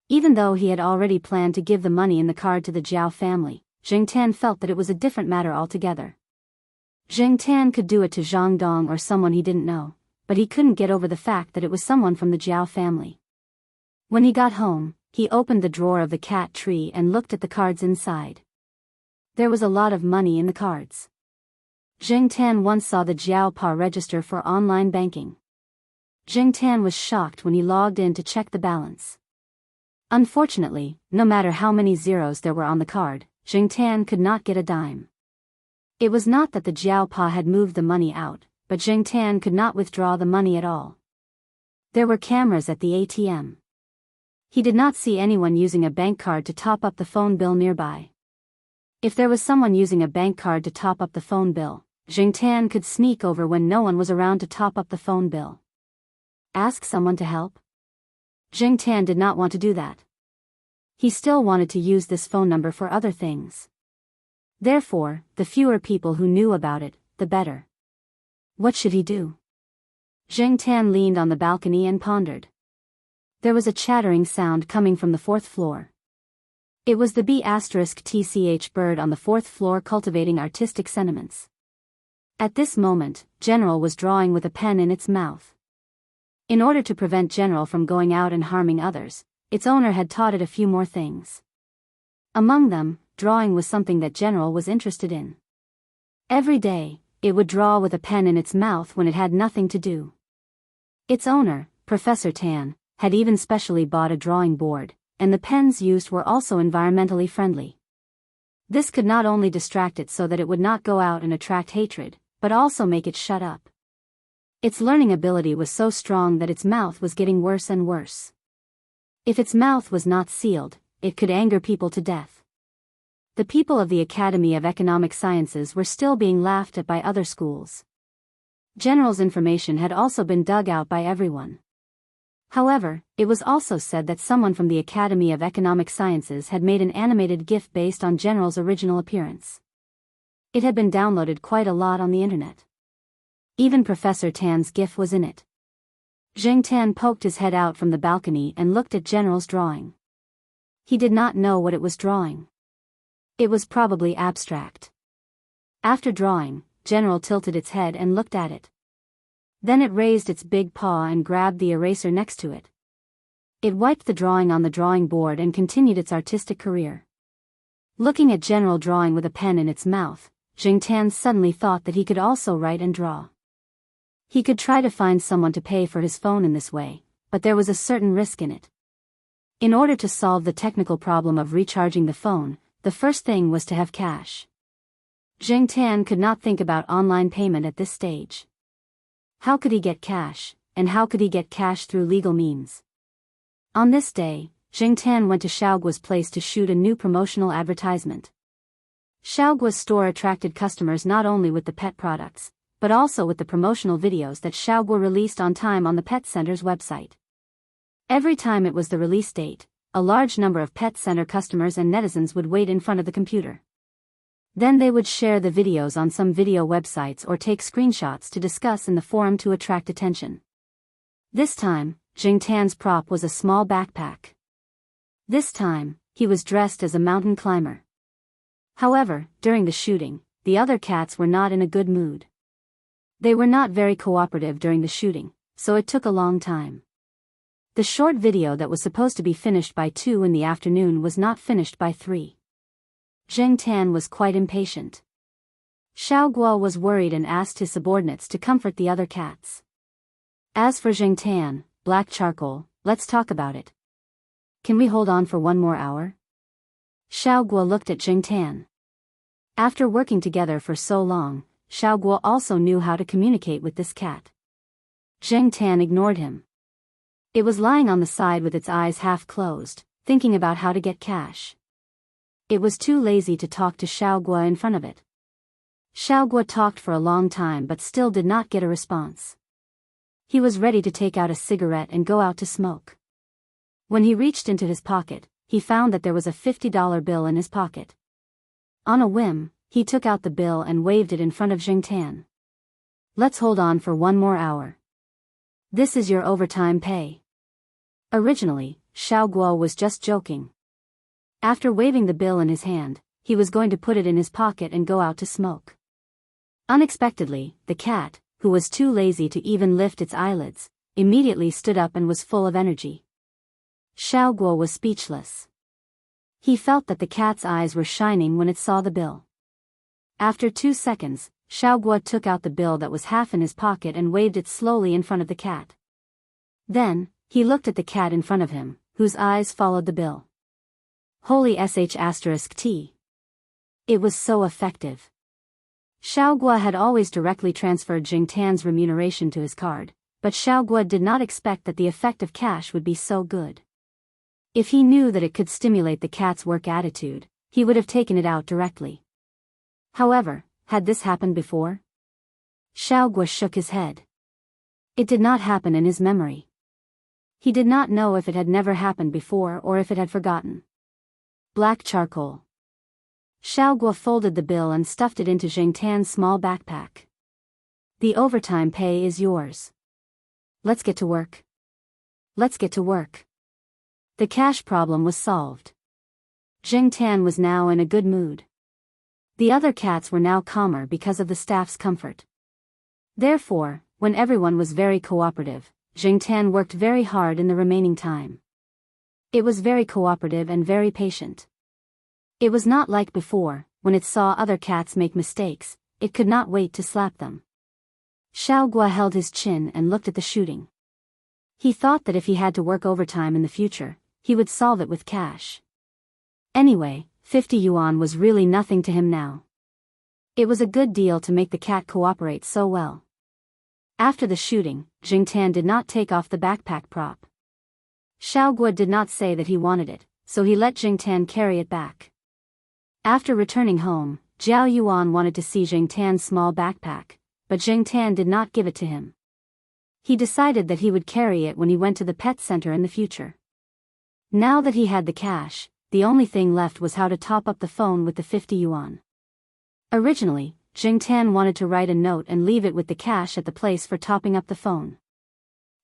Even though he had already planned to give the money in the card to the Jiao family, Jing Tan felt that it was a different matter altogether. Jing Tan could do it to Zhang Dong or someone he didn't know, but he couldn't get over the fact that it was someone from the Jiao family. When he got home, he opened the drawer of the cat tree and looked at the cards inside. There was a lot of money in the cards. Jing Tan once saw the Jiao Pa register for online banking. Jing Tan was shocked when he logged in to check the balance. Unfortunately, no matter how many zeros there were on the card, Jing Tan could not get a dime. It was not that the Jiao Pa had moved the money out, but Jing Tan could not withdraw the money at all. There were cameras at the ATM. He did not see anyone using a bank card to top up the phone bill nearby. If there was someone using a bank card to top up the phone bill, Jing Tan could sneak over when no one was around to top up the phone bill. Ask someone to help? Jing Tan did not want to do that. He still wanted to use this phone number for other things. Therefore, the fewer people who knew about it, the better. What should he do? Jing Tan leaned on the balcony and pondered. There was a chattering sound coming from the 4th floor. It was the B*TCH bird on the 4th floor cultivating artistic sentiments. At this moment, General was drawing with a pen in its mouth. In order to prevent General from going out and harming others, its owner had taught it a few more things. Among them, drawing was something that General was interested in. Every day, it would draw with a pen in its mouth when it had nothing to do. Its owner, Professor Tan, had even specially bought a drawing board, and the pens used were also environmentally friendly. This could not only distract it so that it would not go out and attract hatred, but also make it shut up. Its learning ability was so strong that its mouth was getting worse and worse. If its mouth was not sealed, it could anger people to death. The people of the Academy of Economic Sciences were still being laughed at by other schools. General's information had also been dug out by everyone. However, it was also said that someone from the Academy of Economic Sciences had made an animated GIF based on General's original appearance. It had been downloaded quite a lot on the internet. Even Professor Tan's GIF was in it. Jing Tan poked his head out from the balcony and looked at General's drawing. He did not know what it was drawing. It was probably abstract. After drawing, General tilted its head and looked at it. Then it raised its big paw and grabbed the eraser next to it. It wiped the drawing on the drawing board and continued its artistic career. Looking at General drawing with a pen in its mouth, Jing Tan suddenly thought that he could also write and draw. He could try to find someone to pay for his phone in this way, but there was a certain risk in it. In order to solve the technical problem of recharging the phone, the first thing was to have cash. Jing Tan could not think about online payment at this stage. How could he get cash, and how could he get cash through legal means? On this day, Jing Tan went to Xiaoguo's place to shoot a new promotional advertisement. Xiaoguo's store attracted customers not only with the pet products, but also with the promotional videos that Xiaoguo released on time on the Pet Center's website. Every time it was the release date, a large number of Pet Center customers and netizens would wait in front of the computer. Then they would share the videos on some video websites or take screenshots to discuss in the forum to attract attention. This time, Jing Tan's prop was a small backpack. This time, he was dressed as a mountain climber. However, during the shooting, the other cats were not in a good mood. They were not very cooperative during the shooting, so it took a long time. The short video that was supposed to be finished by 2 in the afternoon was not finished by 3. Jing Tan was quite impatient. Xiaoguo was worried and asked his subordinates to comfort the other cats. As for Jing Tan, black charcoal, let's talk about it. Can we hold on for 1 more hour? Xiaoguo looked at Jing Tan. After working together for so long, Xiaoguo also knew how to communicate with this cat. Jing Tan ignored him. It was lying on the side with its eyes half closed, thinking about how to get cash. It was too lazy to talk to Xiaoguo in front of it. Xiaoguo talked for a long time but still did not get a response. He was ready to take out a cigarette and go out to smoke. When he reached into his pocket, he found that there was a $50 bill in his pocket. On a whim, he took out the bill and waved it in front of Jingtan. Let's hold on for one more hour. This is your overtime pay. Originally, Xiaoguo was just joking. After waving the bill in his hand, he was going to put it in his pocket and go out to smoke. Unexpectedly, the cat, who was too lazy to even lift its eyelids, immediately stood up and was full of energy. Xiaoguo was speechless. He felt that the cat's eyes were shining when it saw the bill. After 2 seconds, Xiaoguo took out the bill that was half in his pocket and waved it slowly in front of the cat. Then, he looked at the cat in front of him, whose eyes followed the bill. Holy sh**t. It was so effective. Xiaoguo had always directly transferred Jingtan's remuneration to his card, but Xiaoguo did not expect that the effect of cash would be so good. If he knew that it could stimulate the cat's work attitude, he would have taken it out directly. However, had this happened before? Xiaoguo shook his head. It did not happen in his memory. He did not know if it had never happened before or if it had forgotten. Black charcoal. Xiaoguo folded the bill and stuffed it into Jingtan's small backpack. The overtime pay is yours. Let's get to work. Let's get to work. The cash problem was solved. Jingtan was now in a good mood. The other cats were now calmer because of the staff's comfort. Therefore, when everyone was very cooperative, Jingtan worked very hard in the remaining time. It was very cooperative and very patient. It was not like before, when it saw other cats make mistakes, it could not wait to slap them. Xiaoguo held his chin and looked at the shooting. He thought that if he had to work overtime in the future, he would solve it with cash. Anyway, 50 yuan was really nothing to him now. It was a good deal to make the cat cooperate so well. After the shooting, Jingtan did not take off the backpack prop. Xiaoguo did not say that he wanted it, so he let Jingtan carry it back. After returning home, Jiao Yuan wanted to see Jingtan's small backpack, but Jingtan did not give it to him. He decided that he would carry it when he went to the pet center in the future. Now that he had the cash, the only thing left was how to top up the phone with the 50 yuan. Originally, Jingtan wanted to write a note and leave it with the cash at the place for topping up the phone.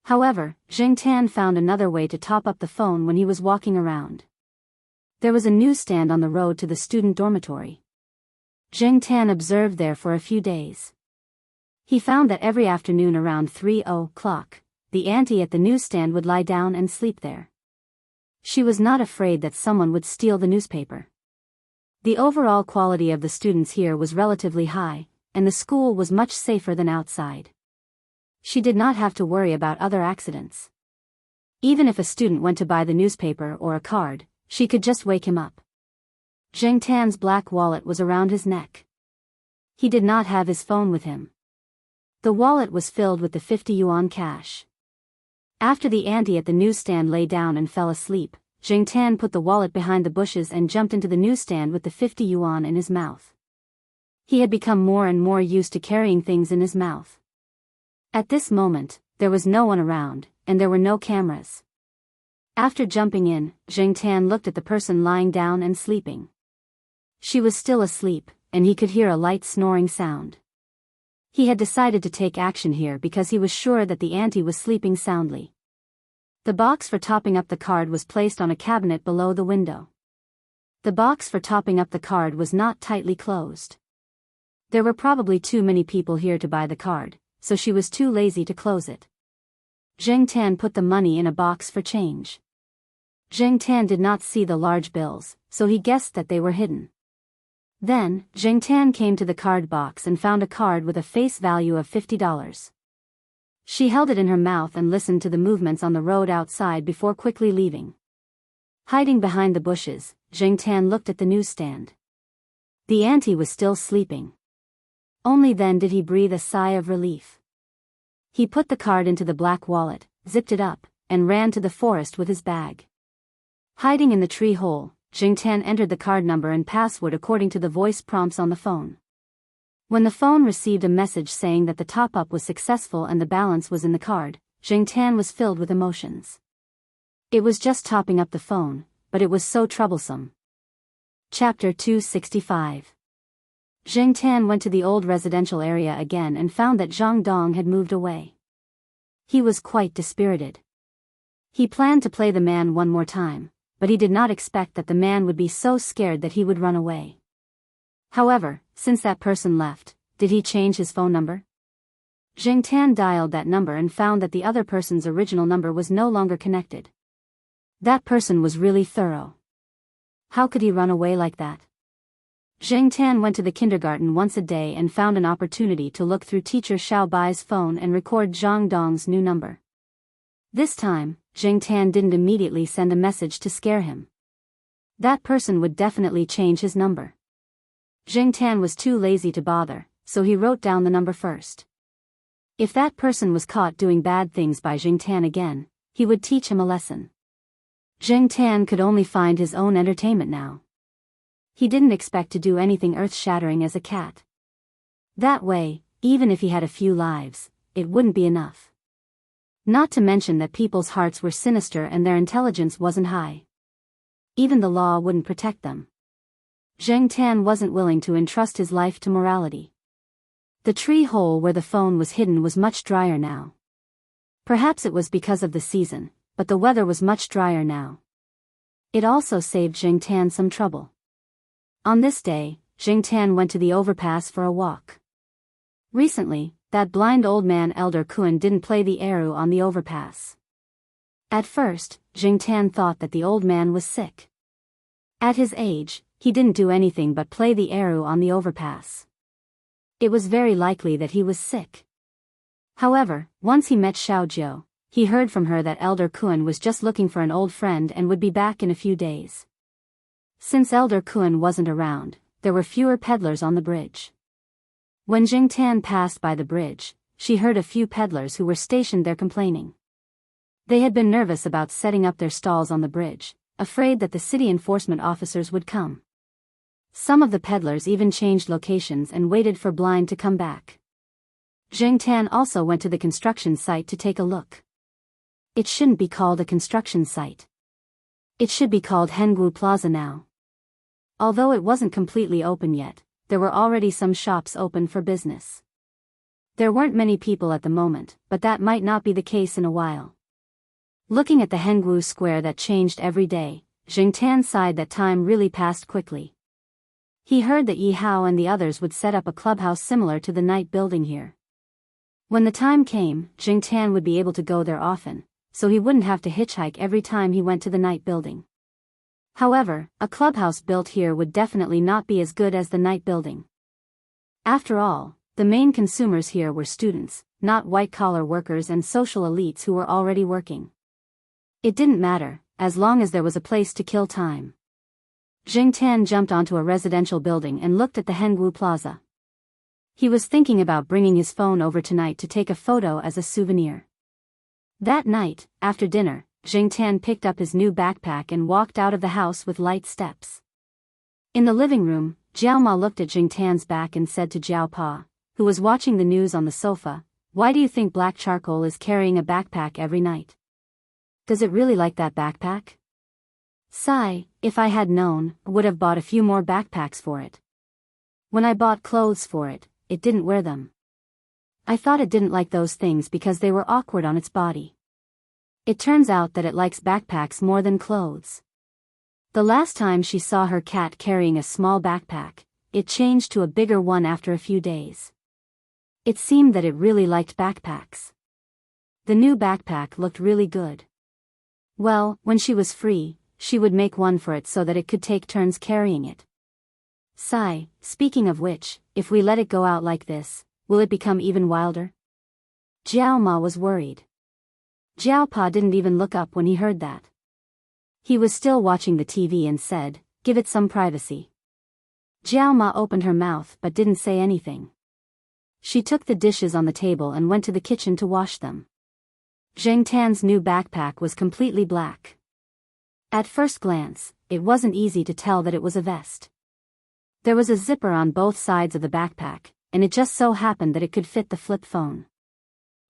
However, Jingtan found another way to top up the phone when he was walking around. There was a newsstand on the road to the student dormitory. Jingtan observed there for a few days. He found that every afternoon around 3:00, the auntie at the newsstand would lie down and sleep there. She was not afraid that someone would steal the newspaper. The overall quality of the students here was relatively high, and the school was much safer than outside. She did not have to worry about other accidents. Even if a student went to buy the newspaper or a card, she could just wake him up. Jingtan's black wallet was around his neck. He did not have his phone with him. The wallet was filled with the 50 yuan cash. After the auntie at the newsstand lay down and fell asleep, Jingtan put the wallet behind the bushes and jumped into the newsstand with the 50 yuan in his mouth. He had become more and more used to carrying things in his mouth. At this moment, there was no one around, and there were no cameras. After jumping in, Jingtan looked at the person lying down and sleeping. She was still asleep, and he could hear a light snoring sound. He had decided to take action here because he was sure that the auntie was sleeping soundly. The box for topping up the card was placed on a cabinet below the window. The box for topping up the card was not tightly closed. There were probably too many people here to buy the card, so she was too lazy to close it. Jingtan put the money in a box for change. Jingtan did not see the large bills, so he guessed that they were hidden. Then, Jingtan came to the card box and found a card with a face value of $50. She held it in her mouth and listened to the movements on the road outside before quickly leaving. Hiding behind the bushes, Jingtan looked at the newsstand. The auntie was still sleeping. Only then did he breathe a sigh of relief. He put the card into the black wallet, zipped it up, and ran to the forest with his bag. Hiding in the tree hole, Jingtan entered the card number and password according to the voice prompts on the phone. When the phone received a message saying that the top-up was successful and the balance was in the card, Jing Tan was filled with emotions. It was just topping up the phone, but it was so troublesome. Chapter 265. Jing Tan went to the old residential area again and found that Zhang Dong had moved away. He was quite dispirited. He planned to play the man one more time, but he did not expect that the man would be so scared that he would run away. However, since that person left, did he change his phone number? Jing Tan dialed that number and found that the other person's original number was no longer connected. That person was really thorough. How could he run away like that? Jing Tan went to the kindergarten once a day and found an opportunity to look through teacher Xiao Bai's phone and record Zhang Dong's new number. This time, Jing Tan didn't immediately send a message to scare him. That person would definitely change his number. Jing Tan was too lazy to bother, so he wrote down the number first. If that person was caught doing bad things by Jing Tan again, he would teach him a lesson. Jing Tan could only find his own entertainment now. He didn't expect to do anything earth-shattering as a cat. That way, even if he had a few lives, it wouldn't be enough. Not to mention that people's hearts were sinister and their intelligence wasn't high. Even the law wouldn't protect them. Jing Tan wasn't willing to entrust his life to morality. The tree hole where the phone was hidden was much drier now. Perhaps it was because of the season, but the weather was much drier now. It also saved Jing Tan some trouble. On this day, Jing Tan went to the overpass for a walk. Recently, that blind old man Elder Kun didn't play the eru on the overpass. At first, Jing Tan thought that the old man was sick. At his age, he didn't do anything but play the eru on the overpass. It was very likely that he was sick. However, once he met Xiao Jiu, he heard from her that Elder Kun was just looking for an old friend and would be back in a few days. Since Elder Kun wasn't around, there were fewer peddlers on the bridge. When Jing Tan passed by the bridge, she heard a few peddlers who were stationed there complaining. They had been nervous about setting up their stalls on the bridge, afraid that the city enforcement officers would come. Some of the peddlers even changed locations and waited for Blind to come back. Jing Tan also went to the construction site to take a look. It shouldn't be called a construction site. It should be called Hengwu Plaza now. Although it wasn't completely open yet, there were already some shops open for business. There weren't many people at the moment, but that might not be the case in a while. Looking at the Hengwu square that changed every day, Jing Tan sighed that time really passed quickly. He heard that Yi Hao and the others would set up a clubhouse similar to the night building here. When the time came, Jing Tan would be able to go there often, so he wouldn't have to hitchhike every time he went to the night building. However, a clubhouse built here would definitely not be as good as the night building. After all, the main consumers here were students, not white-collar workers and social elites who were already working. It didn't matter, as long as there was a place to kill time. Jing Tan jumped onto a residential building and looked at the Hengwu Plaza. He was thinking about bringing his phone over tonight to take a photo as a souvenir. That night, after dinner, Jing Tan picked up his new backpack and walked out of the house with light steps. In the living room, Jiao Ma looked at Jing Tan's back and said to Jiao Pa, who was watching the news on the sofa, "Why do you think Black Charcoal is carrying a backpack every night? Does it really like that backpack?" Sigh, if I had known, I would have bought a few more backpacks for it. When I bought clothes for it, it didn't wear them. I thought it didn't like those things because they were awkward on its body. It turns out that it likes backpacks more than clothes. The last time she saw her cat carrying a small backpack, it changed to a bigger one after a few days. It seemed that it really liked backpacks. The new backpack looked really good. Well, when she was free, she would make one for it so that it could take turns carrying it. Sigh, speaking of which, if we let it go out like this, will it become even wilder? Jiao Ma was worried. Jiao Pa didn't even look up when he heard that. He was still watching the TV and said, "Give it some privacy." Jiao Ma opened her mouth but didn't say anything. She took the dishes on the table and went to the kitchen to wash them. Jing Tan's new backpack was completely black. At first glance, it wasn't easy to tell that it was a vest. There was a zipper on both sides of the backpack, and it just so happened that it could fit the flip phone.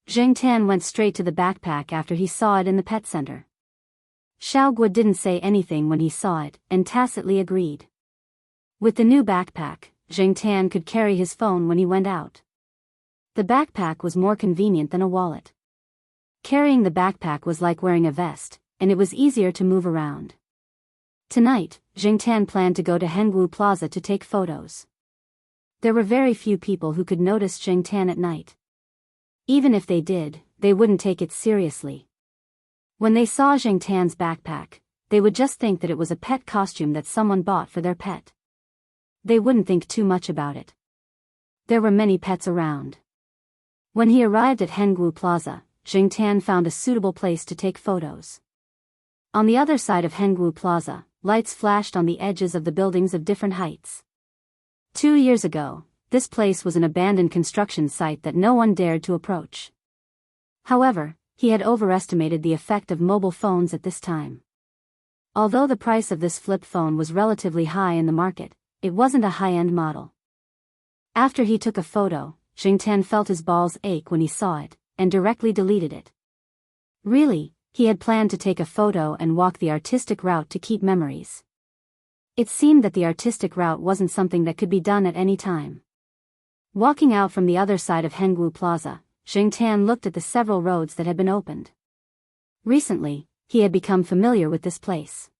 Zheng Tan went straight to the backpack after he saw it in the pet center. Xiaoguo didn't say anything when he saw it, and tacitly agreed. With the new backpack, Zheng Tan could carry his phone when he went out. The backpack was more convenient than a wallet. Carrying the backpack was like wearing a vest, and it was easier to move around. Tonight, Zheng Tan planned to go to Hengwu Plaza to take photos. There were very few people who could notice Zheng Tan at night. Even if they did, they wouldn't take it seriously. When they saw Zheng Tan's backpack, they would just think that it was a pet costume that someone bought for their pet. They wouldn't think too much about it. There were many pets around. When he arrived at Hengwu Plaza, Zheng Tan found a suitable place to take photos. On the other side of Hengwu Plaza, lights flashed on the edges of the buildings of different heights. 2 years ago, this place was an abandoned construction site that no one dared to approach. However, he had overestimated the effect of mobile phones at this time. Although the price of this flip phone was relatively high in the market, it wasn't a high-end model. After he took a photo, Zheng Tan felt his balls ache when he saw it, and directly deleted it. Really, he had planned to take a photo and walk the artistic route to keep memories. It seemed that the artistic route wasn't something that could be done at any time. Walking out from the other side of Hengwu Plaza, Zheng Tan looked at the several roads that had been opened. Recently, he had become familiar with this place.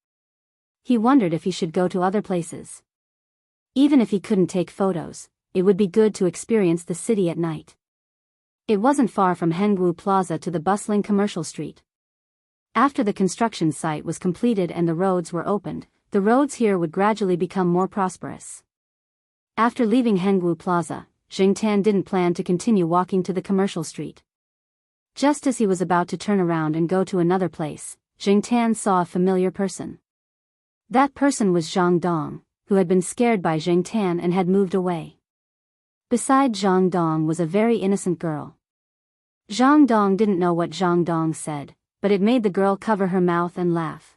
He wondered if he should go to other places. Even if he couldn't take photos, it would be good to experience the city at night. It wasn't far from Hengwu Plaza to the bustling commercial street. After the construction site was completed and the roads were opened, the roads here would gradually become more prosperous. After leaving Hengwu Plaza, Zheng Tan didn't plan to continue walking to the commercial street. Just as he was about to turn around and go to another place, Zheng Tan saw a familiar person. That person was Zhang Dong, who had been scared by Zheng Tan and had moved away. Beside Zhang Dong was a very innocent girl. Zhang Dong didn't know what Zhang Dong said, but it made the girl cover her mouth and laugh.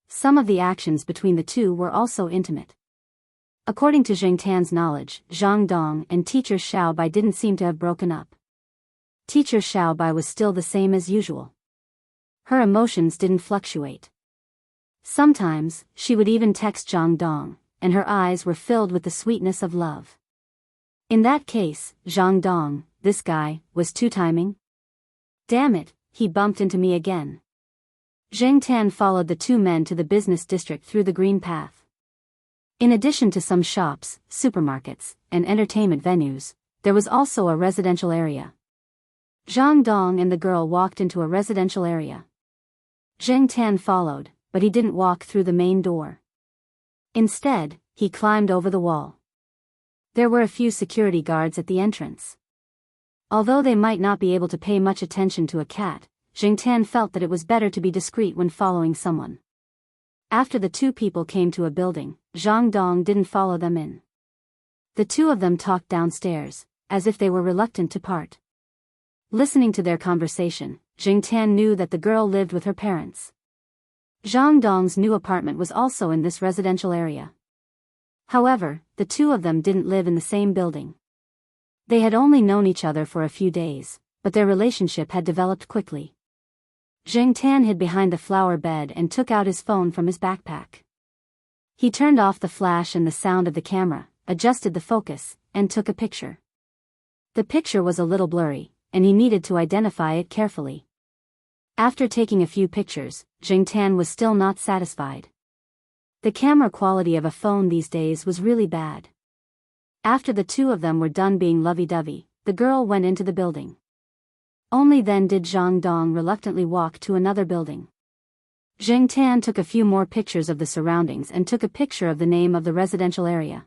Some of the actions between the two were also intimate. According to Zheng Tan's knowledge, Zhang Dong and teacher Xiao Bai didn't seem to have broken up. Teacher Xiao Bai was still the same as usual. Her emotions didn't fluctuate. Sometimes, she would even text Zhang Dong, and her eyes were filled with the sweetness of love. In that case, Zhang Dong, this guy, was two-timing? Damn it, he bumped into me again. Zheng Tan followed the two men to the business district through the green path. In addition to some shops, supermarkets, and entertainment venues, there was also a residential area. Zhang Dong and the girl walked into a residential area. Zheng Tan followed, but he didn't walk through the main door. Instead, he climbed over the wall. There were a few security guards at the entrance. Although they might not be able to pay much attention to a cat, Zheng Tan felt that it was better to be discreet when following someone. After the two people came to a building, Zhang Dong didn't follow them in. The two of them talked downstairs, as if they were reluctant to part. Listening to their conversation, Zheng Tan knew that the girl lived with her parents. Zhang Dong's new apartment was also in this residential area. However, the two of them didn't live in the same building. They had only known each other for a few days, but their relationship had developed quickly. Zheng Tan hid behind the flower bed and took out his phone from his backpack. He turned off the flash and the sound of the camera, adjusted the focus, and took a picture. The picture was a little blurry, and he needed to identify it carefully. After taking a few pictures, Zheng Tan was still not satisfied. The camera quality of a phone these days was really bad. After the two of them were done being lovey-dovey, the girl went into the building. Only then did Zhang Dong reluctantly walk to another building. Zheng Tan took a few more pictures of the surroundings and took a picture of the name of the residential area.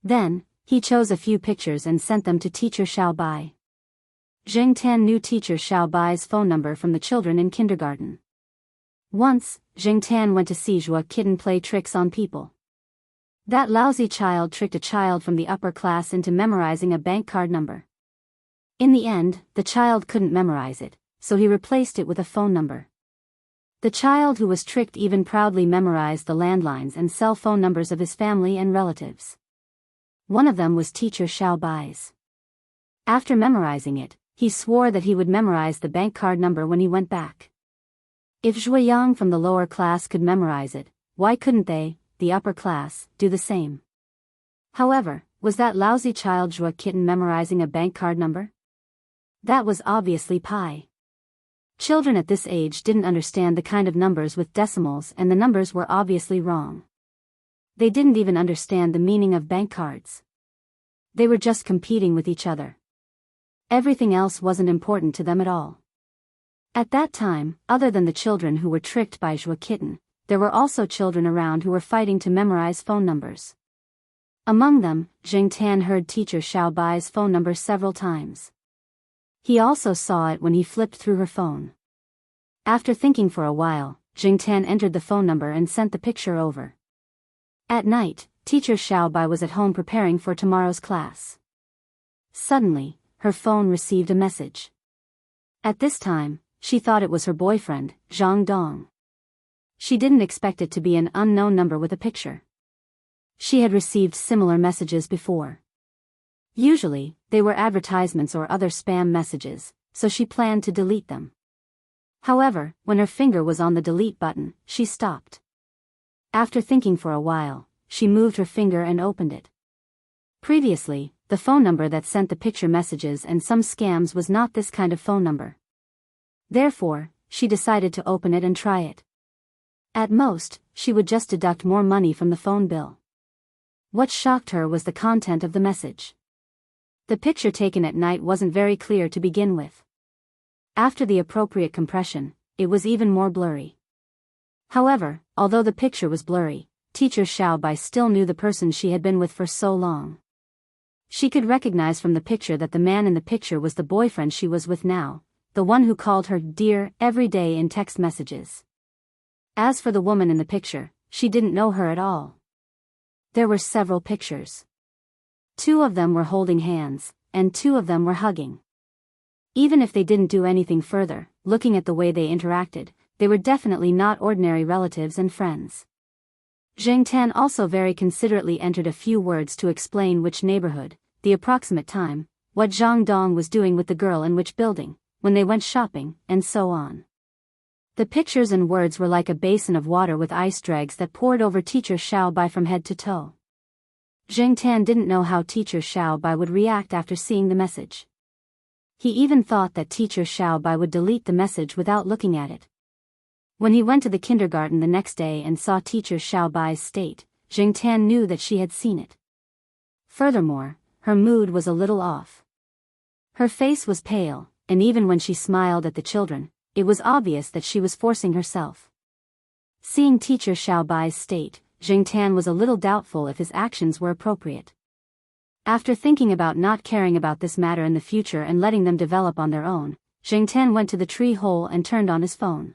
Then, he chose a few pictures and sent them to teacher Xiao Bai. Zheng Tan knew teacher Xiao Bai's phone number from the children in kindergarten. Once, Zheng Tan went to see Zhua Kitten play tricks on people. That lousy child tricked a child from the upper class into memorizing a bank card number. In the end, the child couldn't memorize it, so he replaced it with a phone number. The child who was tricked even proudly memorized the landlines and cell phone numbers of his family and relatives. One of them was teacher Xiaobai's. After memorizing it, he swore that he would memorize the bank card number when he went back. If Zhuoyang from the lower class could memorize it, why couldn't they, the upper class, do the same? However, was that lousy child Zhuo Kitten memorizing a bank card number? That was obviously pi. Children at this age didn't understand the kind of numbers with decimals, and the numbers were obviously wrong. They didn't even understand the meaning of bank cards. They were just competing with each other. Everything else wasn't important to them at all. At that time, other than the children who were tricked by Zhuo Kitten, there were also children around who were fighting to memorize phone numbers. Among them, Jing Tan heard teacher Xiaobai's phone number several times. He also saw it when he flipped through her phone. After thinking for a while, Jing Tan entered the phone number and sent the picture over. At night, teacher Xiaobai was at home preparing for tomorrow's class. Suddenly, her phone received a message. At this time, she thought it was her boyfriend, Zhang Dong. She didn't expect it to be an unknown number with a picture. She had received similar messages before. Usually, they were advertisements or other spam messages, so she planned to delete them. However, when her finger was on the delete button, she stopped. After thinking for a while, she moved her finger and opened it. Previously, the phone number that sent the picture messages and some scams was not this kind of phone number. Therefore, she decided to open it and try it. At most, she would just deduct more money from the phone bill. What shocked her was the content of the message. The picture taken at night wasn't very clear to begin with. After the appropriate compression, it was even more blurry. However, although the picture was blurry, teacher Xiaobai still knew the person she had been with for so long. She could recognize from the picture that the man in the picture was the boyfriend she was with now, the one who called her dear every day in text messages. As for the woman in the picture, she didn't know her at all. There were several pictures. 2 of them were holding hands, and 2 of them were hugging. Even if they didn't do anything further, looking at the way they interacted, they were definitely not ordinary relatives and friends. Zheng Tan also very considerately entered a few words to explain which neighborhood, the approximate time, what Zhang Dong was doing with the girl in which building, when they went shopping, and so on. The pictures and words were like a basin of water with ice dregs that poured over teacher Xiaobai from head to toe. Zheng Tan didn't know how teacher Xiaobai would react after seeing the message. He even thought that teacher Xiaobai would delete the message without looking at it. When he went to the kindergarten the next day and saw teacher Xiaobai's state, Zheng Tan knew that she had seen it. Furthermore, her mood was a little off. Her face was pale, and even when she smiled at the children, it was obvious that she was forcing herself. Seeing teacher Xiaobai's state, Zheng Tan was a little doubtful if his actions were appropriate. After thinking about not caring about this matter in the future and letting them develop on their own, Zheng Tan went to the tree hole and turned on his phone.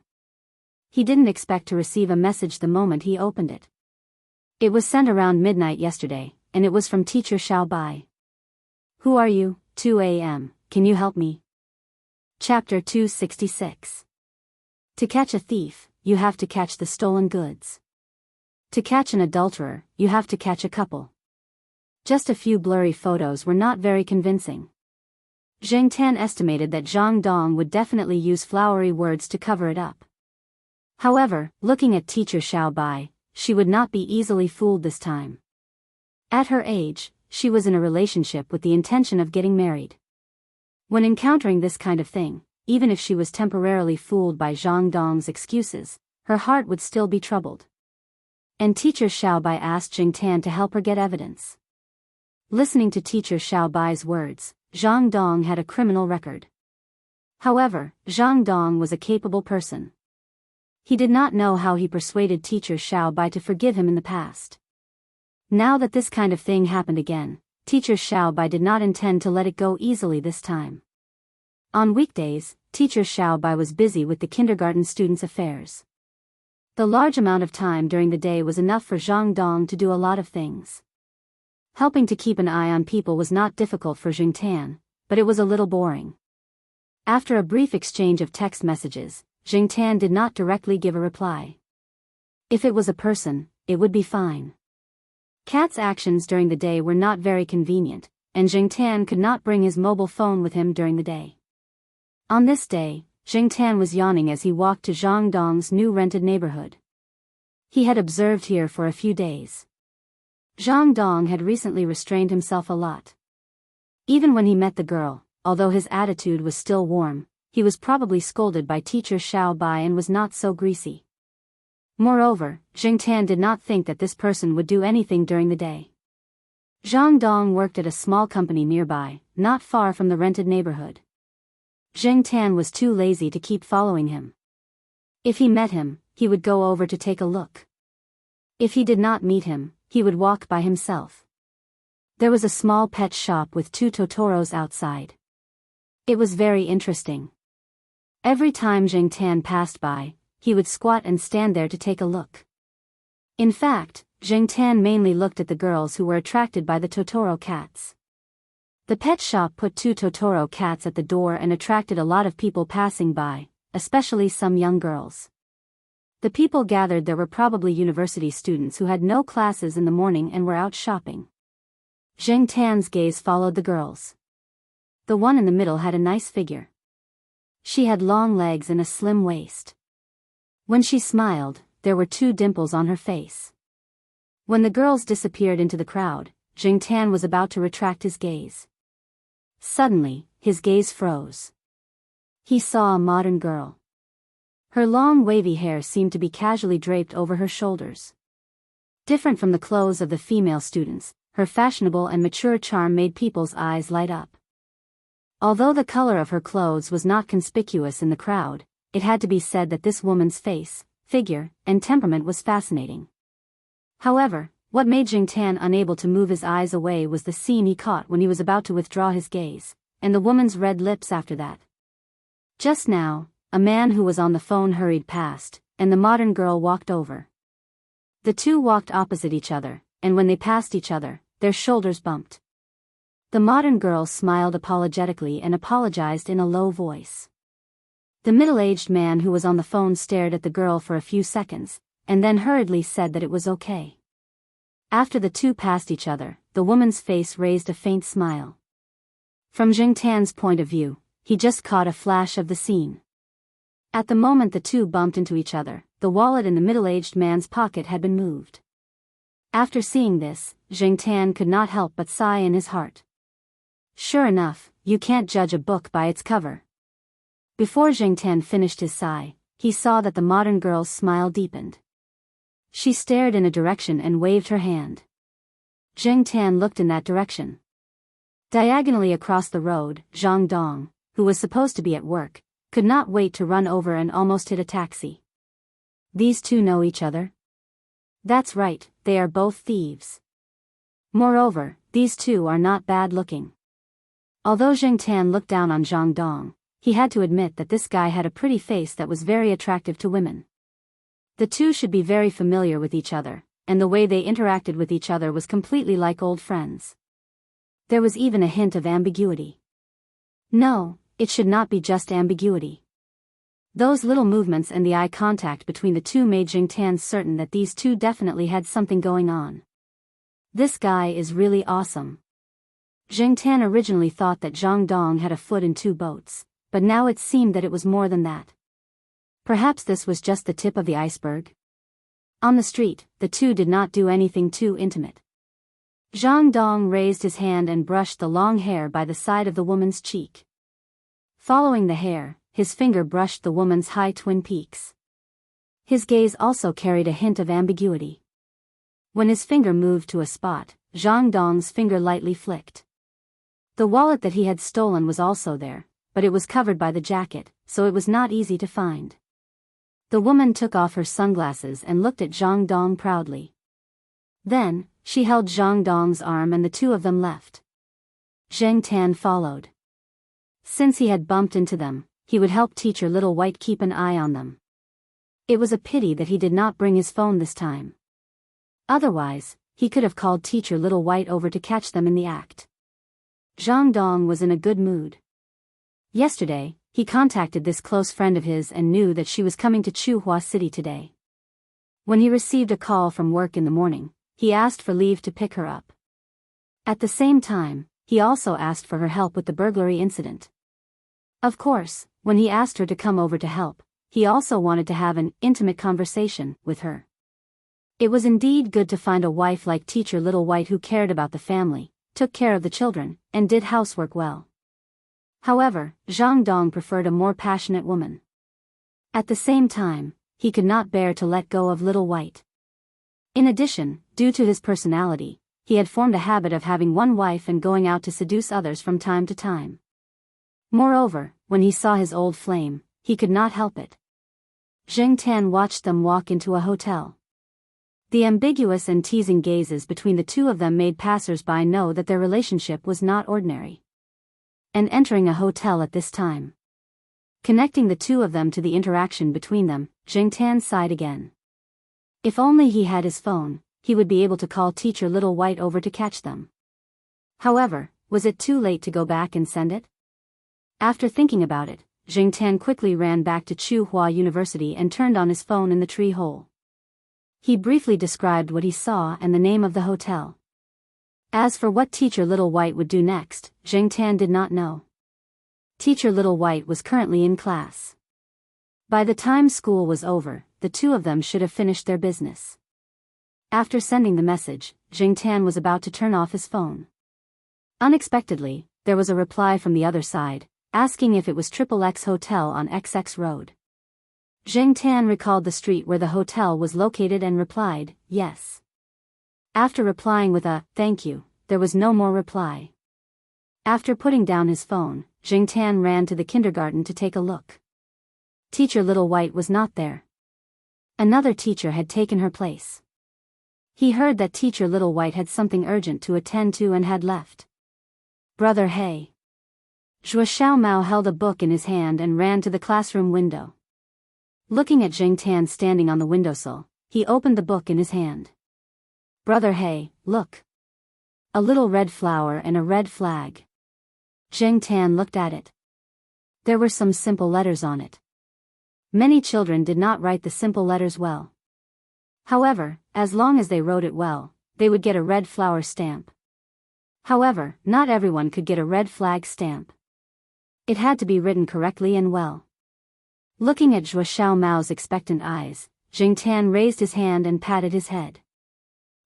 He didn't expect to receive a message the moment he opened it. It was sent around midnight yesterday, and it was from teacher Xiaobai. Who are you? 2 a.m., can you help me? Chapter 266. To catch a thief, you have to catch the stolen goods. To catch an adulterer, you have to catch a couple. Just a few blurry photos were not very convincing. Zheng Tan estimated that Zhang Dong would definitely use flowery words to cover it up. However, looking at teacher Xiaobai, she would not be easily fooled this time. At her age, she was in a relationship with the intention of getting married. When encountering this kind of thing, even if she was temporarily fooled by Zhang Dong's excuses, her heart would still be troubled. And teacher Xiaobai asked Jing Tan to help her get evidence. Listening to teacher Xiaobai's words, Zhang Dong had a criminal record. However, Zhang Dong was a capable person. He did not know how he persuaded teacher Xiaobai to forgive him in the past. Now that this kind of thing happened again, teacher Xiaobai did not intend to let it go easily this time. On weekdays, teacher Xiaobai was busy with the kindergarten students' affairs. The large amount of time during the day was enough for Zhang Dong to do a lot of things. Helping to keep an eye on people was not difficult for Jing Tan, but it was a little boring. After a brief exchange of text messages, Jing Tan did not directly give a reply. If it was a person, it would be fine. Cat's actions during the day were not very convenient, and Jing Tan could not bring his mobile phone with him during the day. On this day, Jing Tan was yawning as he walked to Zhang Dong's new rented neighborhood. He had observed here for a few days. Zhang Dong had recently restrained himself a lot. Even when he met the girl, although his attitude was still warm, he was probably scolded by teacher Xiao Bai and was not so greasy. Moreover, Jing Tan did not think that this person would do anything during the day. Zhang Dong worked at a small company nearby, not far from the rented neighborhood. Jing Tan was too lazy to keep following him. If he met him, he would go over to take a look. If he did not meet him, he would walk by himself. There was a small pet shop with 2 Totoros outside. It was very interesting. Every time Jing Tan passed by, he would squat and stand there to take a look. In fact, Jing Tan mainly looked at the girls who were attracted by the Totoro cats. The pet shop put 2 Totoro cats at the door and attracted a lot of people passing by, especially some young girls. The people gathered there were probably university students who had no classes in the morning and were out shopping. Jing Tan's gaze followed the girls. The one in the middle had a nice figure. She had long legs and a slim waist. When she smiled, there were 2 dimples on her face. When the girls disappeared into the crowd, Jing Tan was about to retract his gaze. Suddenly, his gaze froze. He saw a modern girl. Her long wavy hair seemed to be casually draped over her shoulders. Different from the clothes of the female students, her fashionable and mature charm made people's eyes light up. Although the color of her clothes was not conspicuous in the crowd, it had to be said that this woman's face, figure, and temperament was fascinating. However, what made Jing Tan unable to move his eyes away was the scene he caught when he was about to withdraw his gaze, and the woman's red lips after that. Just now, a man who was on the phone hurried past, and the modern girl walked over. The 2 walked opposite each other, and when they passed each other, their shoulders bumped. The modern girl smiled apologetically and apologized in a low voice. The middle-aged man who was on the phone stared at the girl for a few seconds, and then hurriedly said that it was okay. After the 2 passed each other, the woman's face raised a faint smile. From Jing Tan's point of view, he just caught a flash of the scene. At the moment the 2 bumped into each other, the wallet in the middle-aged man's pocket had been moved. After seeing this, Jing Tan could not help but sigh in his heart. Sure enough, you can't judge a book by its cover. Before Jing Tan finished his sigh, he saw that the modern girl's smile deepened. She stared in a direction and waved her hand. Jing Tan looked in that direction. Diagonally across the road, Zhang Dong, who was supposed to be at work, could not wait to run over and almost hit a taxi. These 2 know each other? That's right, they are both thieves. Moreover, these 2 are not bad looking. Although Jing Tan looked down on Zhang Dong, he had to admit that this guy had a pretty face that was very attractive to women. The 2 should be very familiar with each other, and the way they interacted with each other was completely like old friends. There was even a hint of ambiguity. No, it should not be just ambiguity. Those little movements and the eye contact between the 2 made Jing Tan certain that these 2 definitely had something going on. This guy is really awesome. Jing Tan originally thought that Zhang Dong had a foot in 2 boats, but now it seemed that it was more than that. Perhaps this was just the tip of the iceberg. On the street, the 2 did not do anything too intimate. Zhang Dong raised his hand and brushed the long hair by the side of the woman's cheek. Following the hair, his finger brushed the woman's high twin peaks. His gaze also carried a hint of ambiguity. When his finger moved to a spot, Zhang Dong's finger lightly flicked. The wallet that he had stolen was also there, but it was covered by the jacket, so it was not easy to find. The woman took off her sunglasses and looked at Zhang Dong proudly. Then, she held Zhang Dong's arm and the 2 of them left. Jing Tan followed. Since he had bumped into them, he would help Teacher Little White keep an eye on them. It was a pity that he did not bring his phone this time. Otherwise, he could have called Teacher Little White over to catch them in the act. Zhang Dong was in a good mood. Yesterday, he contacted this close friend of his and knew that she was coming to Chuhua City today. When he received a call from work in the morning, he asked for leave to pick her up. At the same time, he also asked for her help with the burglary incident. Of course, when he asked her to come over to help, he also wanted to have an intimate conversation with her. It was indeed good to find a wife like Teacher Little White who cared about the family, took care of the children, and did housework well. However, Zhang Dong preferred a more passionate woman. At the same time, he could not bear to let go of Little White. In addition, due to his personality, he had formed a habit of having one wife and going out to seduce others from time to time. Moreover, when he saw his old flame, he could not help it. Zheng Tan watched them walk into a hotel. The ambiguous and teasing gazes between the two of them made passers-by know that their relationship was not ordinary. And entering a hotel at this time, connecting the two of them to the interaction between them, Zheng Tan sighed again. If only he had his phone, he would be able to call Teacher Little White over to catch them. However, was it too late to go back and send it? After thinking about it, Zheng Tan quickly ran back to Tsinghua University and turned on his phone in the tree hole. He briefly described what he saw and the name of the hotel. As for what Teacher Little White would do next, Zheng Tan did not know. Teacher Little White was currently in class. By the time school was over, the two of them should have finished their business. After sending the message, Zheng Tan was about to turn off his phone. Unexpectedly, there was a reply from the other side, asking if it was XXX Hotel on XX Road. Zheng Tan recalled the street where the hotel was located and replied, yes. After replying with a, thank you, there was no more reply. After putting down his phone, Zheng Tan ran to the kindergarten to take a look. Teacher Little White was not there. Another teacher had taken her place. He heard that Teacher Little White had something urgent to attend to and had left. Brother Hey. Zhuo Xiaomao held a book in his hand and ran to the classroom window. Looking at Zheng Tan standing on the windowsill, he opened the book in his hand. Brother Hey, look. A little red flower and a red flag. Zheng Tan looked at it. There were some simple letters on it. Many children did not write the simple letters well. However, as long as they wrote it well, they would get a red flower stamp. However, not everyone could get a red flag stamp. It had to be written correctly and well. Looking at Zhuo Xiaomao's expectant eyes, Zheng Tan raised his hand and patted his head.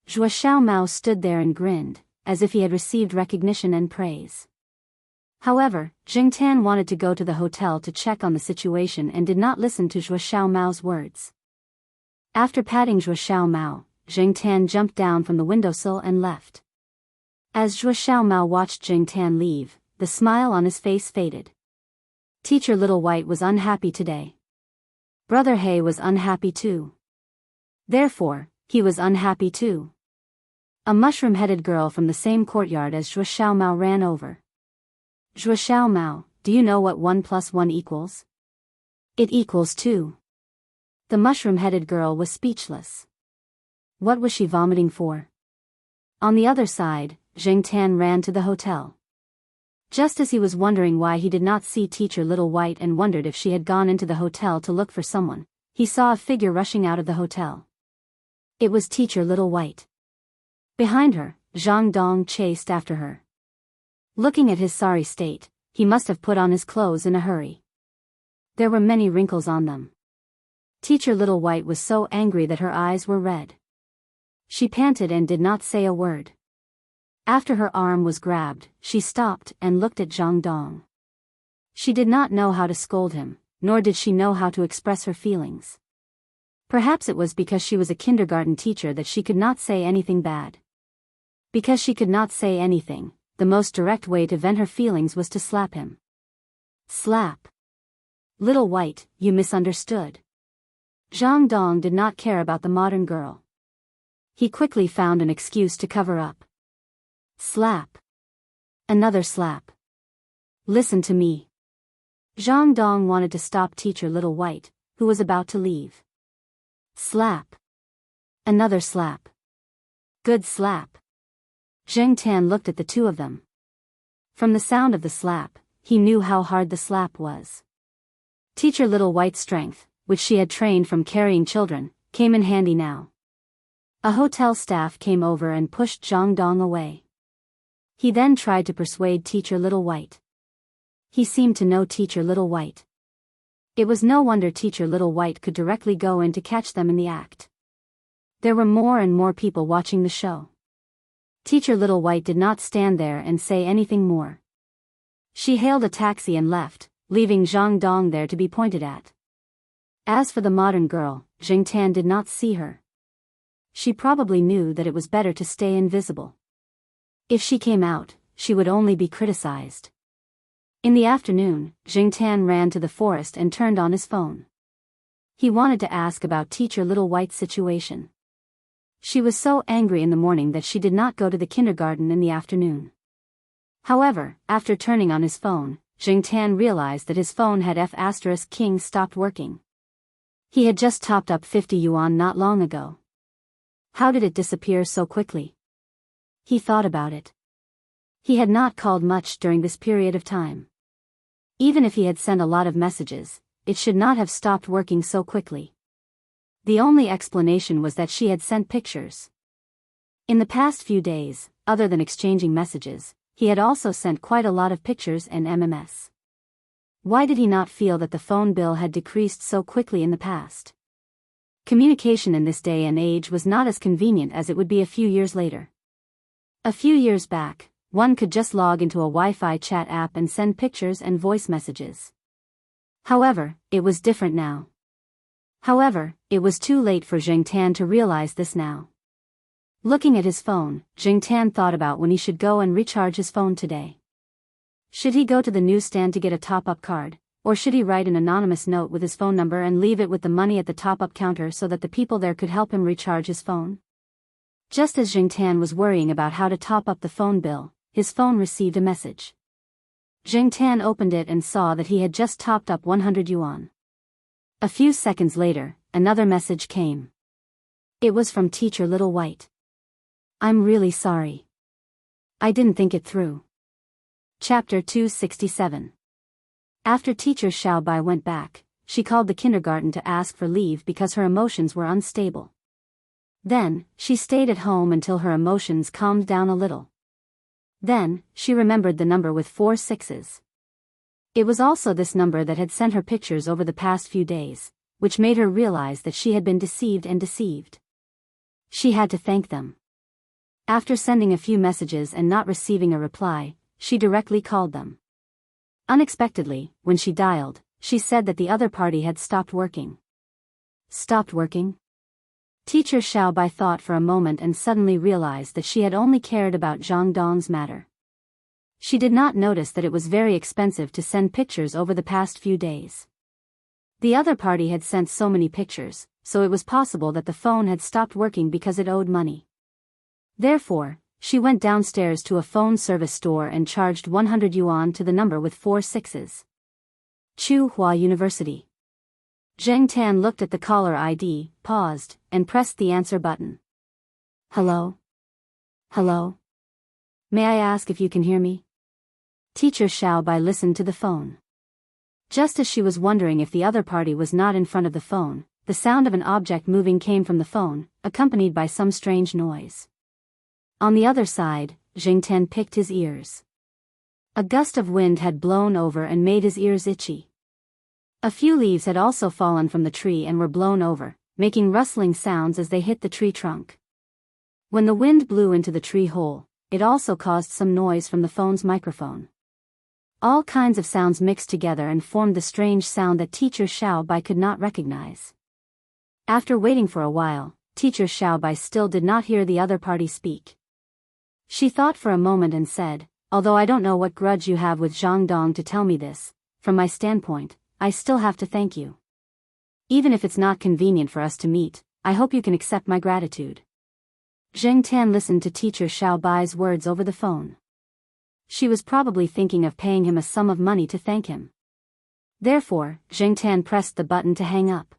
Zhuo Xiaomao stood there and grinned, as if he had received recognition and praise. However, Zheng Tan wanted to go to the hotel to check on the situation and did not listen to Zhuo Xiaomao's words. After patting Zhuo Xiaomao, Zheng Tan jumped down from the windowsill and left. As Zhuo Xiaomao watched Zheng Tan leave, the smile on his face faded. Teacher Little White was unhappy today. Brother Hey was unhappy too. Therefore, he was unhappy too. A mushroom-headed girl from the same courtyard as Zhuo Xiaomao ran over. Zhuo Xiaomao, do you know what 1 + 1 equals? It equals 2. The mushroom-headed girl was speechless. What was she vomiting for? On the other side, Zheng Tan ran to the hotel. Just as he was wondering why he did not see Teacher Little White and wondered if she had gone into the hotel to look for someone, he saw a figure rushing out of the hotel. It was Teacher Little White. Behind her, Zhang Dong chased after her. Looking at his sorry state, he must have put on his clothes in a hurry. There were many wrinkles on them. Teacher Little White was so angry that her eyes were red. She panted and did not say a word. After her arm was grabbed, she stopped and looked at Zhang Dong. She did not know how to scold him, nor did she know how to express her feelings. Perhaps it was because she was a kindergarten teacher that she could not say anything bad. Because she could not say anything, the most direct way to vent her feelings was to slap him. Slap. Little White, you misunderstood. Zhang Dong did not care about the modern girl. He quickly found an excuse to cover up. Slap. Another slap. Listen to me. Zhang Dong wanted to stop Teacher Little White, who was about to leave. Slap. Another slap. Good slap. Zheng Tan looked at the two of them. From the sound of the slap, he knew how hard the slap was. Teacher Little White's strength, which she had trained from carrying children, came in handy now. A hotel staff came over and pushed Zhang Dong away. He then tried to persuade Teacher Little White. He seemed to know Teacher Little White. It was no wonder Teacher Little White could directly go in to catch them in the act. There were more and more people watching the show. Teacher Little White did not stand there and say anything more. She hailed a taxi and left, leaving Zhang Dong there to be pointed at. As for the modern girl, Jing Tan did not see her. She probably knew that it was better to stay invisible. If she came out, she would only be criticized. In the afternoon, Jing Tan ran to the forest and turned on his phone. He wanted to ask about Teacher Little White's situation. She was so angry in the morning that she did not go to the kindergarten in the afternoon. However, after turning on his phone, Jing Tan realized that his phone had F*King stopped working. He had just topped up 50 yuan not long ago. How did it disappear so quickly? He thought about it. He had not called much during this period of time. Even if he had sent a lot of messages, it should not have stopped working so quickly. The only explanation was that she had sent pictures. In the past few days, other than exchanging messages, he had also sent quite a lot of pictures and MMS. Why did he not feel that the phone bill had decreased so quickly in the past? Communication in this day and age was not as convenient as it would be a few years later. A few years back, one could just log into a Wi-Fi chat app and send pictures and voice messages. However, it was different now. However, it was too late for Jing Tan to realize this now. Looking at his phone, Jing Tan thought about when he should go and recharge his phone today. Should he go to the newsstand to get a top-up card, or should he write an anonymous note with his phone number and leave it with the money at the top-up counter so that the people there could help him recharge his phone? Just as Jing Tan was worrying about how to top up the phone bill, his phone received a message. Jing Tan opened it and saw that he had just topped up 100 yuan. A few seconds later, another message came. It was from Teacher Little White. I'm really sorry. I didn't think it through. Chapter 267. After Teacher Xiaobai went back, she called the kindergarten to ask for leave because her emotions were unstable. Then, she stayed at home until her emotions calmed down a little. Then, she remembered the number with 4 sixes. It was also this number that had sent her pictures over the past few days, which made her realize that she had been deceived. She had to thank them. After sending a few messages and not receiving a reply, she directly called them. Unexpectedly, when she dialed, she said that the other party had stopped working. Stopped working? Teacher Xiaobai thought for a moment and suddenly realized that she had only cared about Zhang Dong's matter. She did not notice that it was very expensive to send pictures over the past few days. The other party had sent so many pictures, so it was possible that the phone had stopped working because it owed money. Therefore, she went downstairs to a phone service store and charged 100 yuan to the number with 4 sixes. Tsinghua University. Jing Tan looked at the caller ID, paused, and pressed the answer button. Hello? Hello? May I ask if you can hear me? Teacher Xiaobai listened to the phone. Just as she was wondering if the other party was not in front of the phone, the sound of an object moving came from the phone, accompanied by some strange noise. On the other side, Jing Tan picked his ears. A gust of wind had blown over and made his ears itchy. A few leaves had also fallen from the tree and were blown over, making rustling sounds as they hit the tree trunk. When the wind blew into the tree hole, it also caused some noise from the phone's microphone. All kinds of sounds mixed together and formed the strange sound that Teacher Xiaobai could not recognize. After waiting for a while, Teacher Xiaobai still did not hear the other party speak. She thought for a moment and said, although I don't know what grudge you have with Zhang Dong to tell me this, from my standpoint, I still have to thank you. Even if it's not convenient for us to meet, I hope you can accept my gratitude. Jing Tan listened to Teacher Xiaobai's words over the phone. She was probably thinking of paying him a sum of money to thank him. Therefore, Jing Tan pressed the button to hang up.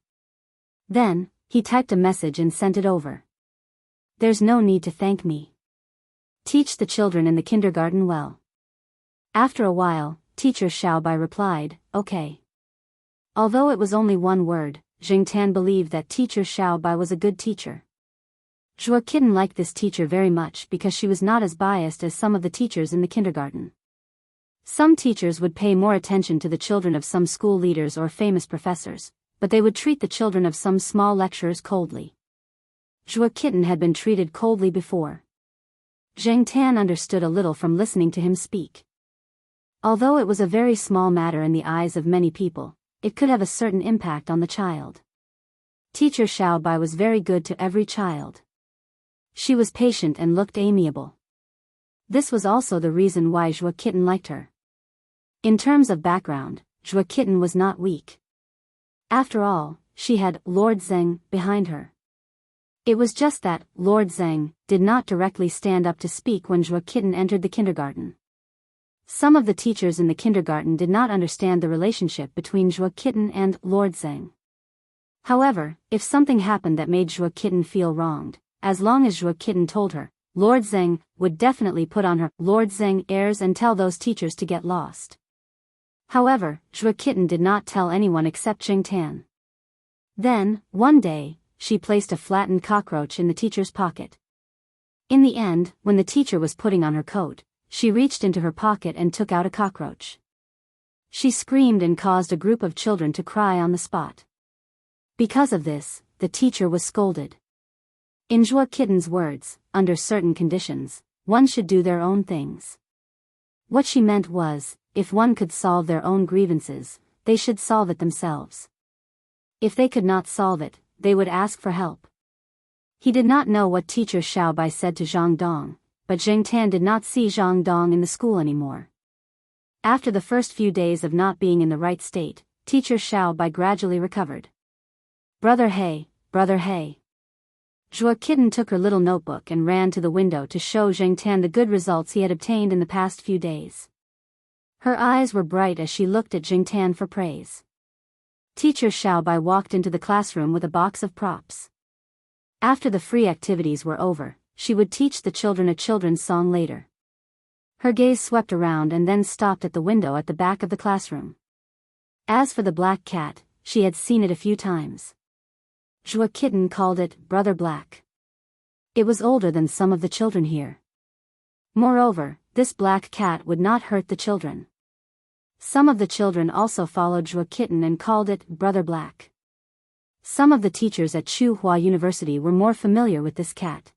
Then, he typed a message and sent it over. There's no need to thank me. Teach the children in the kindergarten well. After a while, Teacher Xiaobai replied, okay. Although it was only one word, Jing Tan believed that Teacher Xiaobai was a good teacher. Zhuo Kitten liked this teacher very much because she was not as biased as some of the teachers in the kindergarten. Some teachers would pay more attention to the children of some school leaders or famous professors, but they would treat the children of some small lecturers coldly. Zhuo Kitten had been treated coldly before. Zheng Tan understood a little from listening to him speak. Although it was a very small matter in the eyes of many people, it could have a certain impact on the child. Teacher Xiaobai was very good to every child. She was patient and looked amiable. This was also the reason why Zhuo Kitten liked her. In terms of background, Zhuo Kitten was not weak. After all, she had Lord Zheng behind her. It was just that Lord Zheng did not directly stand up to speak when Zhuo Kitten entered the kindergarten. Some of the teachers in the kindergarten did not understand the relationship between Zhuo Kitten and Lord Zheng. However, if something happened that made Zhuo Kitten feel wronged, as long as Zhuo Kitten told her, Lord Zheng would definitely put on her Lord Zheng airs and tell those teachers to get lost. However, Zhuo Kitten did not tell anyone except Zheng Tan. Then, one day, she placed a flattened cockroach in the teacher's pocket. In the end, when the teacher was putting on her coat, she reached into her pocket and took out a cockroach. She screamed and caused a group of children to cry on the spot. Because of this, the teacher was scolded. In Zhuo Kitten's words, under certain conditions, one should do their own things. What she meant was, if one could solve their own grievances, they should solve it themselves. If they could not solve it, they would ask for help. He did not know what teacher Xiaobai said to Zhang Dong, but Zheng Tan did not see Zhang Dong in the school anymore. After the first few days of not being in the right state, teacher Xiaobai gradually recovered. Brother He, brother He. Zhuo Kitten took her little notebook and ran to the window to show Zheng Tan the good results he had obtained in the past few days. Her eyes were bright as she looked at Zheng Tan for praise. Teacher Xiaobai walked into the classroom with a box of props. After the free activities were over, she would teach the children a children's song later. Her gaze swept around and then stopped at the window at the back of the classroom. As for the black cat, she had seen it a few times. Zhuo Kitten called it Brother Black. It was older than some of the children here. Moreover, this black cat would not hurt the children. Some of the children also followed Zhuo Kitten and called it Brother Black. Some of the teachers at Tsinghua University were more familiar with this cat.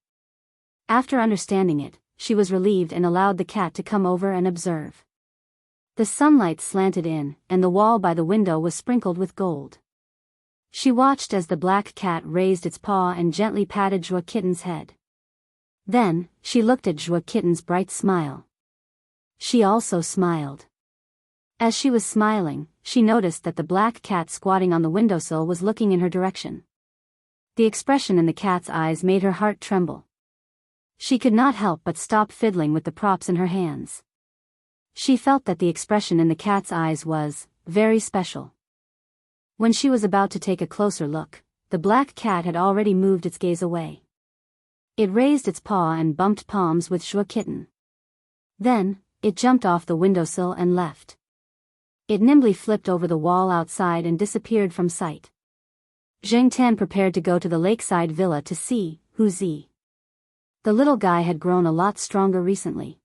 After understanding it, she was relieved and allowed the cat to come over and observe. The sunlight slanted in, and the wall by the window was sprinkled with gold. She watched as the black cat raised its paw and gently patted Zhuo Kitten's head. Then, she looked at Zhuo Kitten's bright smile. She also smiled. As she was smiling, she noticed that the black cat squatting on the windowsill was looking in her direction. The expression in the cat's eyes made her heart tremble. She could not help but stop fiddling with the props in her hands. She felt that the expression in the cat's eyes was very special. When she was about to take a closer look, the black cat had already moved its gaze away. It raised its paw and bumped palms with Zhuo Kitten. Then, it jumped off the windowsill and left. It nimbly flipped over the wall outside and disappeared from sight. Zheng Tan prepared to go to the lakeside villa to see Hu Zi. The little guy had grown a lot stronger recently.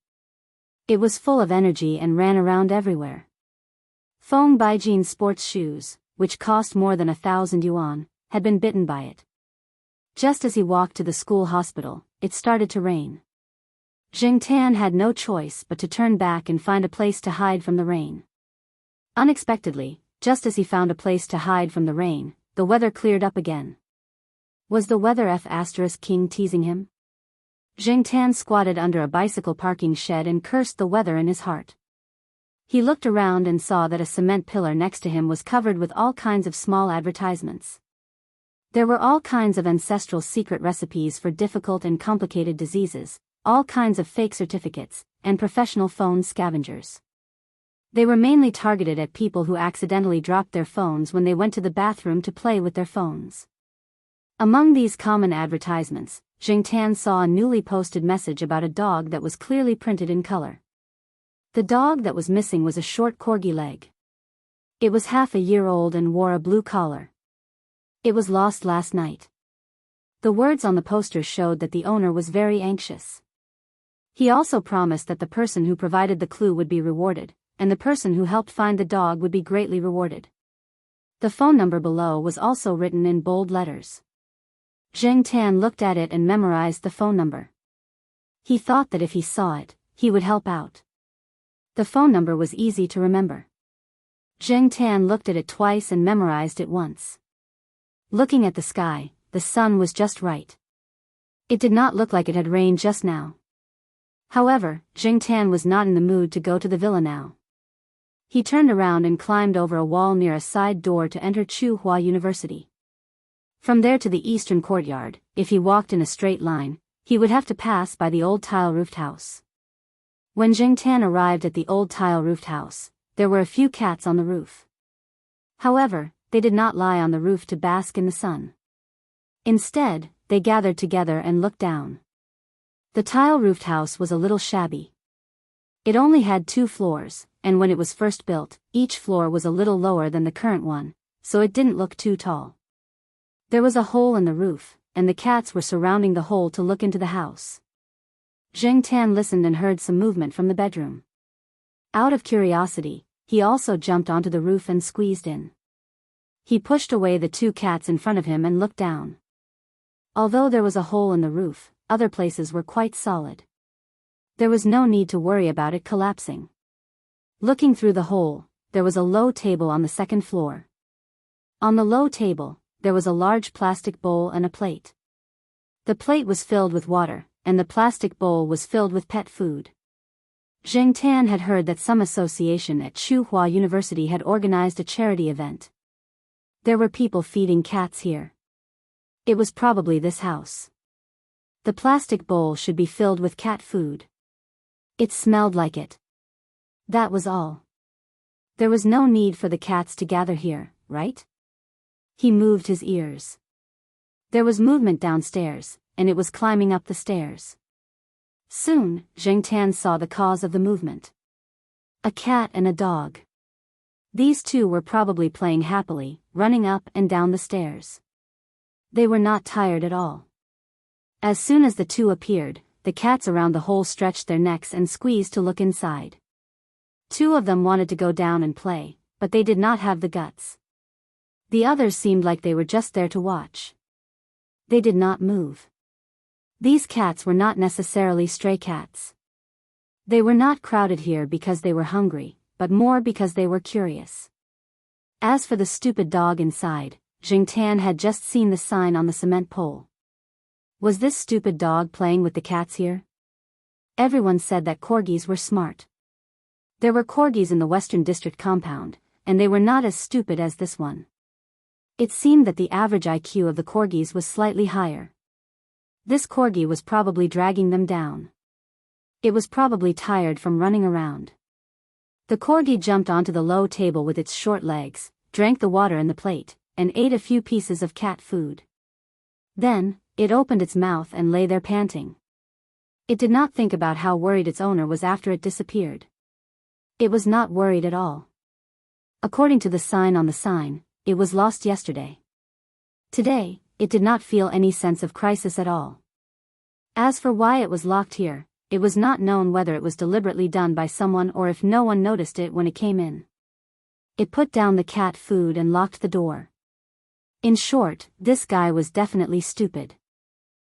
It was full of energy and ran around everywhere. Feng Baijin's sports shoes, which cost more than 1,000 yuan, had been bitten by it. Just as he walked to the school hospital, it started to rain. Zheng Tan had no choice but to turn back and find a place to hide from the rain. Unexpectedly, just as he found a place to hide from the rain, the weather cleared up again. Was the weather King teasing him? Zheng Tan squatted under a bicycle parking shed and cursed the weather in his heart. He looked around and saw that a cement pillar next to him was covered with all kinds of small advertisements. There were all kinds of ancestral secret recipes for difficult and complicated diseases, all kinds of fake certificates, and professional phone scavengers. They were mainly targeted at people who accidentally dropped their phones when they went to the bathroom to play with their phones. Among these common advertisements, Zheng Tan saw a newly posted message about a dog that was clearly printed in color. The dog that was missing was a short corgi leg. It was half a year old and wore a blue collar. It was lost last night. The words on the poster showed that the owner was very anxious. He also promised that the person who provided the clue would be rewarded, and the person who helped find the dog would be greatly rewarded. The phone number below was also written in bold letters. Zheng Tan looked at it and memorized the phone number. He thought that if he saw it, he would help out. The phone number was easy to remember. Zheng Tan looked at it twice and memorized it once. Looking at the sky, the sun was just right. It did not look like it had rained just now. However, Zheng Tan was not in the mood to go to the villa now. He turned around and climbed over a wall near a side door to enter Tsinghua University. From there to the eastern courtyard, if he walked in a straight line, he would have to pass by the old tile-roofed house. When Zheng Tan arrived at the old tile-roofed house, there were a few cats on the roof. However, they did not lie on the roof to bask in the sun. Instead, they gathered together and looked down. The tile-roofed house was a little shabby. It only had 2 floors, and when it was first built, each floor was a little lower than the current one, so it didn't look too tall. There was a hole in the roof, and the cats were surrounding the hole to look into the house. Zheng Tan listened and heard some movement from the bedroom. Out of curiosity, he also jumped onto the roof and squeezed in. He pushed away the 2 cats in front of him and looked down. Although there was a hole in the roof, other places were quite solid. There was no need to worry about it collapsing. Looking through the hole, there was a low table on the second floor. On the low table, there was a large plastic bowl and a plate. The plate was filled with water, and the plastic bowl was filled with pet food. Zheng Tan had heard that some association at Tsinghua University had organized a charity event. There were people feeding cats here. It was probably this house. The plastic bowl should be filled with cat food. It smelled like it. That was all. There was no need for the cats to gather here, right? He moved his ears. There was movement downstairs, and it was climbing up the stairs. Soon, Zheng Tan saw the cause of the movement. A cat and a dog. These 2 were probably playing happily, running up and down the stairs. They were not tired at all. As soon as the 2 appeared, the cats around the hole stretched their necks and squeezed to look inside. 2 of them wanted to go down and play, but they did not have the guts. The others seemed like they were just there to watch. They did not move. These cats were not necessarily stray cats. They were not crowded here because they were hungry, but more because they were curious. As for the stupid dog inside, Zheng Tan had just seen the sign on the cement pole. Was this stupid dog playing with the cats here? Everyone said that corgis were smart. There were corgis in the Western District compound, and they were not as stupid as this one. It seemed that the average IQ of the corgis was slightly higher. This corgi was probably dragging them down. It was probably tired from running around. The corgi jumped onto the low table with its short legs, drank the water in the plate, and ate a few pieces of cat food. Then, it opened its mouth and lay there panting. It did not think about how worried its owner was after it disappeared. It was not worried at all. According to the sign on the sign, it was lost yesterday. Today, it did not feel any sense of crisis at all. As for why it was locked here, it was not known whether it was deliberately done by someone or if no one noticed it when it came in. It put down the cat food and locked the door. In short, this guy was definitely stupid.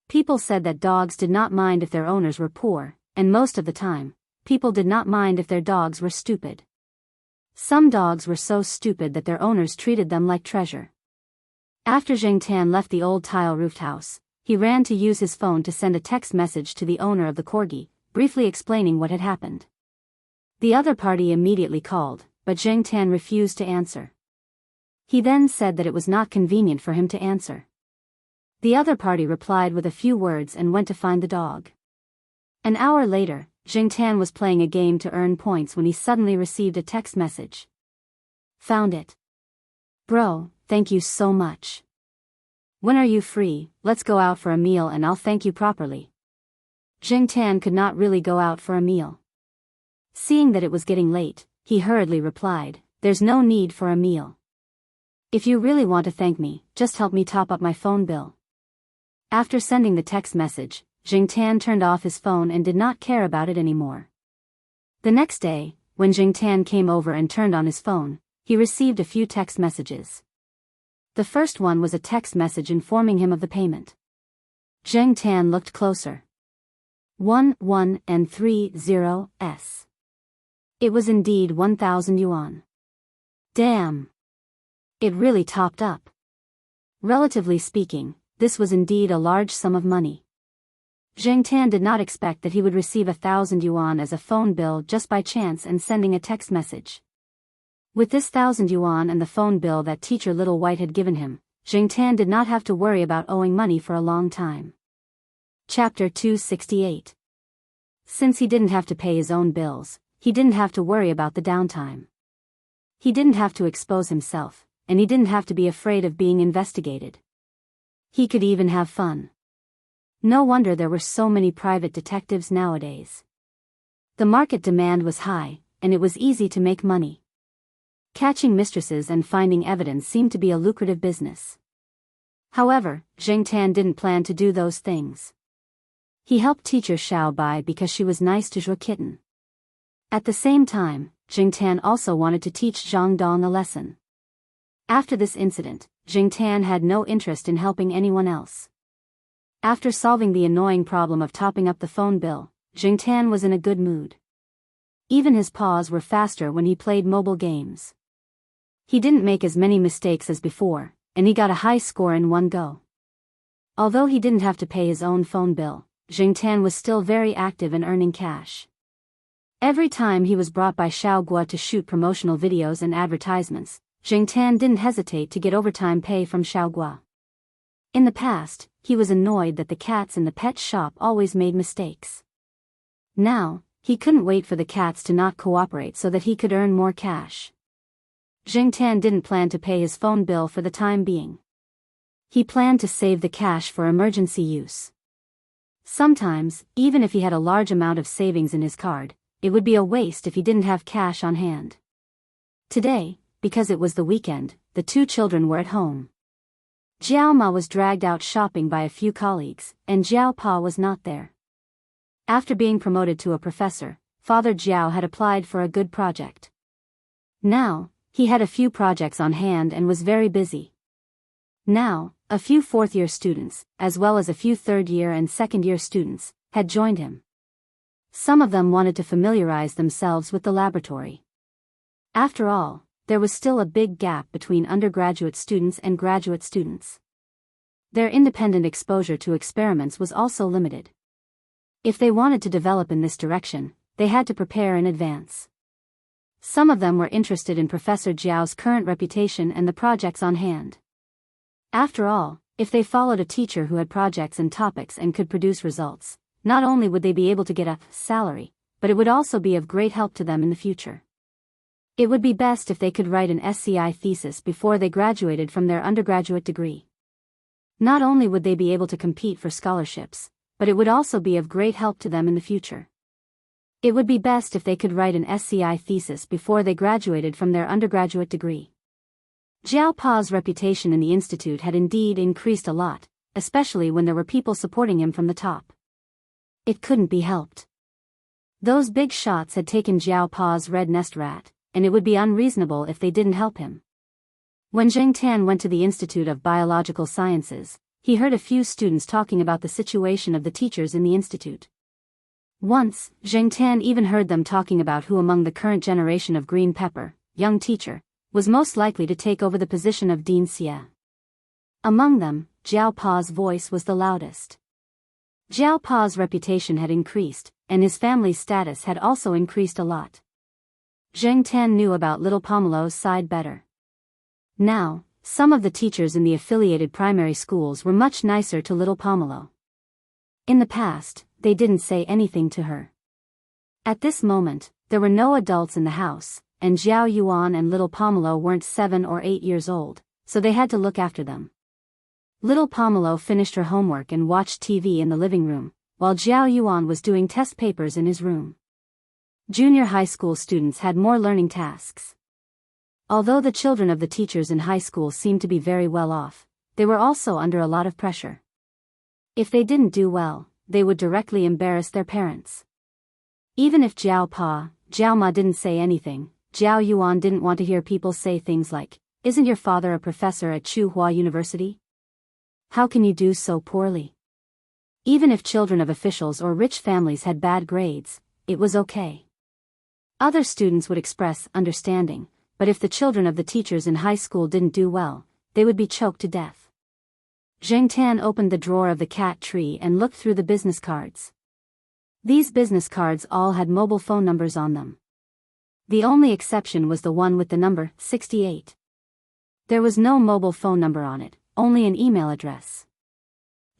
People said that dogs did not mind if their owners were poor, and most of the time, people did not mind if their dogs were stupid. Some dogs were so stupid that their owners treated them like treasure. After Zheng Tan left the old tile-roofed house, he ran to use his phone to send a text message to the owner of the corgi, briefly explaining what had happened. The other party immediately called, but Zheng Tan refused to answer. He then said that it was not convenient for him to answer. The other party replied with a few words and went to find the dog. An hour later, Zheng Tan was playing a game to earn points when he suddenly received a text message. Found it. Bro, thank you so much. When are you free? Let's go out for a meal and I'll thank you properly. Zheng Tan could not really go out for a meal. Seeing that it was getting late, he hurriedly replied, there's no need for a meal. If you really want to thank me, just help me top up my phone bill. After sending the text message, Jingtan turned off his phone and did not care about it anymore. The next day, when Jingtan came over and turned on his phone, he received a few text messages. The first one was a text message informing him of the payment. Jingtan looked closer. 1 and 3 0s. It was indeed 1,000 yuan. Damn! It really topped up. Relatively speaking, this was indeed a large sum of money. Jingtan did not expect that he would receive 1,000 yuan as a phone bill just by chance and sending a text message. With this 1,000 yuan and the phone bill that teacher Little White had given him, Jingtan did not have to worry about owing money for a long time. Chapter 268. Since he didn't have to pay his own bills, he didn't have to worry about the downtime. He didn't have to expose himself, and he didn't have to be afraid of being investigated. He could even have fun. No wonder there were so many private detectives nowadays. The market demand was high, and it was easy to make money. Catching mistresses and finding evidence seemed to be a lucrative business. However, Jingtan didn't plan to do those things. He helped teacher Xiao Bai because she was nice to Zhuo Kitten. At the same time, Jingtan also wanted to teach Zhang Dong a lesson. After this incident, Jingtan had no interest in helping anyone else. After solving the annoying problem of topping up the phone bill, Jingtan was in a good mood. Even his paws were faster when he played mobile games. He didn't make as many mistakes as before, and he got a high score in one go. Although he didn't have to pay his own phone bill, Jingtan was still very active in earning cash. Every time he was brought by Xiao Guo to shoot promotional videos and advertisements, Jingtan didn't hesitate to get overtime pay from Xiao Guo. In the past, he was annoyed that the cats in the pet shop always made mistakes. Now, he couldn't wait for the cats to not cooperate so that he could earn more cash. Jingtan didn't plan to pay his phone bill for the time being. He planned to save the cash for emergency use. Sometimes, even if he had a large amount of savings in his card, it would be a waste if he didn't have cash on hand. Today, because it was the weekend, the two children were at home. Jiao Ma was dragged out shopping by a few colleagues, and Jiao Pa was not there. After being promoted to a professor, Father Jiao had applied for a good project. Now, he had a few projects on hand and was very busy. Now, a few fourth-year students, as well as a few third-year and second-year students, had joined him. Some of them wanted to familiarize themselves with the laboratory. After all, there was still a big gap between undergraduate students and graduate students. Their independent exposure to experiments was also limited. If they wanted to develop in this direction, they had to prepare in advance. Some of them were interested in Professor Jiao's current reputation and the projects on hand. After all, if they followed a teacher who had projects and topics and could produce results, not only would they be able to get a salary, but it would also be of great help to them in the future. It would be best if they could write an SCI thesis before they graduated from their undergraduate degree. Not only would they be able to compete for scholarships, but it would also be of great help to them in the future. It would be best if they could write an SCI thesis before they graduated from their undergraduate degree. Jiao Pa's reputation in the institute had indeed increased a lot, especially when there were people supporting him from the top. It couldn't be helped. Those big shots had taken Jiao Pa's red nest rat, and it would be unreasonable if they didn't help him. When Jingtan went to the Institute of Biological Sciences, he heard a few students talking about the situation of the teachers in the institute. Once, Jingtan even heard them talking about who among the current generation of green pepper, young teacher, was most likely to take over the position of Dean Xie. Among them, Jiao Pa's voice was the loudest. Jiao Pa's reputation had increased, and his family's status had also increased a lot. Jingtan knew about little Pomelo's side better. Now, some of the teachers in the affiliated primary schools were much nicer to little Pomelo. In the past, they didn't say anything to her. At this moment, there were no adults in the house, and Zhao Yuan and little Pomelo weren't 7 or 8 years old, so they had to look after them. Little Pomelo finished her homework and watched TV in the living room, while Zhao Yuan was doing test papers in his room. Junior high school students had more learning tasks. Although the children of the teachers in high school seemed to be very well off, they were also under a lot of pressure. If they didn't do well, they would directly embarrass their parents. Even if Jiao Pa, Jiao Ma didn't say anything, Jiao Yuan didn't want to hear people say things like, "Isn't your father a professor at Tsinghua University? How can you do so poorly?" Even if children of officials or rich families had bad grades, it was okay. Other students would express understanding, but if the children of the teachers in high school didn't do well, they would be choked to death. Zheng Tan opened the drawer of the cat tree and looked through the business cards. These business cards all had mobile phone numbers on them. The only exception was the one with the number 68. There was no mobile phone number on it, only an email address.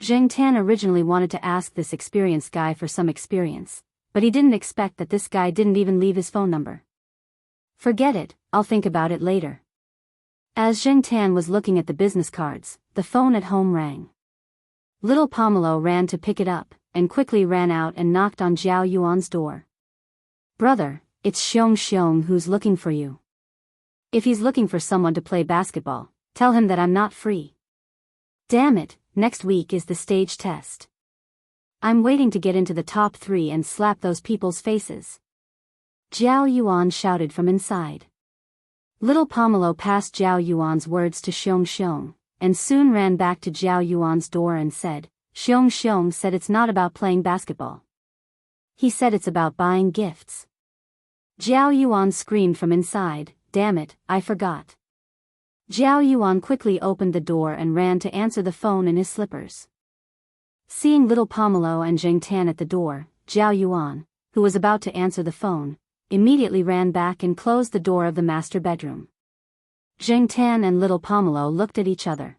Zheng Tan originally wanted to ask this experienced guy for some experience, but he didn't expect that this guy didn't even leave his phone number. "Forget it, I'll think about it later." As Zheng Tan was looking at the business cards, the phone at home rang. Little Pomelo ran to pick it up, and quickly ran out and knocked on Jiao Yuan's door. "Brother, it's Xiong who's looking for you. If he's looking for someone to play basketball, tell him that I'm not free. Damn it, next week is the stage test. I'm waiting to get into the top 3 and slap those people's faces." Jiao Yuan shouted from inside. Little Pomelo passed Jiao Yuan's words to Xiong, and soon ran back to Jiao Yuan's door and said, "Xiong said it's not about playing basketball. He said it's about buying gifts." Jiao Yuan screamed from inside, "Damn it, I forgot." Jiao Yuan quickly opened the door and ran to answer the phone in his slippers. Seeing Little Pomelo and Zheng Tan at the door, Jiao Yuan, who was about to answer the phone, immediately ran back and closed the door of the master bedroom. Zheng Tan and Little Pomelo looked at each other.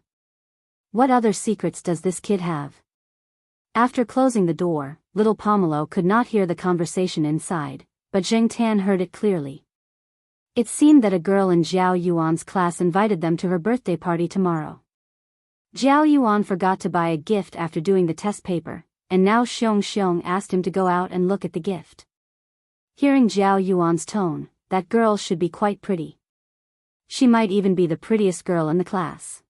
What other secrets does this kid have? After closing the door, Little Pomelo could not hear the conversation inside, but Zheng Tan heard it clearly. It seemed that a girl in Jiao Yuan's class invited them to her birthday party tomorrow. Jiao Yuan forgot to buy a gift after doing the test paper, and now Xiong asked him to go out and look at the gift. Hearing Jiao Yuan's tone, that girl should be quite pretty. She might even be the prettiest girl in the class.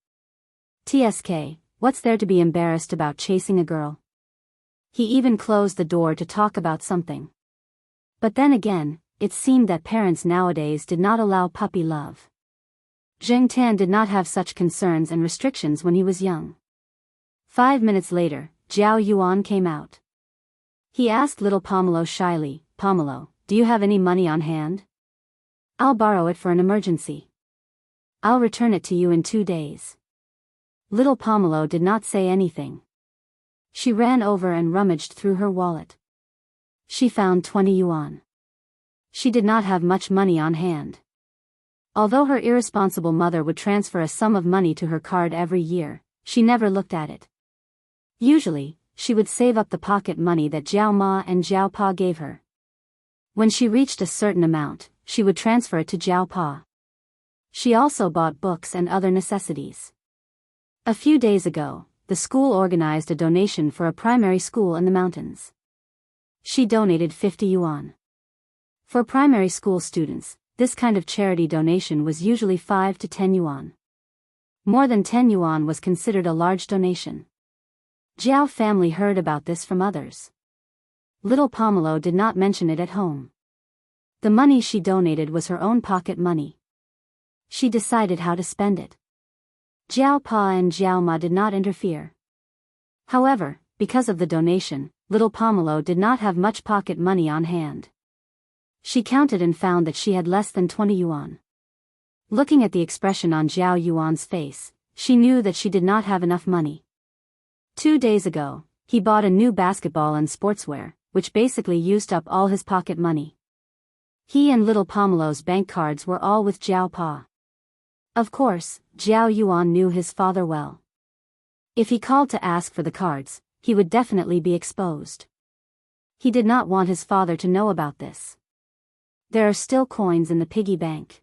TSK, what's there to be embarrassed about chasing a girl? He even closed the door to talk about something. But then again, it seemed that parents nowadays did not allow puppy love. Zheng Tan did not have such concerns and restrictions when he was young. 5 minutes later, Jiao Yuan came out. He asked Little Pomelo shyly, "Pomelo, do you have any money on hand? I'll borrow it for an emergency. I'll return it to you in 2 days." Little Pomelo did not say anything. She ran over and rummaged through her wallet. She found 20 yuan. She did not have much money on hand. Although her irresponsible mother would transfer a sum of money to her card every year, she never looked at it. Usually, she would save up the pocket money that Jiao Ma and Jiao Pa gave her. When she reached a certain amount, she would transfer it to Jiao Pa. She also bought books and other necessities. A few days ago, the school organized a donation for a primary school in the mountains. She donated 50 yuan. For primary school students, this kind of charity donation was usually 5 to 10 yuan. More than 10 yuan was considered a large donation. Jiao family heard about this from others. Little Pomelo did not mention it at home. The money she donated was her own pocket money. She decided how to spend it. Jiao Pa and Jiao Ma did not interfere. However, because of the donation, Little Pomelo did not have much pocket money on hand. She counted and found that she had less than 20 yuan. Looking at the expression on Jiao Yuan's face, she knew that she did not have enough money. 2 days ago, he bought a new basketball and sportswear, which basically used up all his pocket money. He and Little Pomelo's bank cards were all with Jiao Pa. Of course, Jiao Yuan knew his father well. If he called to ask for the cards, he would definitely be exposed. He did not want his father to know about this. There are still coins in the piggy bank.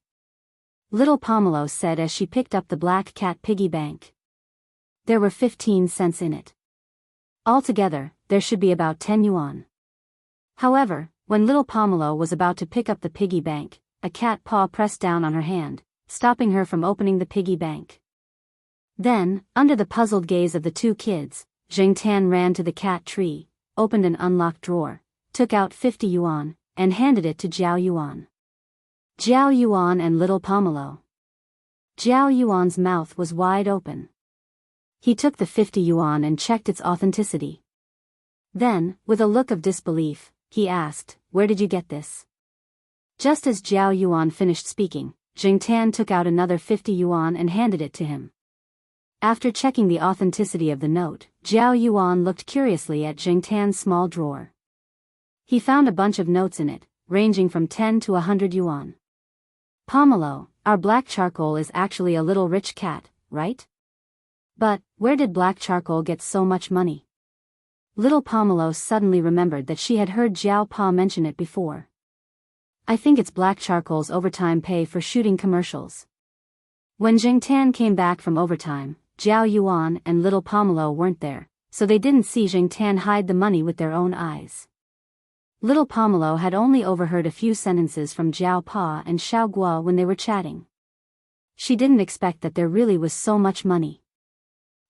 Little Pomelo said as she picked up the black cat piggy bank. There were 15 cents in it. Altogether, there should be about 10 yuan. However, when Little Pomelo was about to pick up the piggy bank, a cat paw pressed down on her hand, stopping her from opening the piggy bank. Then, under the puzzled gaze of the two kids, Jing Tan ran to the cat tree, opened an unlocked drawer, took out 50 yuan, and handed it to Zhao Yuan. Zhao Yuan and little Pomelo. Zhao Yuan's mouth was wide open. He took the 50 yuan and checked its authenticity. Then, with a look of disbelief, he asked, "Where did you get this?" Just as Zhao Yuan finished speaking, Jing Tan took out another 50 yuan and handed it to him. After checking the authenticity of the note, Zhao Yuan looked curiously at Jing Tan's small drawer. He found a bunch of notes in it, ranging from 10 to 100 yuan. "Pomelo, our black charcoal is actually a little rich cat, right? But, where did black charcoal get so much money?" Little Pomelo suddenly remembered that she had heard Zhao Pa mention it before. "I think it's black charcoal's overtime pay for shooting commercials." When Jing Tan came back from overtime, Zhao Yuan and little Pomelo weren't there, so they didn't see Jing Tan hide the money with their own eyes. Little Pomelo had only overheard a few sentences from Zhao Pa and Xiao Guo when they were chatting. She didn't expect that there really was so much money.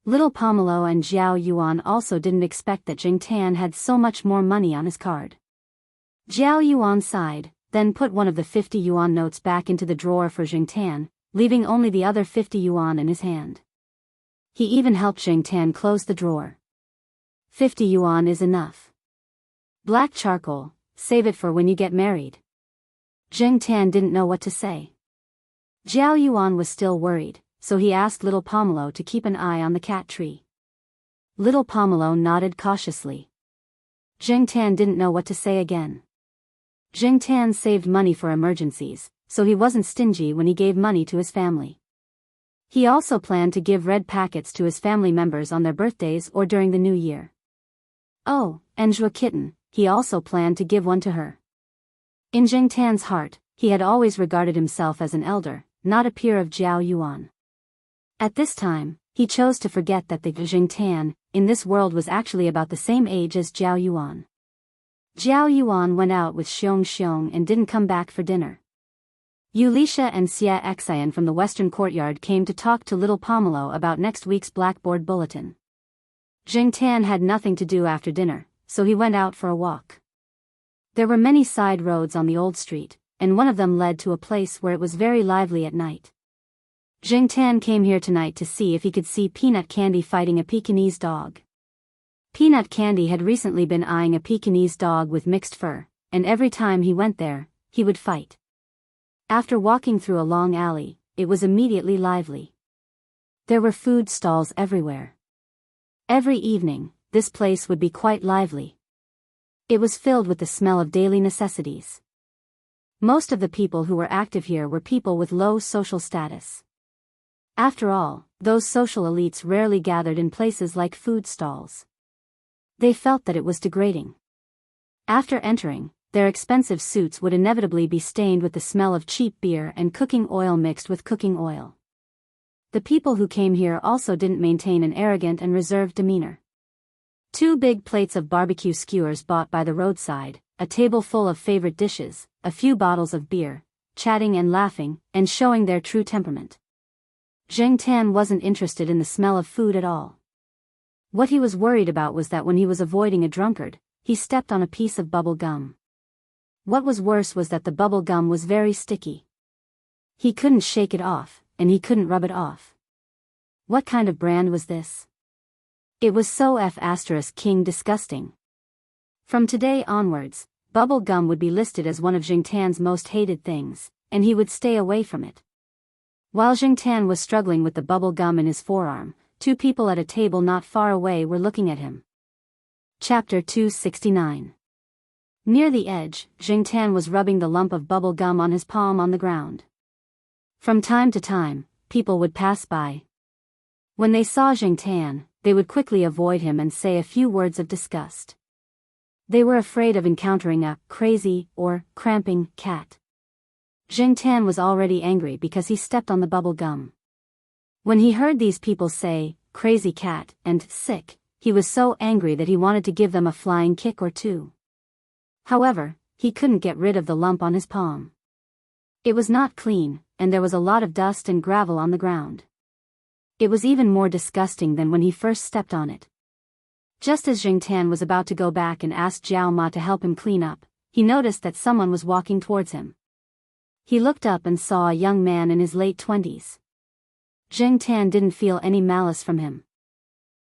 Little Pomelo and Zhao Yuan also didn't expect that Jing Tan had so much more money on his card. Zhao Yuan sighed, then put one of the 50 yuan notes back into the drawer for Jing Tan, leaving only the other 50 yuan in his hand. He even helped Jing Tan close the drawer. 50 yuan is enough. Black charcoal, save it for when you get married. Jing Tan didn't know what to say. Zhao Yuan was still worried, so he asked little Pomelo to keep an eye on the cat tree. Little Pomelo nodded cautiously. Jing Tan didn't know what to say again. Jing Tan saved money for emergencies, so he wasn't stingy when he gave money to his family. He also planned to give red packets to his family members on their birthdays or during the new year. Oh, and Zhua Kitten, he also planned to give one to her. In Jing Tan's heart, he had always regarded himself as an elder, not a peer of Zhao Yuan. At this time, he chose to forget that the Jing Tan, in this world was actually about the same age as Zhao Yuan. Zhao Yuan went out with Xiong Xiong and didn't come back for dinner. Yulisha and Xia Xian from the western courtyard came to talk to little Pomelo about next week's blackboard bulletin. Jing Tan had nothing to do after dinner, so he went out for a walk. There were many side roads on the old street, and one of them led to a place where it was very lively at night. Jing Tan came here tonight to see if he could see Peanut Candy fighting a Pekingese dog. Peanut Candy had recently been eyeing a Pekingese dog with mixed fur, and every time he went there, he would fight. After walking through a long alley, it was immediately lively. There were food stalls everywhere. Every evening, this place would be quite lively. It was filled with the smell of daily necessities. Most of the people who were active here were people with low social status. After all, those social elites rarely gathered in places like food stalls. They felt that it was degrading. After entering, their expensive suits would inevitably be stained with the smell of cheap beer and cooking oil mixed with cooking oil. The people who came here also didn't maintain an arrogant and reserved demeanor. 2 big plates of barbecue skewers bought by the roadside, a table full of favorite dishes, a few bottles of beer, chatting and laughing, and showing their true temperament. Jing Tan wasn't interested in the smell of food at all. What he was worried about was that when he was avoiding a drunkard, he stepped on a piece of bubble gum. What was worse was that the bubble gum was very sticky. He couldn't shake it off, and he couldn't rub it off. What kind of brand was this? It was so King disgusting. From today onwards, bubble gum would be listed as one of Jing Tan's most hated things, and he would stay away from it. While Jing Tan was struggling with the bubble gum in his forearm, 2 people at a table not far away were looking at him. Chapter 269. Near the edge, Jing Tan was rubbing the lump of bubble gum on his palm on the ground. From time to time, people would pass by. When they saw Jing Tan, they would quickly avoid him and say a few words of disgust. They were afraid of encountering a crazy or cramping cat. Jing Tan was already angry because he stepped on the bubble gum. When he heard these people say, crazy cat, and sick, he was so angry that he wanted to give them a flying kick or 2. However, he couldn't get rid of the lump on his palm. It was not clean, and there was a lot of dust and gravel on the ground. It was even more disgusting than when he first stepped on it. Just as Jing Tan was about to go back and ask Jiao Ma to help him clean up, he noticed that someone was walking towards him. He looked up and saw a young man in his late 20s. Jing Tan didn't feel any malice from him.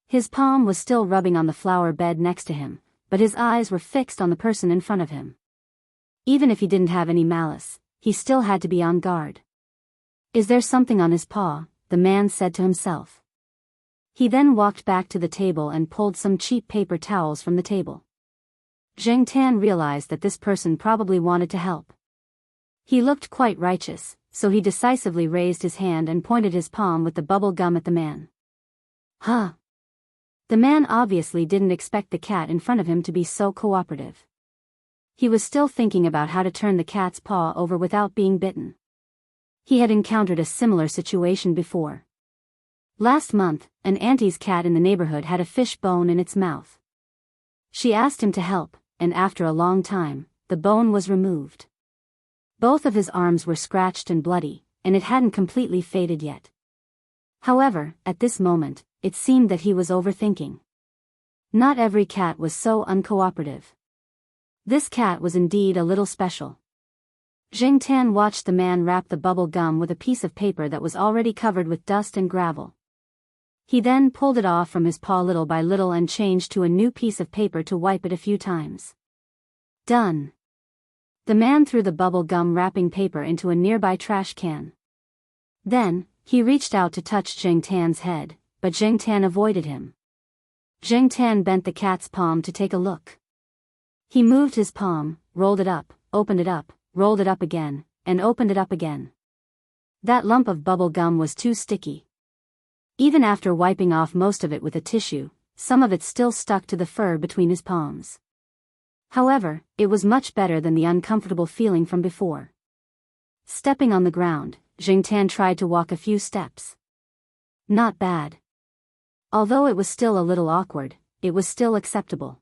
His palm was still rubbing on the flower bed next to him, but his eyes were fixed on the person in front of him. Even if he didn't have any malice, he still had to be on guard. Is there something on his paw? The man said to himself. He then walked back to the table and pulled some cheap paper towels from the table. Jing Tan realized that this person probably wanted to help. He looked quite righteous, so he decisively raised his hand and pointed his palm with the bubble gum at the man. Huh. The man obviously didn't expect the cat in front of him to be so cooperative. He was still thinking about how to turn the cat's paw over without being bitten. He had encountered a similar situation before. Last month, an auntie's cat in the neighborhood had a fish bone in its mouth. She asked him to help, and after a long time, the bone was removed. Both of his arms were scratched and bloody, and it hadn't completely faded yet. However, at this moment, it seemed that he was overthinking. Not every cat was so uncooperative. This cat was indeed a little special. Jing Tan watched the man wrap the bubble gum with a piece of paper that was already covered with dust and gravel. He then pulled it off from his paw little by little and changed to a new piece of paper to wipe it a few times. Done. The man threw the bubble gum wrapping paper into a nearby trash can. Then, he reached out to touch Jing Tan's head, but Jing Tan avoided him. Jing Tan bent the cat's palm to take a look. He moved his palm, rolled it up, opened it up, rolled it up again, and opened it up again. That lump of bubble gum was too sticky. Even after wiping off most of it with a tissue, some of it still stuck to the fur between his palms. However, it was much better than the uncomfortable feeling from before. Stepping on the ground, Jing Tan tried to walk a few steps. Not bad. Although it was still a little awkward, it was still acceptable.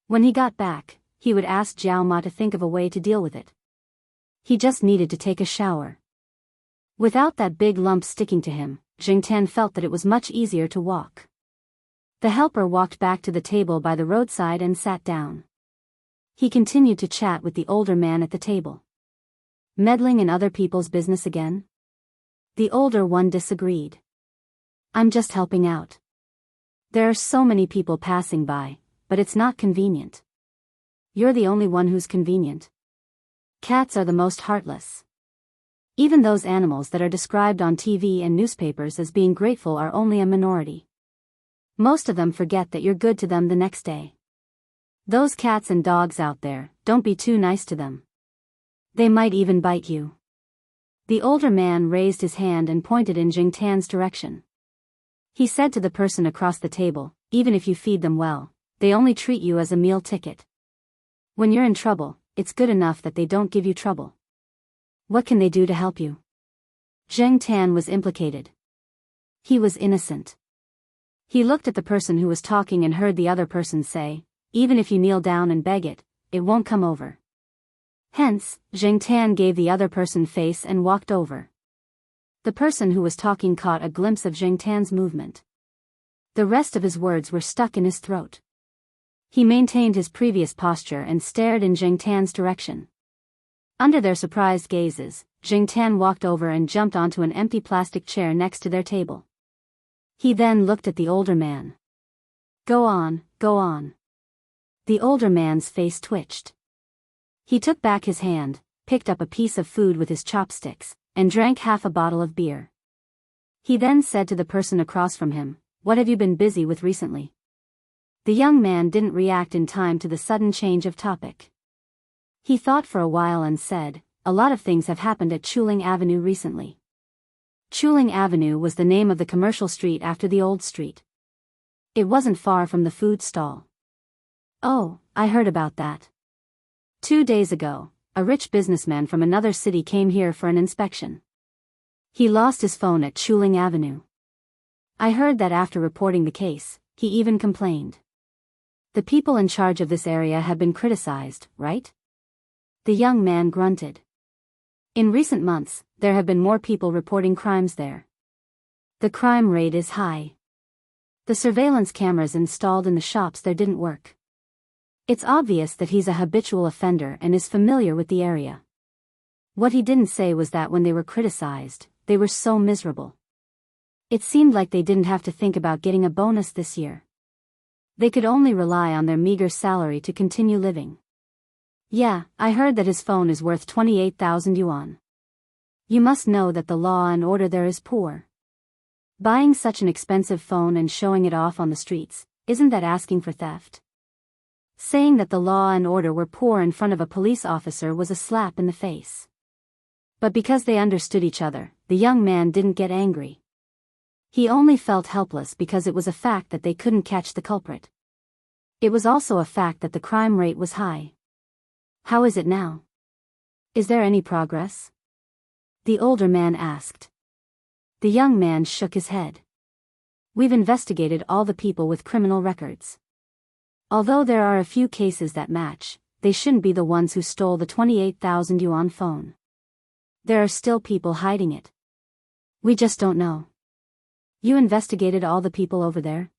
When he got back, he would ask Jiao Ma to think of a way to deal with it. He just needed to take a shower. Without that big lump sticking to him, Jing Tan felt that it was much easier to walk. The helper walked back to the table by the roadside and sat down. He continued to chat with the older man at the table. Meddling in other people's business again? The older one disagreed. I'm just helping out. There are so many people passing by, but it's not convenient. You're the only one who's convenient. Cats are the most heartless. Even those animals that are described on TV and newspapers as being grateful are only a minority. Most of them forget that you're good to them the next day. Those cats and dogs out there, don't be too nice to them. They might even bite you. The older man raised his hand and pointed in Jing Tan's direction. He said to the person across the table, even if you feed them well, they only treat you as a meal ticket. When you're in trouble, it's good enough that they don't give you trouble. What can they do to help you? Jing Tan was implicated. He was innocent. He looked at the person who was talking and heard the other person say, even if you kneel down and beg it, it won't come over. Hence, Jing Tan gave the other person face and walked over. The person who was talking caught a glimpse of Jing Tan's movement. The rest of his words were stuck in his throat. He maintained his previous posture and stared in Jing Tan's direction. Under their surprised gazes, Jing Tan walked over and jumped onto an empty plastic chair next to their table. He then looked at the older man. Go on, go on. The older man's face twitched. He took back his hand, picked up a piece of food with his chopsticks, and drank half a bottle of beer. He then said to the person across from him, "What have you been busy with recently?" The young man didn't react in time to the sudden change of topic. He thought for a while and said, "A lot of things have happened at Chuling Avenue recently." Chuling Avenue was the name of the commercial street after the old street. It wasn't far from the food stall. Oh, I heard about that. 2 days ago, a rich businessman from another city came here for an inspection. He lost his phone at Chuling Avenue. I heard that after reporting the case, he even complained. The people in charge of this area have been criticized, right? The young man grunted. In recent months, there have been more people reporting crimes there. The crime rate is high. The surveillance cameras installed in the shops there didn't work. It's obvious that he's a habitual offender and is familiar with the area. What he didn't say was that when they were criticized, they were so miserable. It seemed like they didn't have to think about getting a bonus this year. They could only rely on their meager salary to continue living. Yeah, I heard that his phone is worth 28,000 yuan. You must know that the law and order there is poor. Buying such an expensive phone and showing it off on the streets, isn't that asking for theft? Saying that the law and order were poor in front of a police officer was a slap in the face. But because they understood each other, the young man didn't get angry. He only felt helpless because it was a fact that they couldn't catch the culprit. It was also a fact that the crime rate was high. How is it now? Is there any progress? The older man asked. The young man shook his head. We've investigated all the people with criminal records. Although there are a few cases that match, they shouldn't be the ones who stole the 28,000 yuan phone. There are still people hiding it. We just don't know. You investigated all the people over there?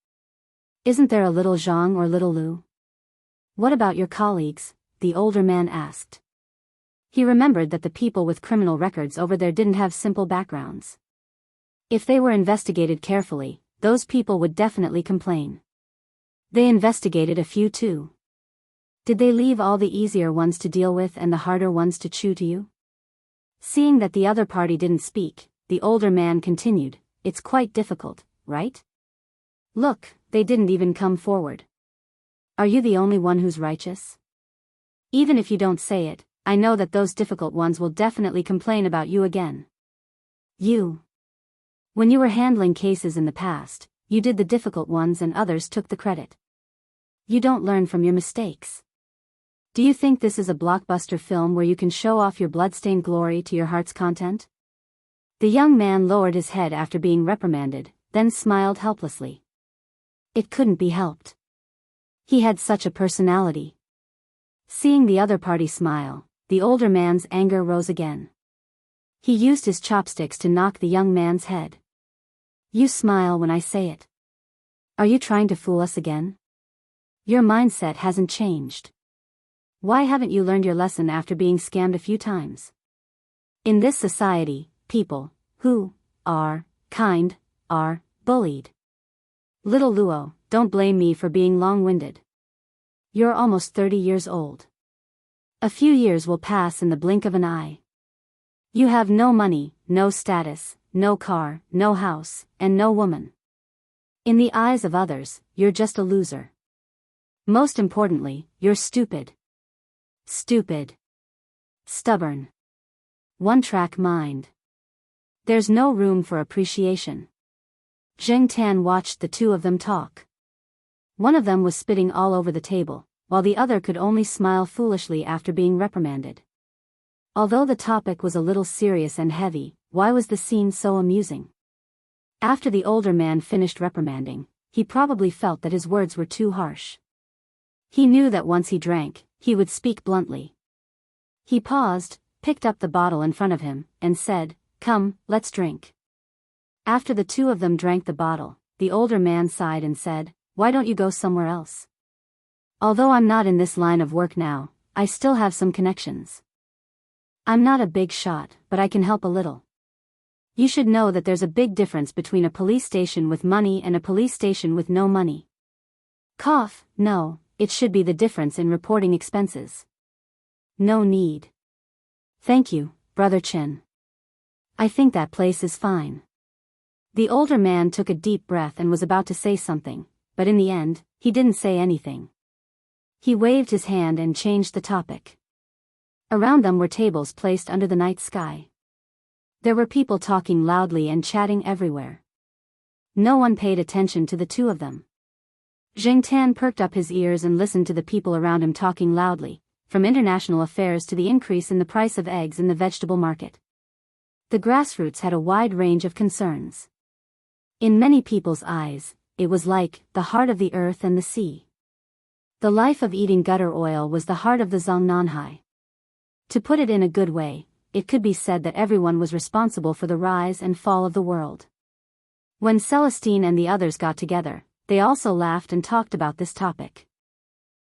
Isn't there a little Zhang or little Lu? What about your colleagues? The older man asked. He remembered that the people with criminal records over there didn't have simple backgrounds. If they were investigated carefully, those people would definitely complain. They investigated a few too. Did they leave all the easier ones to deal with and the harder ones to chew to you? Seeing that the other party didn't speak, the older man continued. It's quite difficult, right? Look, they didn't even come forward. Are you the only one who's righteous? Even if you don't say it, I know that those difficult ones will definitely complain about you again. You. When you were handling cases in the past, you did the difficult ones and others took the credit. You don't learn from your mistakes. Do you think this is a blockbuster film where you can show off your bloodstained glory to your heart's content? The young man lowered his head after being reprimanded, then smiled helplessly. It couldn't be helped. He had such a personality. Seeing the other party smile, the older man's anger rose again. He used his chopsticks to knock the young man's head. You smile when I say it. Are you trying to fool us again? Your mindset hasn't changed. Why haven't you learned your lesson after being scammed a few times? In this society, people who are kind are bullied. Little Luo, don't blame me for being long-winded. You're almost 30 years old. A few years will pass in the blink of an eye. You have no money, no status, no car, no house, and no woman. In the eyes of others, you're just a loser. Most importantly, you're stupid. Stupid. Stubborn. One-track mind. There's no room for appreciation. Zheng Tan watched the two of them talk. One of them was spitting all over the table, while the other could only smile foolishly after being reprimanded. Although the topic was a little serious and heavy, why was the scene so amusing? After the older man finished reprimanding, he probably felt that his words were too harsh. He knew that once he drank, he would speak bluntly. He paused, picked up the bottle in front of him, and said, "Come, let's drink." After the two of them drank the bottle, the older man sighed and said, "Why don't you go somewhere else? Although I'm not in this line of work now, I still have some connections. I'm not a big shot, but I can help a little. You should know that there's a big difference between a police station with money and a police station with no money." Cough, no, it should be the difference in reporting expenses. No need. Thank you, Brother Chen. I think that place is fine. The older man took a deep breath and was about to say something, but in the end, he didn't say anything. He waved his hand and changed the topic. Around them were tables placed under the night sky. There were people talking loudly and chatting everywhere. No one paid attention to the two of them. Zheng Tan perked up his ears and listened to the people around him talking loudly, from international affairs to the increase in the price of eggs in the vegetable market. The grassroots had a wide range of concerns. In many people's eyes, it was like the heart of the earth and the sea. The life of eating gutter oil was the heart of the Zhongnanhai. To put it in a good way, it could be said that everyone was responsible for the rise and fall of the world. When Celestine and the others got together, they also laughed and talked about this topic.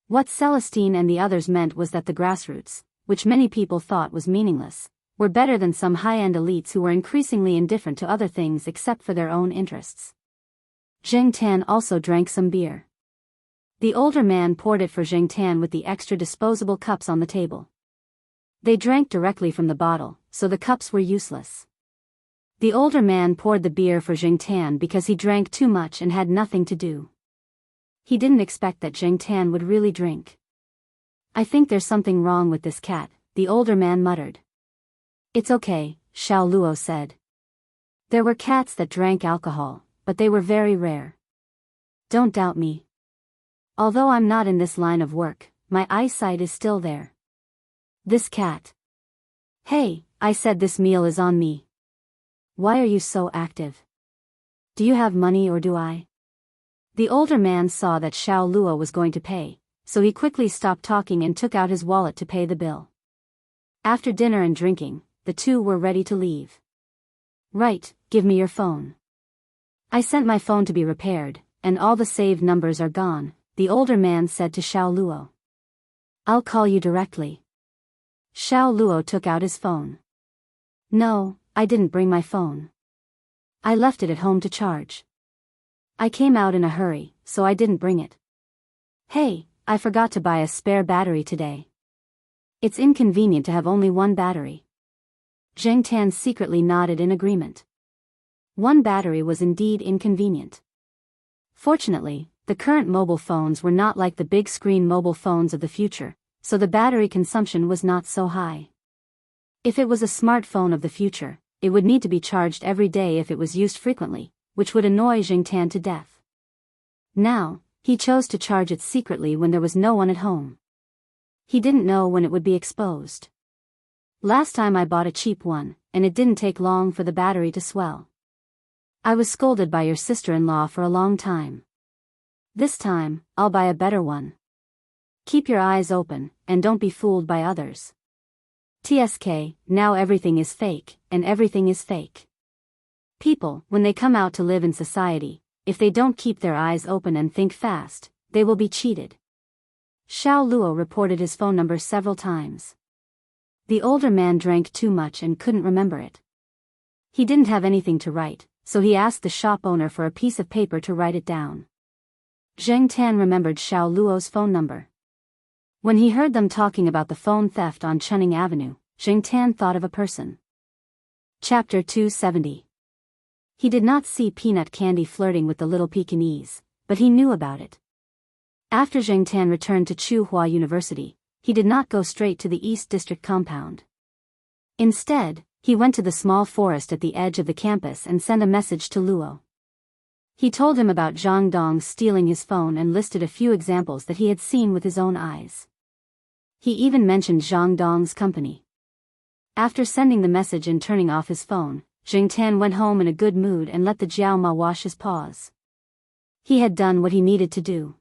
What Celestine and the others meant was that the grassroots, which many people thought was meaningless, were better than some high-end elites who were increasingly indifferent to other things except for their own interests. Zheng Tan also drank some beer. The older man poured it for Zheng Tan with the extra disposable cups on the table. They drank directly from the bottle, so the cups were useless. The older man poured the beer for Zheng Tan because he drank too much and had nothing to do. He didn't expect that Zheng Tan would really drink. "I think there's something wrong with this cat," the older man muttered. "It's okay," Xiao Luo said. There were cats that drank alcohol, but they were very rare. "Don't doubt me. Although I'm not in this line of work, my eyesight is still there. This cat." "Hey," I said, "this meal is on me. Why are you so active? Do you have money or do I?" The older man saw that Xiao Luo was going to pay, so he quickly stopped talking and took out his wallet to pay the bill. After dinner and drinking, the two were ready to leave. "Right, give me your phone. I sent my phone to be repaired, and all the saved numbers are gone," the older man said to Xiao Luo. "I'll call you directly." Xiao Luo took out his phone. "No, I didn't bring my phone. I left it at home to charge. I came out in a hurry, so I didn't bring it. Hey, I forgot to buy a spare battery today. It's inconvenient to have only one battery." Zheng Tan secretly nodded in agreement. One battery was indeed inconvenient. Fortunately, the current mobile phones were not like the big-screen mobile phones of the future, so the battery consumption was not so high. If it was a smartphone of the future, it would need to be charged every day if it was used frequently, which would annoy Zheng Tan to death. Now, he chose to charge it secretly when there was no one at home. He didn't know when it would be exposed. "Last time I bought a cheap one, and it didn't take long for the battery to swell. I was scolded by your sister-in-law for a long time. This time, I'll buy a better one. Keep your eyes open, and don't be fooled by others. TSK, now everything is fake, and everything is fake. People, when they come out to live in society, if they don't keep their eyes open and think fast, they will be cheated." Xiao Luo reported his phone number several times. The older man drank too much and couldn't remember it. He didn't have anything to write, so he asked the shop owner for a piece of paper to write it down. Zheng Tan remembered Xiao Luo's phone number. When he heard them talking about the phone theft on Chunning Avenue, Zheng Tan thought of a person. Chapter 270. He did not see Peanut Candy flirting with the little Pekingese, but he knew about it. After Zheng Tan returned to Tsinghua University, he did not go straight to the East District compound. Instead, he went to the small forest at the edge of the campus and sent a message to Luo. He told him about Zhang Dong stealing his phone and listed a few examples that he had seen with his own eyes. He even mentioned Zhang Dong's company. After sending the message and turning off his phone, Zheng Tan went home in a good mood and let the Jiao Ma wash his paws. He had done what he needed to do.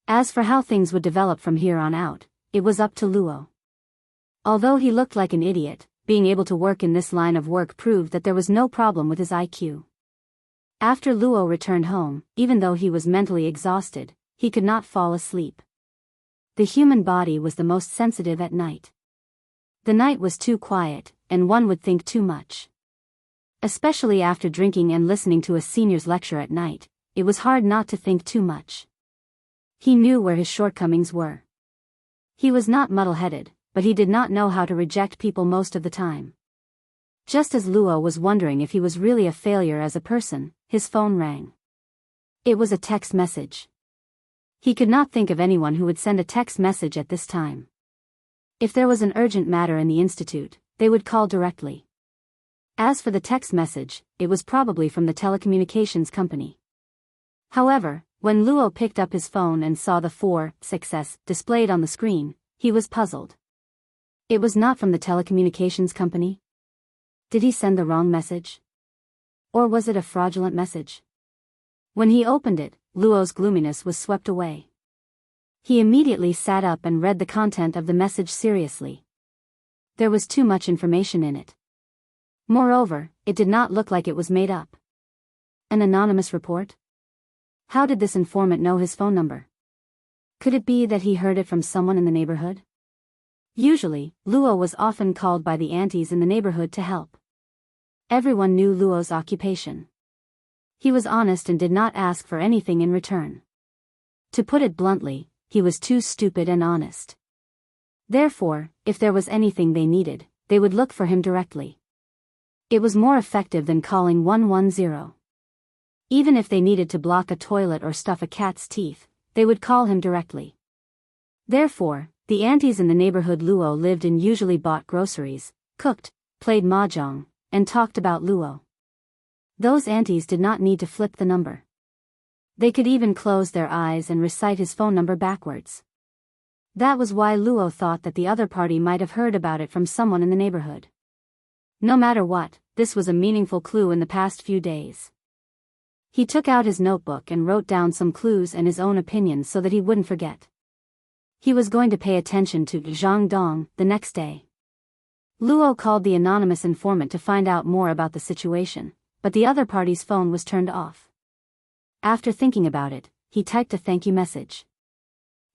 As for how things would develop from here on out, it was up to Luo. Although he looked like an idiot, being able to work in this line of work proved that there was no problem with his IQ. After Luo returned home, even though he was mentally exhausted, he could not fall asleep. The human body was the most sensitive at night. The night was too quiet, and one would think too much. Especially after drinking and listening to a senior's lecture at night, it was hard not to think too much. He knew where his shortcomings were. He was not muddle-headed, but he did not know how to reject people most of the time. Just as Luo was wondering if he was really a failure as a person, his phone rang. It was a text message. He could not think of anyone who would send a text message at this time. If there was an urgent matter in the institute, they would call directly. As for the text message, it was probably from the telecommunications company. However, when Luo picked up his phone and saw the 4 success displayed on the screen, he was puzzled. It was not from the telecommunications company? Did he send the wrong message? Or was it a fraudulent message? When he opened it, Luo's gloominess was swept away. He immediately sat up and read the content of the message seriously. There was too much information in it. Moreover, it did not look like it was made up. An anonymous report? How did this informant know his phone number? Could it be that he heard it from someone in the neighborhood? Usually, Luo was often called by the aunties in the neighborhood to help. Everyone knew Luo's occupation. He was honest and did not ask for anything in return. To put it bluntly, he was too stupid and honest. Therefore, if there was anything they needed, they would look for him directly. It was more effective than calling 110. Even if they needed to block a toilet or stuff a cat's teeth, they would call him directly. Therefore, the aunties in the neighborhood Luo lived in usually bought groceries, cooked, played mahjong, and talked about Luo. Those aunties did not need to flip the number. They could even close their eyes and recite his phone number backwards. That was why Luo thought that the other party might have heard about it from someone in the neighborhood. No matter what, this was a meaningful clue in the past few days. He took out his notebook and wrote down some clues and his own opinions so that he wouldn't forget. He was going to pay attention to Zhang Dong the next day. Luo called the anonymous informant to find out more about the situation, but the other party's phone was turned off. After thinking about it, he typed a thank you message.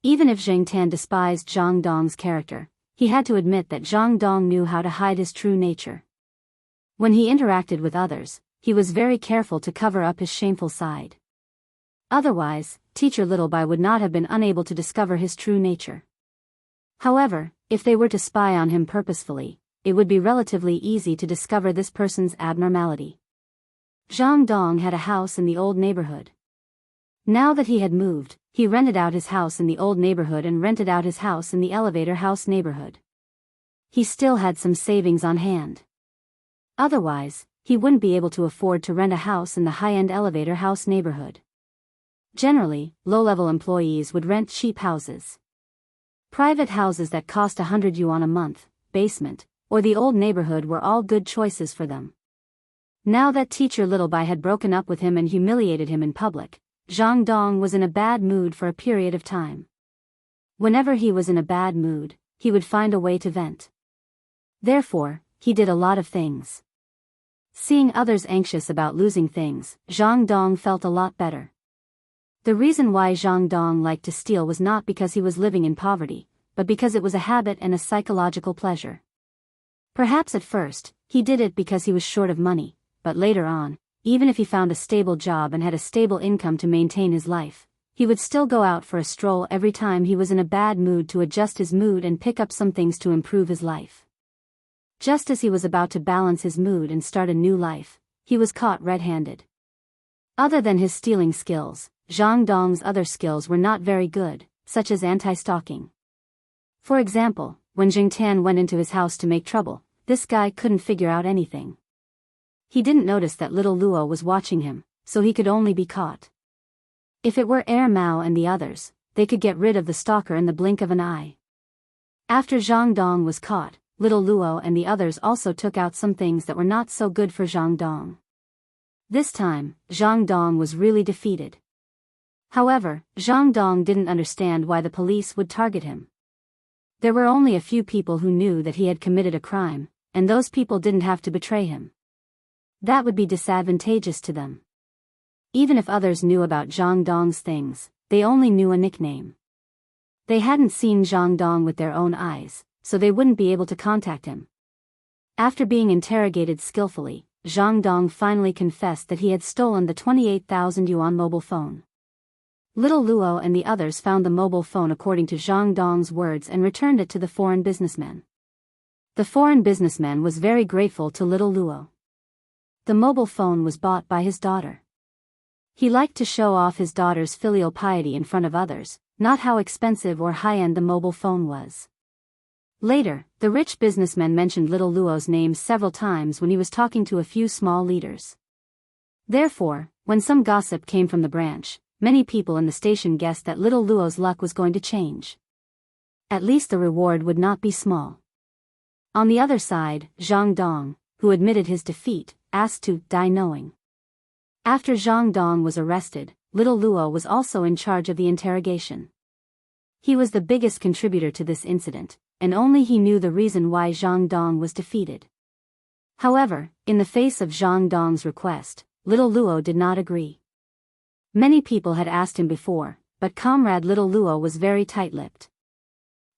Even if Zhang Tan despised Zhang Dong's character, he had to admit that Zhang Dong knew how to hide his true nature. When he interacted with others, he was very careful to cover up his shameful side. Otherwise, Teacher Littleby would not have been unable to discover his true nature. However, if they were to spy on him purposefully, it would be relatively easy to discover this person's abnormality. Zhang Dong had a house in the old neighborhood. Now that he had moved, he rented out his house in the old neighborhood and rented out his house in the elevator house neighborhood. He still had some savings on hand. Otherwise, he wouldn't be able to afford to rent a house in the high-end elevator house neighborhood. Generally, low-level employees would rent cheap houses. Private houses that cost 100 yuan a month, basement, or the old neighborhood were all good choices for them. Now that Teacher Littleby had broken up with him and humiliated him in public, Zhang Dong was in a bad mood for a period of time. Whenever he was in a bad mood, he would find a way to vent. Therefore, he did a lot of things. Seeing others anxious about losing things, Zhang Dong felt a lot better. The reason why Zhang Dong liked to steal was not because he was living in poverty, but because it was a habit and a psychological pleasure. Perhaps at first, he did it because he was short of money, but later on, even if he found a stable job and had a stable income to maintain his life, he would still go out for a stroll every time he was in a bad mood to adjust his mood and pick up some things to improve his life. Just as he was about to balance his mood and start a new life, he was caught red-handed. Other than his stealing skills, Zhang Dong's other skills were not very good, such as anti-stalking. For example, when Zhang Tan went into his house to make trouble, this guy couldn't figure out anything. He didn't notice that little Luo was watching him, so he could only be caught. If it were Mao and the others, they could get rid of the stalker in the blink of an eye. After Zhang Dong was caught, little Luo and the others also took out some things that were not so good for Zhang Dong. This time, Zhang Dong was really defeated. However, Zhang Dong didn't understand why the police would target him. There were only a few people who knew that he had committed a crime, and those people didn't have to betray him. That would be disadvantageous to them. Even if others knew about Zhang Dong's things, they only knew a nickname. They hadn't seen Zhang Dong with their own eyes, so they wouldn't be able to contact him. After being interrogated skillfully, Zhang Dong finally confessed that he had stolen the 28,000 yuan mobile phone. Little Luo and the others found the mobile phone according to Zhang Dong's words and returned it to the foreign businessman. The foreign businessman was very grateful to little Luo. The mobile phone was bought by his daughter. He liked to show off his daughter's filial piety in front of others, not how expensive or high-end the mobile phone was. Later, the rich businessman mentioned little Luo's name several times when he was talking to a few small leaders. Therefore, when some gossip came from the branch, many people in the station guessed that little Luo's luck was going to change. At least the reward would not be small. On the other side, Zhang Dong, who admitted his defeat, asked to die knowing. After Zhang Dong was arrested, little Luo was also in charge of the interrogation. He was the biggest contributor to this incident, and only he knew the reason why Zhang Dong was defeated. However, in the face of Zhang Dong's request, little Luo did not agree. Many people had asked him before, but Comrade Little Luo was very tight-lipped.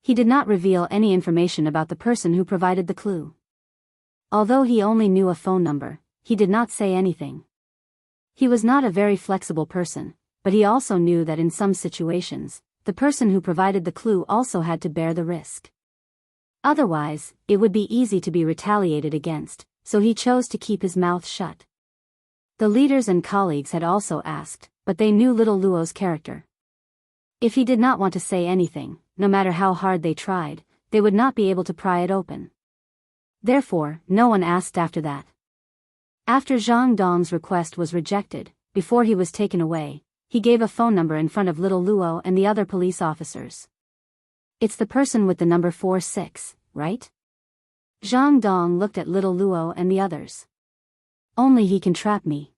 He did not reveal any information about the person who provided the clue. Although he only knew a phone number, he did not say anything. He was not a very flexible person, but he also knew that in some situations, the person who provided the clue also had to bear the risk. Otherwise, it would be easy to be retaliated against, so he chose to keep his mouth shut. The leaders and colleagues had also asked, but they knew Little Luo's character. If he did not want to say anything, no matter how hard they tried, they would not be able to pry it open. Therefore, no one asked after that. After Zhang Dong's request was rejected, before he was taken away, he gave a phone number in front of Little Luo and the other police officers. It's the person with the number 46, right? Zhang Dong looked at Little Luo and the others. Only he can trap me.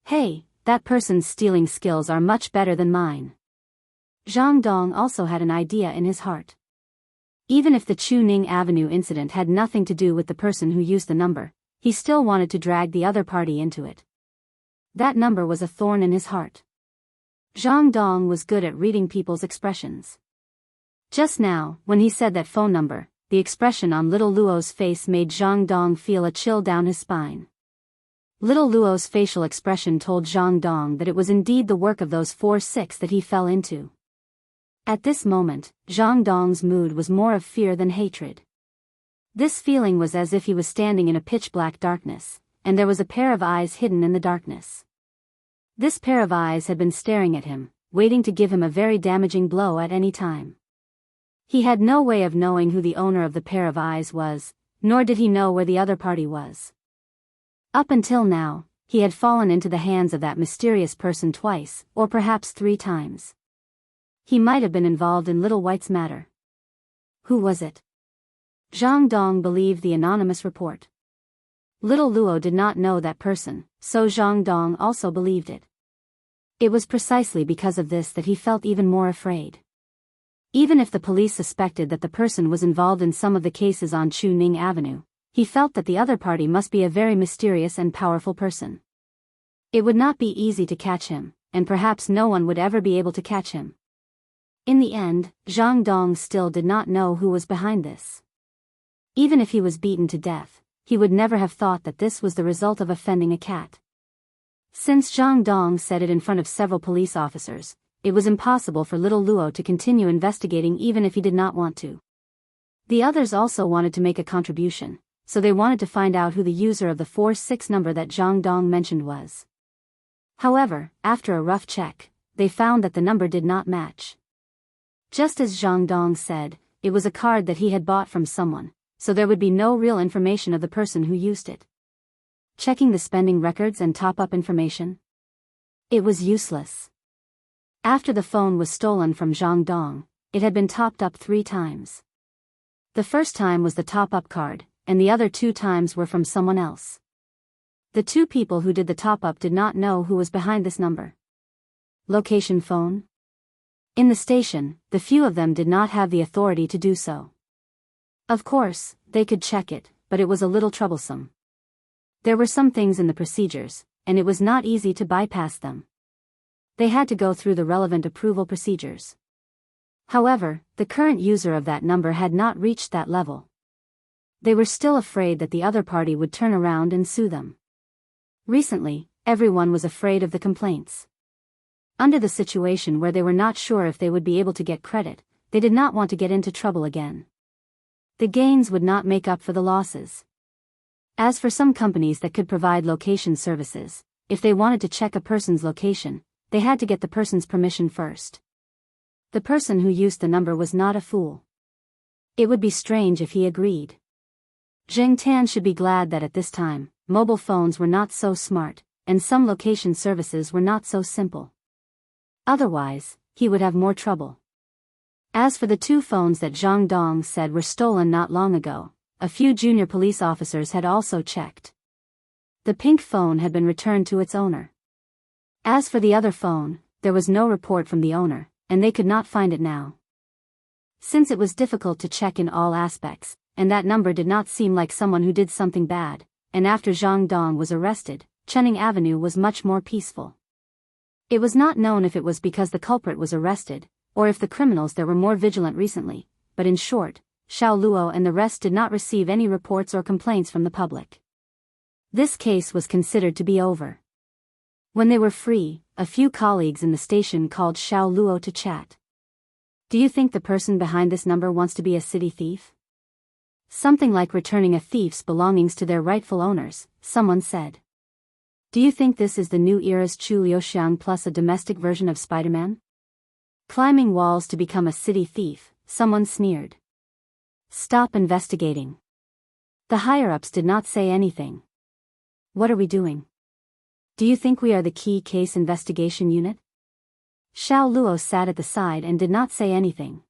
Hey, that person's stealing skills are much better than mine. Zhang Dong also had an idea in his heart. Even if the Chuning Avenue incident had nothing to do with the person who used the number, he still wanted to drag the other party into it. That number was a thorn in his heart. Zhang Dong was good at reading people's expressions. Just now, when he said that phone number, the expression on Little Luo's face made Zhang Dong feel a chill down his spine. Little Luo's facial expression told Zhang Dong that it was indeed the work of those 4-6 that he fell into. At this moment, Zhang Dong's mood was more of fear than hatred. This feeling was as if he was standing in a pitch-black darkness, and there was a pair of eyes hidden in the darkness. This pair of eyes had been staring at him, waiting to give him a very damaging blow at any time. He had no way of knowing who the owner of the pair of eyes was, nor did he know where the other party was. Up until now, he had fallen into the hands of that mysterious person twice, or perhaps 3 times. He might have been involved in Little White's matter. Who was it? Zhang Dong believed the anonymous report. Little Luo did not know that person, so Zhang Dong also believed it. It was precisely because of this that he felt even more afraid. Even if the police suspected that the person was involved in some of the cases on Chuning Avenue, he felt that the other party must be a very mysterious and powerful person. It would not be easy to catch him, and perhaps no one would ever be able to catch him. In the end, Zhang Dong still did not know who was behind this. Even if he was beaten to death, he would never have thought that this was the result of offending a cat. Since Zhang Dong said it in front of several police officers, it was impossible for Little Luo to continue investigating even if he did not want to. The others also wanted to make a contribution, so they wanted to find out who the user of the 4-6 number that Zhang Dong mentioned was. However, after a rough check, they found that the number did not match. Just as Zhang Dong said, it was a card that he had bought from someone, so there would be no real information of the person who used it. Checking the spending records and top-up information? It was useless. After the phone was stolen from Zhang Dong, it had been topped up 3 times. The first time was the top-up card, and the other 2 times were from someone else. The 2 people who did the top-up did not know who was behind this number. Location phone? In the station, the few of them did not have the authority to do so. Of course, they could check it, but it was a little troublesome. There were some things in the procedures, and it was not easy to bypass them. They had to go through the relevant approval procedures. However, the current user of that number had not reached that level. They were still afraid that the other party would turn around and sue them. Recently, everyone was afraid of the complaints. Under the situation where they were not sure if they would be able to get credit, they did not want to get into trouble again. The gains would not make up for the losses. As for some companies that could provide location services, if they wanted to check a person's location, they had to get the person's permission first. The person who used the number was not a fool. It would be strange if he agreed. Zheng Tan should be glad that at this time, mobile phones were not so smart, and some location services were not so simple. Otherwise, he would have more trouble. As for the 2 phones that Zhang Dong said were stolen not long ago, a few junior police officers had also checked. The pink phone had been returned to its owner. As for the other phone, there was no report from the owner, and they could not find it now. Since it was difficult to check in all aspects, and that number did not seem like someone who did something bad, and after Zhang Dong was arrested, Chuning Avenue was much more peaceful. It was not known if it was because the culprit was arrested, or if the criminals there were more vigilant recently, but in short, Xiao Luo and the rest did not receive any reports or complaints from the public. This case was considered to be over. When they were free, a few colleagues in the station called Xiao Luo to chat. Do you think the person behind this number wants to be a city thief? Something like returning a thief's belongings to their rightful owners, someone said. Do you think this is the new era's Chu Liuxiang plus a domestic version of Spider-Man? Climbing walls to become a city thief, someone sneered. Stop investigating. The higher-ups did not say anything. What are we doing? Do you think we are the key case investigation unit? Xiao Luo sat at the side and did not say anything.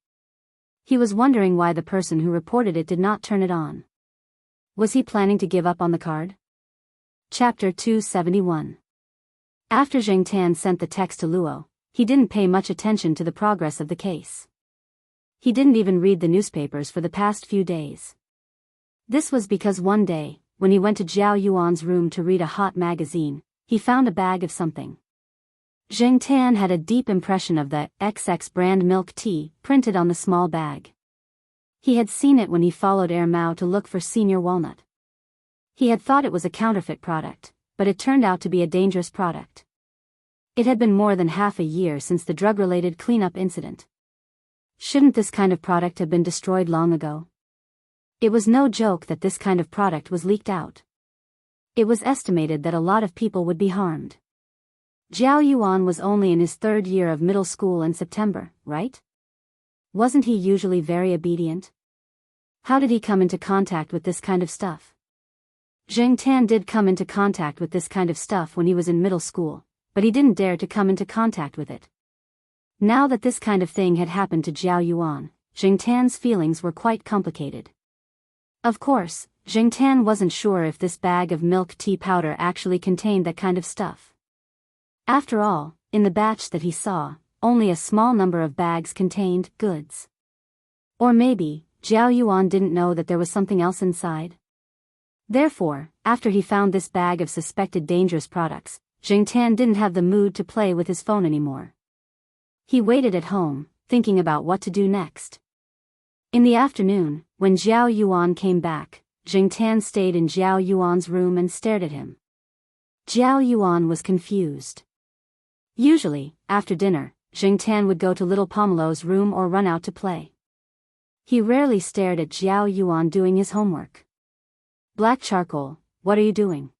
He was wondering why the person who reported it did not turn it on. Was he planning to give up on the card? Chapter 271. After Zheng Tan sent the text to Luo, he didn't pay much attention to the progress of the case. He didn't even read the newspapers for the past few days. This was because one day, when he went to Zhao Yuan's room to read a hot magazine, he found a bag of something. Zheng Tan had a deep impression of the XX brand milk tea printed on the small bag. He had seen it when he followed Air Mao to look for Senior Walnut. He had thought it was a counterfeit product, but it turned out to be a dangerous product. It had been more than half a year since the drug-related cleanup incident. Shouldn't this kind of product have been destroyed long ago? It was no joke that this kind of product was leaked out. It was estimated that a lot of people would be harmed. Zhao Yuan was only in his 3rd year of middle school in September, right? Wasn't he usually very obedient? How did he come into contact with this kind of stuff? Zheng Tan did come into contact with this kind of stuff when he was in middle school, but he didn't dare to come into contact with it. Now that this kind of thing had happened to Zhao Yuan, Zheng Tan's feelings were quite complicated. Of course, Zheng Tan wasn't sure if this bag of milk tea powder actually contained that kind of stuff. After all, in the batch that he saw, only a small number of bags contained goods. Or maybe, Zhao Yuan didn't know that there was something else inside. Therefore, after he found this bag of suspected dangerous products, Zheng Tan didn't have the mood to play with his phone anymore. He waited at home, thinking about what to do next. In the afternoon, when Zhao Yuan came back, Zheng Tan stayed in Zhao Yuan's room and stared at him. Zhao Yuan was confused. Usually, after dinner, Zheng Tan would go to little Pomelo's room or run out to play. He rarely stared at Zhao Yuan doing his homework. Black charcoal, what are you doing?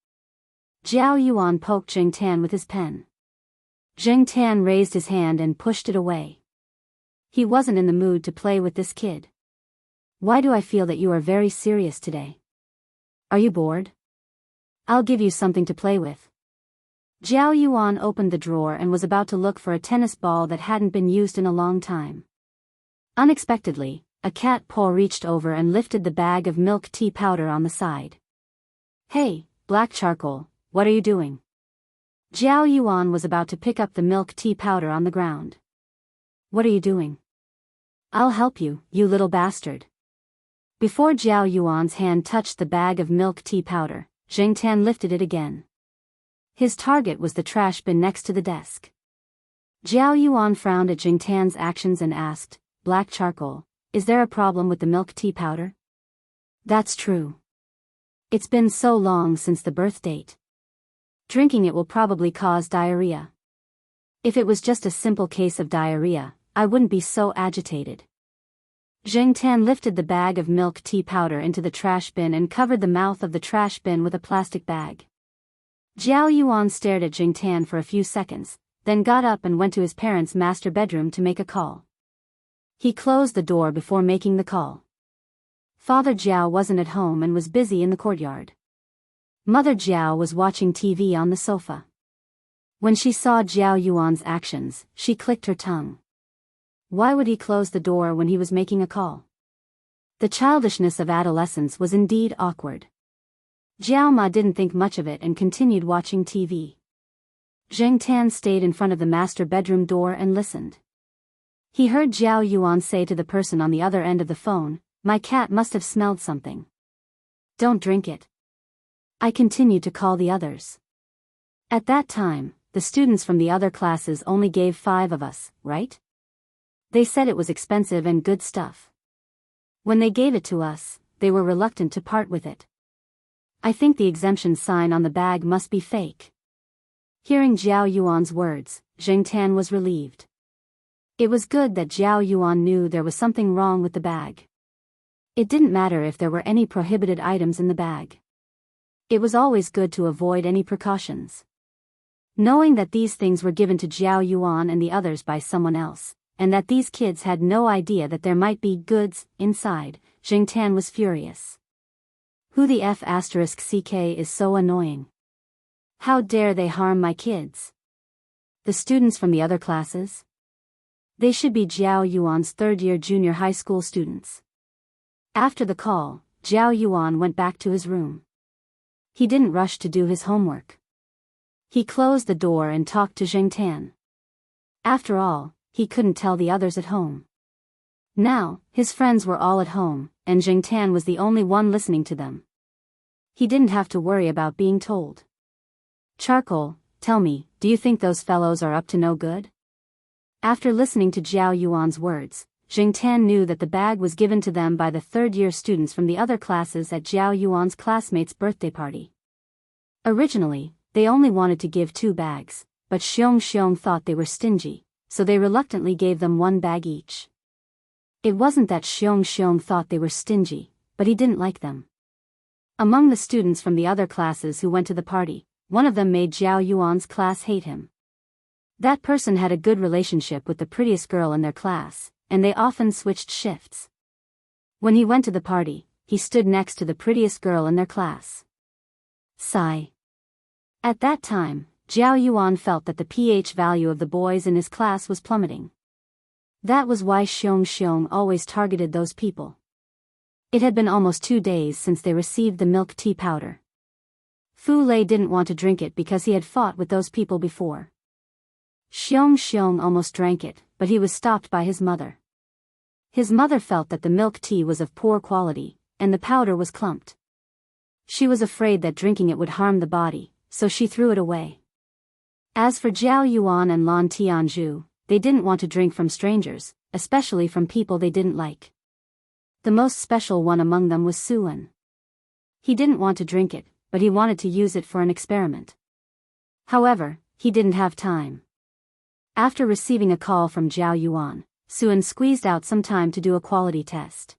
Zhao Yuan poked Zheng Tan with his pen. Zheng Tan raised his hand and pushed it away. He wasn't in the mood to play with this kid. Why do I feel that you are very serious today? Are you bored? I'll give you something to play with. Zhao Yuan opened the drawer and was about to look for a tennis ball that hadn't been used in a long time. Unexpectedly, a cat paw reached over and lifted the bag of milk tea powder on the side. Hey, black charcoal, what are you doing? Zhao Yuan was about to pick up the milk tea powder on the ground. What are you doing? I'll help you, you little bastard. Before Zhao Yuan's hand touched the bag of milk tea powder, Zheng Tan lifted it again. His target was the trash bin next to the desk. Zhao Yuan frowned at Zheng Tan's actions and asked, Black charcoal, is there a problem with the milk tea powder? That's true. It's been so long since the birth date. Drinking it will probably cause diarrhea. If it was just a simple case of diarrhea, I wouldn't be so agitated. Zheng Tan lifted the bag of milk tea powder into the trash bin and covered the mouth of the trash bin with a plastic bag. Zhao Yuan stared at Zheng Tan for a few seconds, then got up and went to his parents' master bedroom to make a call. He closed the door before making the call. Father Zhao wasn't at home and was busy in the courtyard. Mother Zhao was watching TV on the sofa. When she saw Zhao Yuan's actions, she clicked her tongue. Why would he close the door when he was making a call? The childishness of adolescence was indeed awkward. Zhao Ma didn't think much of it and continued watching TV. Zheng Tan stayed in front of the master bedroom door and listened. He heard Zhao Yuan say to the person on the other end of the phone, My cat must have smelled something. Don't drink it. I continued to call the others. At that time, the students from the other classes only gave 5 of us, right? They said it was expensive and good stuff. When they gave it to us, they were reluctant to part with it. I think the exemption sign on the bag must be fake. Hearing Zhao Yuan's words, Zheng Tan was relieved. It was good that Zhao Yuan knew there was something wrong with the bag. It didn't matter if there were any prohibited items in the bag. It was always good to avoid any precautions. Knowing that these things were given to Zhao Yuan and the others by someone else, and that these kids had no idea that there might be goods inside, Zheng Tan was furious. Who the F***CK is so annoying? How dare they harm my kids? The students from the other classes? They should be Zhao Yuan's third-year junior high school students. After the call, Zhao Yuan went back to his room. He didn't rush to do his homework. He closed the door and talked to Zheng Tan. After all, he couldn't tell the others at home. Now, his friends were all at home, and Zheng Tan was the only one listening to them. He didn't have to worry about being told. Charcoal, tell me, do you think those fellows are up to no good? After listening to Zhao Yuan's words, Zheng Tan knew that the bag was given to them by the third-year students from the other classes at Zhao Yuan's classmates' birthday party. Originally, they only wanted to give 2 bags, but Xiong thought they were stingy, so they reluctantly gave them 1 bag each. It wasn't that Xiong thought they were stingy, but he didn't like them. Among the students from the other classes who went to the party, one of them made Zhao Yuan's class hate him. That person had a good relationship with the prettiest girl in their class, and they often switched shifts. When he went to the party, he stood next to the prettiest girl in their class. Sigh. At that time, Zhao Yuan felt that the pH value of the boys in his class was plummeting. That was why Xiong always targeted those people. It had been almost 2 days since they received the milk tea powder. Fu Lei didn't want to drink it because he had fought with those people before. Xiong almost drank it, but he was stopped by his mother. His mother felt that the milk tea was of poor quality, and the powder was clumped. She was afraid that drinking it would harm the body, so she threw it away. As for Zhao Yuan and Lan Tianzhu, they didn't want to drink from strangers, especially from people they didn't like. The most special one among them was Suan. He didn't want to drink it, but he wanted to use it for an experiment. However, he didn't have time. After receiving a call from Zhao Yuan, Suan squeezed out some time to do a quality test.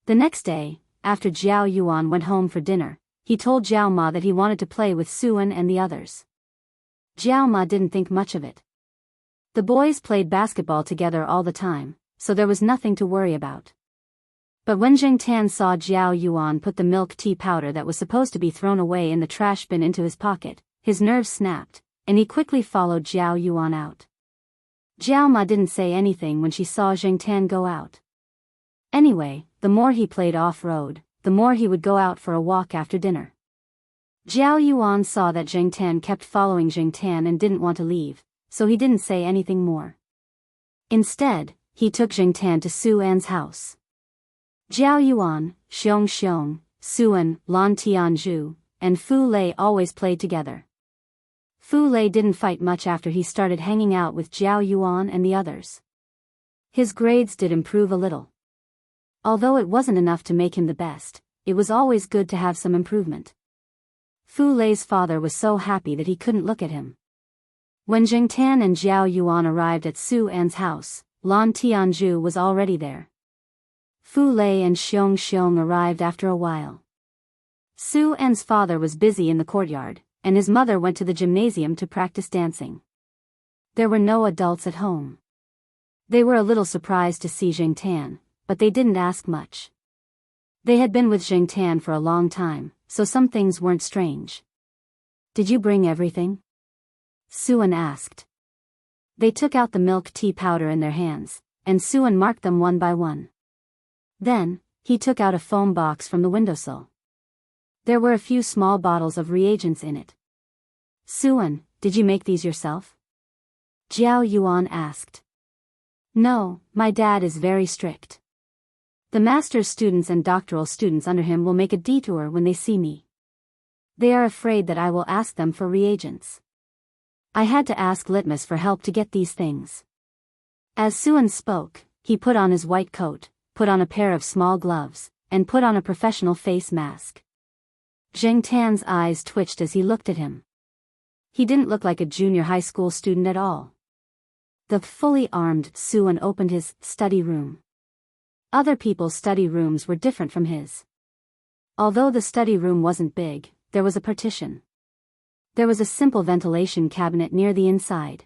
The next day, after Zhao Yuan went home for dinner, he told Zhao Ma that he wanted to play with Suan and the others. Zhao Ma didn't think much of it. The boys played basketball together all the time, so there was nothing to worry about. But when Zheng Tan saw Zhao Yuan put the milk tea powder that was supposed to be thrown away in the trash bin into his pocket, his nerves snapped, and he quickly followed Zhao Yuan out. Zhao Ma didn't say anything when she saw Zheng Tan go out. Anyway, the more he played off-road, the more he would go out for a walk after dinner. Zhao Yuan saw that Zheng Tan kept following Zheng Tan and didn't want to leave, so he didn't say anything more. Instead, he took Zheng Tan to Su An's house. Zhao Yuan, Xiong, Suan, Lan Tianzhu, and Fu Lei always played together. Fu Lei didn't fight much after he started hanging out with Zhao Yuan and the others. His grades did improve a little. Although it wasn't enough to make him the best, it was always good to have some improvement. Fu Lei's father was so happy that he couldn't look at him. When Zheng Tan and Zhao Yuan arrived at Su An's house, Lan Tianzhu was already there. Fu Lei and Xiong arrived after a while. Su An's father was busy in the courtyard, and his mother went to the gymnasium to practice dancing. There were no adults at home. They were a little surprised to see Zheng Tan, but they didn't ask much. They had been with Zheng Tan for a long time, so some things weren't strange. "Did you bring everything?" Suan asked. They took out the milk tea powder in their hands, and Suan marked them one by one. Then, he took out a foam box from the windowsill. There were a few small bottles of reagents in it. "Suan, did you make these yourself?" Zhao Yuan asked. "No, my dad is very strict. The master's students and doctoral students under him will make a detour when they see me. They are afraid that I will ask them for reagents." I had to ask Litmus for help to get these things. As Suan spoke, he put on his white coat, put on a pair of small gloves, and put on a professional face mask. Zheng Tan's eyes twitched as he looked at him. He didn't look like a junior high school student at all. The fully armed Suan opened his study room. Other people's study rooms were different from his. Although the study room wasn't big, there was a partition. There was a simple ventilation cabinet near the inside.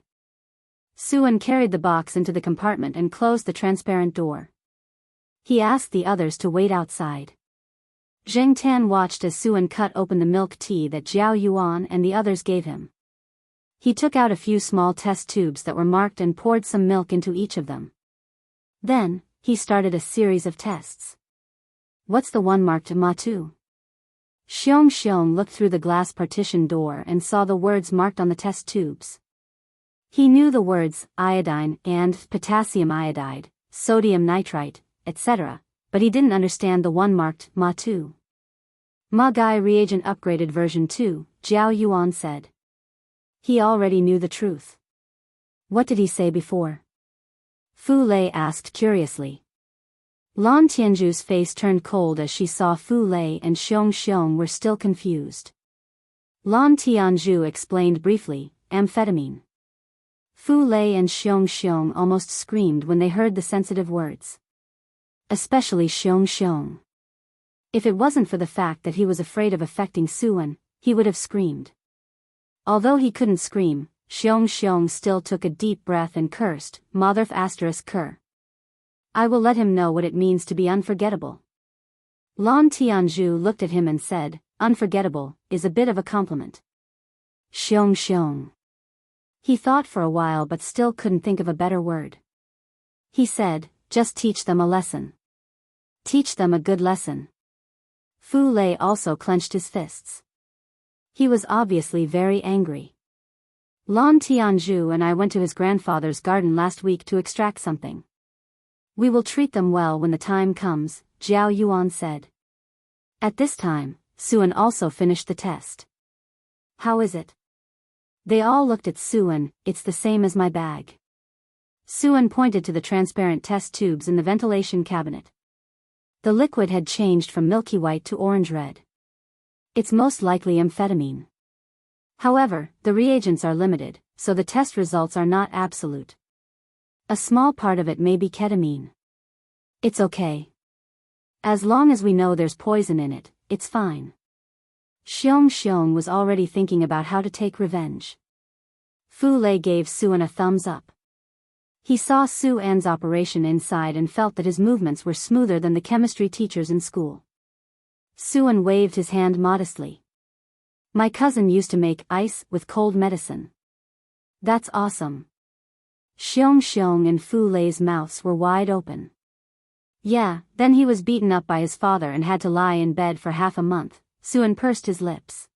Suan carried the box into the compartment and closed the transparent door. He asked the others to wait outside. Zheng Tan watched as Suan cut open the milk tea that Zhao Yuan and the others gave him. He took out a few small test tubes that were marked and poured some milk into each of them. Then, he started a series of tests. What's the one marked Ma2? Xiong looked through the glass partition door and saw the words marked on the test tubes. He knew the words iodine and potassium iodide, sodium nitrite, etc., but he didn't understand the one marked Ma2. Ma Gai reagent upgraded version 2, Zhao Yuan said. He already knew the truth. What did he say before? Fu Lei asked curiously. Lan Tianju's face turned cold as she saw Fu Lei and Xiong were still confused. Lan Tianju explained briefly, amphetamine. Fu Lei and Xiong almost screamed when they heard the sensitive words. Especially Xiong. If it wasn't for the fact that he was afraid of affecting Suan, he would have screamed. Although he couldn't scream, Xiong still took a deep breath and cursed, Motherf ***. I will let him know what it means to be unforgettable. Lan Tianju looked at him and said, unforgettable, is a bit of a compliment. Xiong. He thought for a while but still couldn't think of a better word. He said, just teach them a lesson. Teach them a good lesson. Fu Lei also clenched his fists. He was obviously very angry. Lan Tianju and I went to his grandfather's garden last week to extract something. We will treat them well when the time comes, Zhao Yuan said. At this time, Suan also finished the test. How is it? They all looked at Suan. It's the same as my bag. Suan pointed to the transparent test tubes in the ventilation cabinet. The liquid had changed from milky white to orange red. It's most likely amphetamine. However, the reagents are limited, so the test results are not absolute. A small part of it may be ketamine. It's okay. As long as we know there's poison in it, it's fine. Xiong was already thinking about how to take revenge. Fu Lei gave Suan a thumbs up. He saw Suan's operation inside and felt that his movements were smoother than the chemistry teachers in school. Suan waved his hand modestly. My cousin used to make ice with cold medicine. That's awesome. Xiong and Fu Lei's mouths were wide open. Yeah, then he was beaten up by his father and had to lie in bed for half a month. Suan pursed his lips.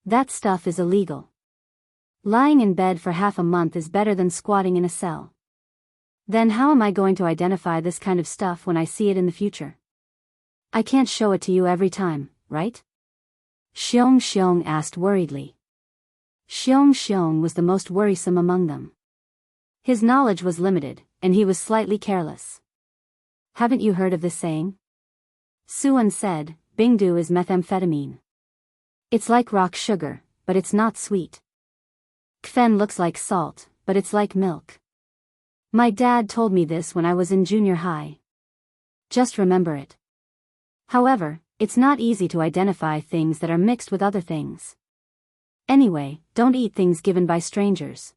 That stuff is illegal. Lying in bed for half a month is better than squatting in a cell. Then how am I going to identify this kind of stuff when I see it in the future? I can't show it to you every time, right? Xiong asked worriedly. Xiong was the most worrisome among them. His knowledge was limited, and he was slightly careless. Haven't you heard of this saying? Suan said, Bingdu is methamphetamine. It's like rock sugar, but it's not sweet. Kfen looks like salt, but it's like milk. My dad told me this when I was in junior high. Just remember it. However, it's not easy to identify things that are mixed with other things. Anyway, don't eat things given by strangers.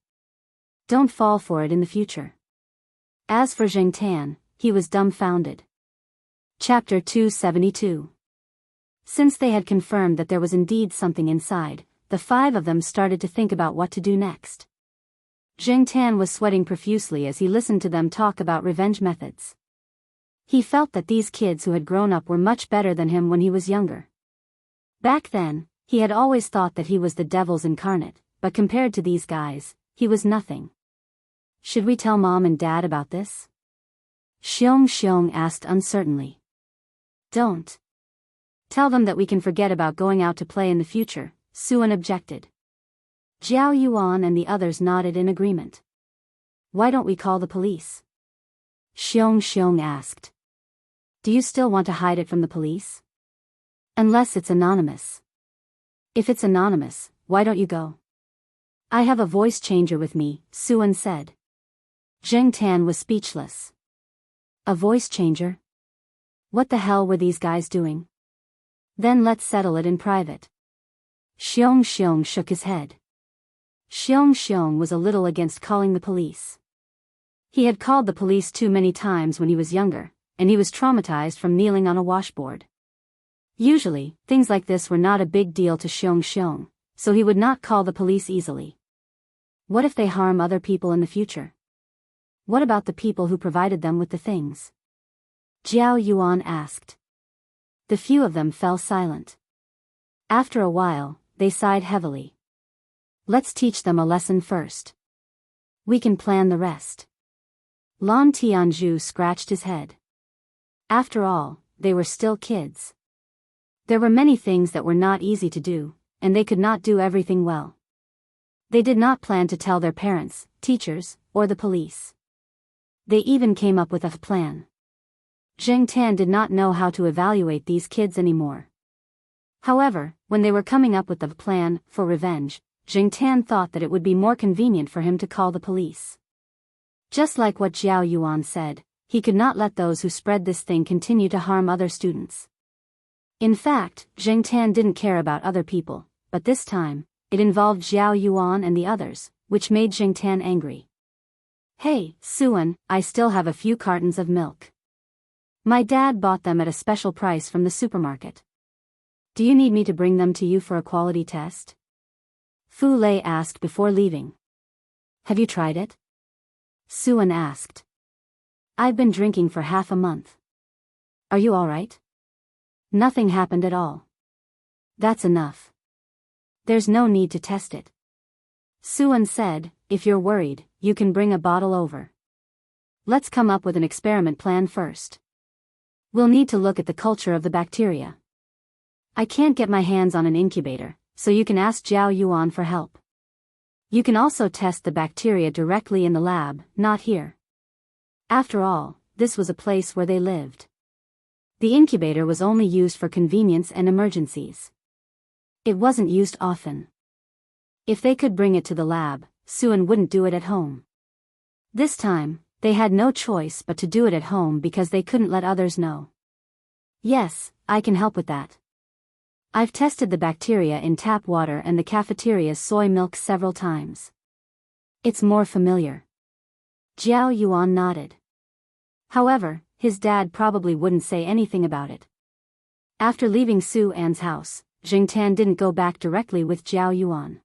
Don't fall for it in the future. As for Zheng Tan, he was dumbfounded. Chapter 272. Since they had confirmed that there was indeed something inside, the five of them started to think about what to do next. Zheng Tan was sweating profusely as he listened to them talk about revenge methods. He felt that these kids who had grown up were much better than him when he was younger. Back then, he had always thought that he was the devil's incarnate, but compared to these guys, he was nothing. Should we tell Mom and Dad about this? Xiong asked uncertainly. Don't. Tell them that we can forget about going out to play in the future, Suan objected. Jiao Yuan and the others nodded in agreement. Why don't we call the police? Xiong asked. Do you still want to hide it from the police? Unless it's anonymous. If it's anonymous, why don't you go? I have a voice changer with me, Suan said. Zheng Tan was speechless. A voice changer? What the hell were these guys doing? Then let's settle it in private. Xiong shook his head. Xiong was a little against calling the police. He had called the police too many times when he was younger, and he was traumatized from kneeling on a washboard. Usually, things like this were not a big deal to Xiong, so he would not call the police easily. What if they harm other people in the future? What about the people who provided them with the things? Jiao Yuan asked. The few of them fell silent. After a while, they sighed heavily. Let's teach them a lesson first. We can plan the rest. Lan Tianzhu scratched his head. After all, they were still kids. There were many things that were not easy to do, and they could not do everything well. They did not plan to tell their parents, teachers, or the police. They even came up with a plan. Zheng Tan did not know how to evaluate these kids anymore. However, when they were coming up with the plan for revenge, Zheng Tan thought that it would be more convenient for him to call the police. Just like what Jiao Yuan said, he could not let those who spread this thing continue to harm other students. In fact, Zheng Tan didn't care about other people, but this time, it involved Jiao Yuan and the others, which made Zheng Tan angry. Hey, Suan, I still have a few cartons of milk. My dad bought them at a special price from the supermarket. Do you need me to bring them to you for a quality test? Fu Lei asked before leaving. Have you tried it? Suan asked. I've been drinking for half a month. Are you all right? Nothing happened at all. That's enough. There's no need to test it. Suan said, if you're worried, you can bring a bottle over. Let's come up with an experiment plan first. We'll need to look at the culture of the bacteria. I can't get my hands on an incubator, so you can ask Jiao Yuan for help. You can also test the bacteria directly in the lab, not here. After all, this was a place where they lived. The incubator was only used for convenience and emergencies. It wasn't used often. If they could bring it to the lab, Suan wouldn't do it at home. This time, they had no choice but to do it at home because they couldn't let others know. Yes, I can help with that. I've tested the bacteria in tap water and the cafeteria's soy milk several times. It's more familiar. Jiao Yuan nodded. However, his dad probably wouldn't say anything about it. After leaving Su An's house, Zheng Tan didn't go back directly with Jiao Yuan.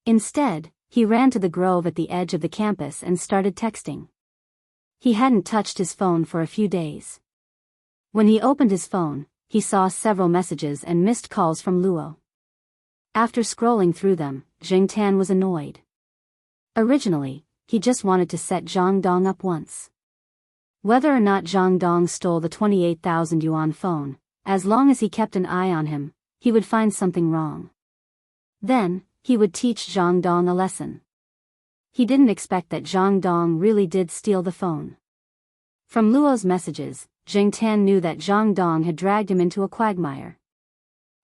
Instead, he ran to the grove at the edge of the campus and started texting. He hadn't touched his phone for a few days. When he opened his phone, he saw several messages and missed calls from Luo. After scrolling through them, Zheng Tan was annoyed. Originally, he just wanted to set Zhang Dong up once. Whether or not Zhang Dong stole the 28,000 yuan phone, as long as he kept an eye on him, he would find something wrong. Then, he would teach Zhang Dong a lesson. He didn't expect that Zhang Dong really did steal the phone. From Luo's messages, Zheng Tan knew that Zhang Dong had dragged him into a quagmire.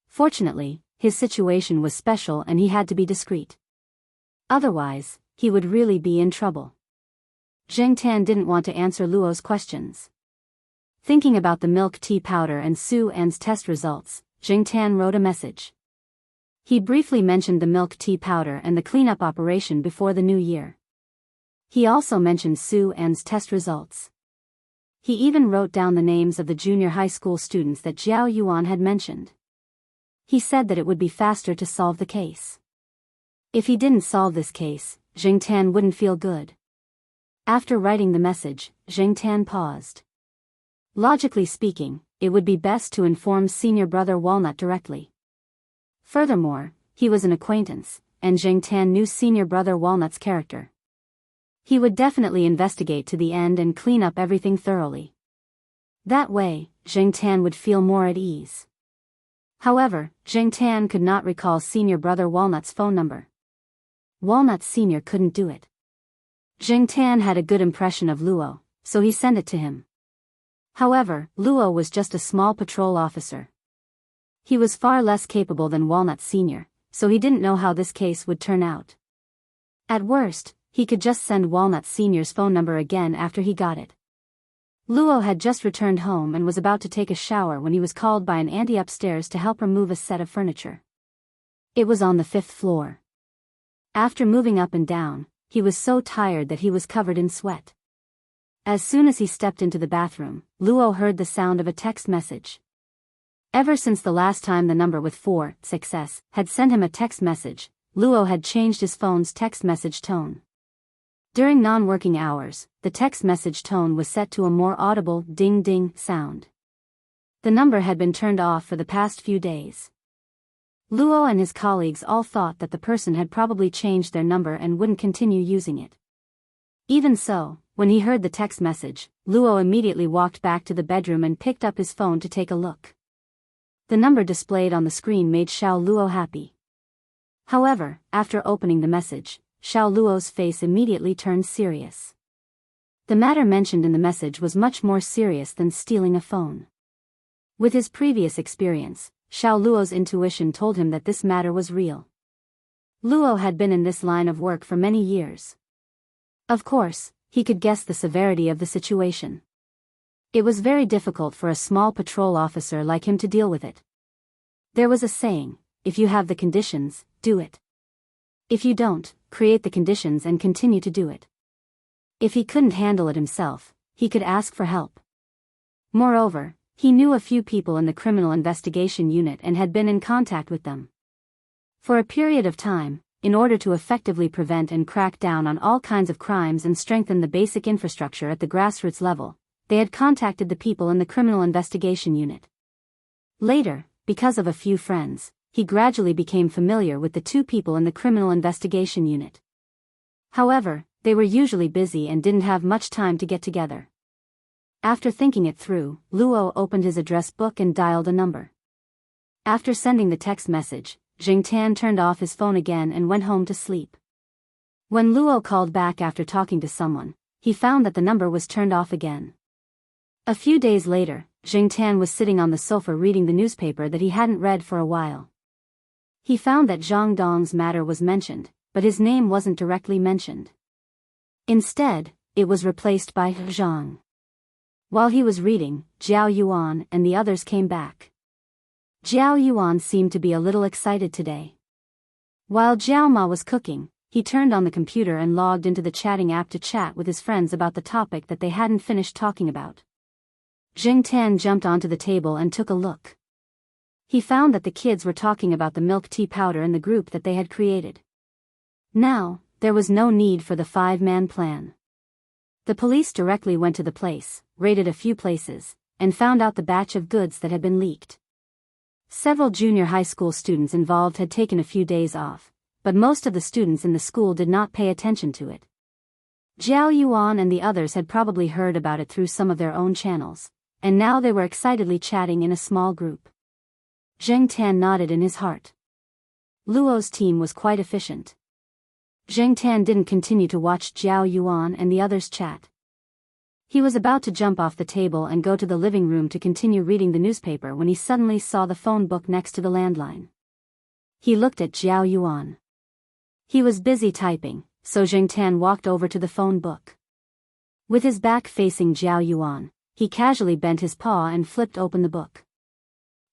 Fortunately, his situation was special and he had to be discreet. Otherwise, he would really be in trouble. Zheng Tan didn't want to answer Luo's questions. Thinking about the milk tea powder and Su An's test results, Zheng Tan wrote a message. He briefly mentioned the milk tea powder and the cleanup operation before the new year. He also mentioned Su An's test results. He even wrote down the names of the junior high school students that Jiao Yuan had mentioned. He said that it would be faster to solve the case. If he didn't solve this case, Zheng Tan wouldn't feel good. After writing the message, Zheng Tan paused. Logically speaking, it would be best to inform senior brother Walnut directly. Furthermore, he was an acquaintance, and Zheng Tan knew senior brother Walnut's character. He would definitely investigate to the end and clean up everything thoroughly. That way, Zheng Tan would feel more at ease. However, Zheng Tan could not recall senior brother Walnut's phone number. Walnut Sr. couldn't do it. Jing Tan had a good impression of Luo, so he sent it to him. However, Luo was just a small patrol officer. He was far less capable than Walnut Sr., so he didn't know how this case would turn out. At worst, he could just send Walnut Sr.'s phone number again after he got it. Luo had just returned home and was about to take a shower when he was called by an auntie upstairs to help remove a set of furniture. It was on the 5th floor. After moving up and down, he was so tired that he was covered in sweat. As soon as he stepped into the bathroom, Luo heard the sound of a text message. Ever since the last time the number with 466 had sent him a text message, Luo had changed his phone's text message tone. During non-working hours, the text message tone was set to a more audible ding-ding sound. The number had been turned off for the past few days. Luo and his colleagues all thought that the person had probably changed their number and wouldn't continue using it. Even so, when he heard the text message, Luo immediately walked back to the bedroom and picked up his phone to take a look. The number displayed on the screen made Xiao Luo happy. However, after opening the message, Xiao Luo's face immediately turned serious. The matter mentioned in the message was much more serious than stealing a phone. With his previous experience, Xiao Luo's intuition told him that this matter was real. Luo had been in this line of work for many years. Of course, he could guess the severity of the situation. It was very difficult for a small patrol officer like him to deal with it. There was a saying, if you have the conditions, do it. If you don't, create the conditions and continue to do it. If he couldn't handle it himself, he could ask for help. Moreover, he knew a few people in the criminal investigation unit and had been in contact with them. For a period of time, in order to effectively prevent and crack down on all kinds of crimes and strengthen the basic infrastructure at the grassroots level, they had contacted the people in the criminal investigation unit. Later, because of a few friends, he gradually became familiar with the two people in the criminal investigation unit. However, they were usually busy and didn't have much time to get together. After thinking it through, Luo opened his address book and dialed a number. After sending the text message, Jing Tan turned off his phone again and went home to sleep. When Luo called back after talking to someone, he found that the number was turned off again. A few days later, Jing Tan was sitting on the sofa reading the newspaper that he hadn't read for a while. He found that Zhang Dong's matter was mentioned, but his name wasn't directly mentioned. Instead, it was replaced by Zhang. While he was reading, Jiao Yuan and the others came back. Jiao Yuan seemed to be a little excited today. While Jiao Ma was cooking, he turned on the computer and logged into the chatting app to chat with his friends about the topic that they hadn't finished talking about. Jing Tan jumped onto the table and took a look. He found that the kids were talking about the milk tea powder in the group that they had created. Now, there was no need for the 5-man plan. The police directly went to the place, raided a few places, and found out the batch of goods that had been leaked. Several junior high school students involved had taken a few days off, but most of the students in the school did not pay attention to it. Jiao Yuan and the others had probably heard about it through some of their own channels, and now they were excitedly chatting in a small group. Zheng Tan nodded in his heart. Luo's team was quite efficient. Zheng Tan didn't continue to watch Jiao Yuan and the others chat. He was about to jump off the table and go to the living room to continue reading the newspaper when he suddenly saw the phone book next to the landline. He looked at Jiao Yuan. He was busy typing, so Zheng Tan walked over to the phone book. With his back facing Jiao Yuan, he casually bent his paw and flipped open the book.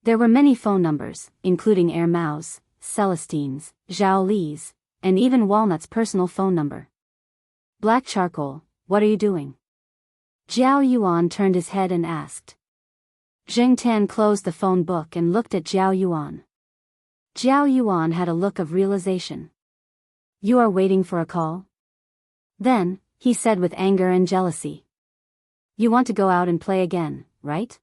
There were many phone numbers, including Air Mao's, Celestine's, Zhao Li's, and even Walnut's personal phone number. Black Charcoal, what are you doing? Jiao Yuan turned his head and asked. Zheng Tan closed the phone book and looked at Jiao Yuan. Jiao Yuan had a look of realization. You are waiting for a call? Then, he said with anger and jealousy. You want to go out and play again, right?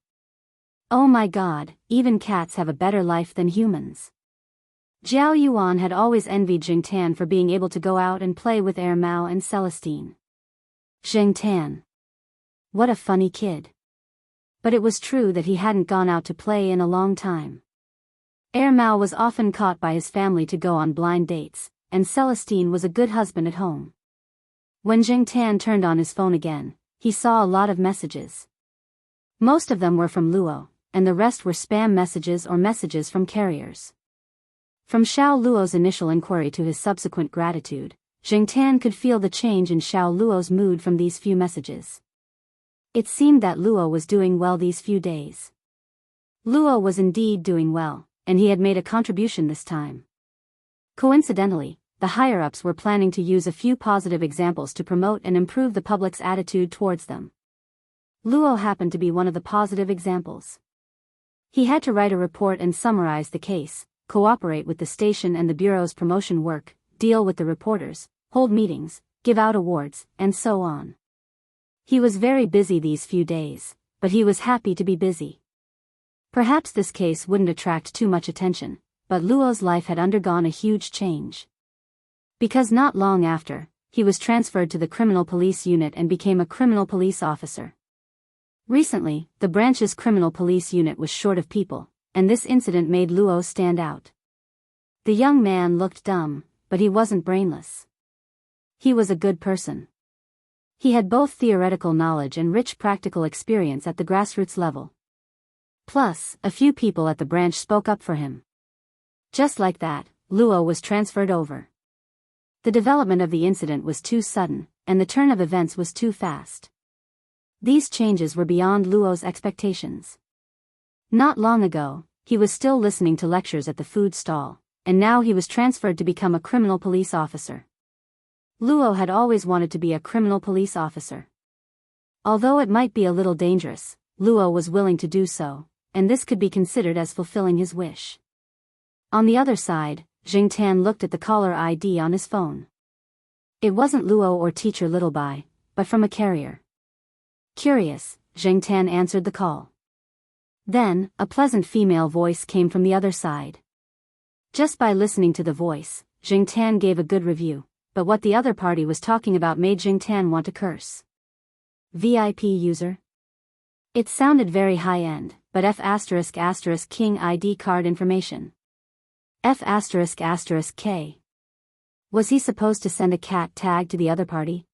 Oh my God, even cats have a better life than humans. Jiao Yuan had always envied Zheng Tan for being able to go out and play with Air Mao and Celestine. Zheng Tan. What a funny kid. But it was true that he hadn't gone out to play in a long time. Air Mao was often caught by his family to go on blind dates, and Celestine was a good husband at home. When Jing Tan turned on his phone again, he saw a lot of messages. Most of them were from Luo, and the rest were spam messages or messages from carriers. From Xiao Luo's initial inquiry to his subsequent gratitude, Jing Tan could feel the change in Xiao Luo's mood from these few messages. It seemed that Luo was doing well these few days. Luo was indeed doing well, and he had made a contribution this time. Coincidentally, the higher-ups were planning to use a few positive examples to promote and improve the public's attitude towards them. Luo happened to be one of the positive examples. He had to write a report and summarize the case, cooperate with the station and the bureau's promotion work, deal with the reporters, hold meetings, give out awards, and so on. He was very busy these few days, but he was happy to be busy. Perhaps this case wouldn't attract too much attention, but Luo's life had undergone a huge change. Because not long after, he was transferred to the criminal police unit and became a criminal police officer. Recently, the branch's criminal police unit was short of people, and this incident made Luo stand out. The young man looked dumb, but he wasn't brainless. He was a good person. He had both theoretical knowledge and rich practical experience at the grassroots level. Plus, a few people at the branch spoke up for him. Just like that, Luo was transferred over. The development of the incident was too sudden, and the turn of events was too fast. These changes were beyond Luo's expectations. Not long ago, he was still listening to lectures at the food stall, and now he was transferred to become a criminal police officer. Luo had always wanted to be a criminal police officer. Although it might be a little dangerous, Luo was willing to do so, and this could be considered as fulfilling his wish. On the other side, Jing Tan looked at the caller ID on his phone. It wasn't Luo or teacher Littlebai, but from a carrier. Curious, Jing Tan answered the call. Then, a pleasant female voice came from the other side. Just by listening to the voice, Jing Tan gave a good review, but what the other party was talking about made Jing Tan want to curse. VIP user? It sounded very high-end, but F*** King ID card information. F*** K. Was he supposed to send a cat tag to the other party?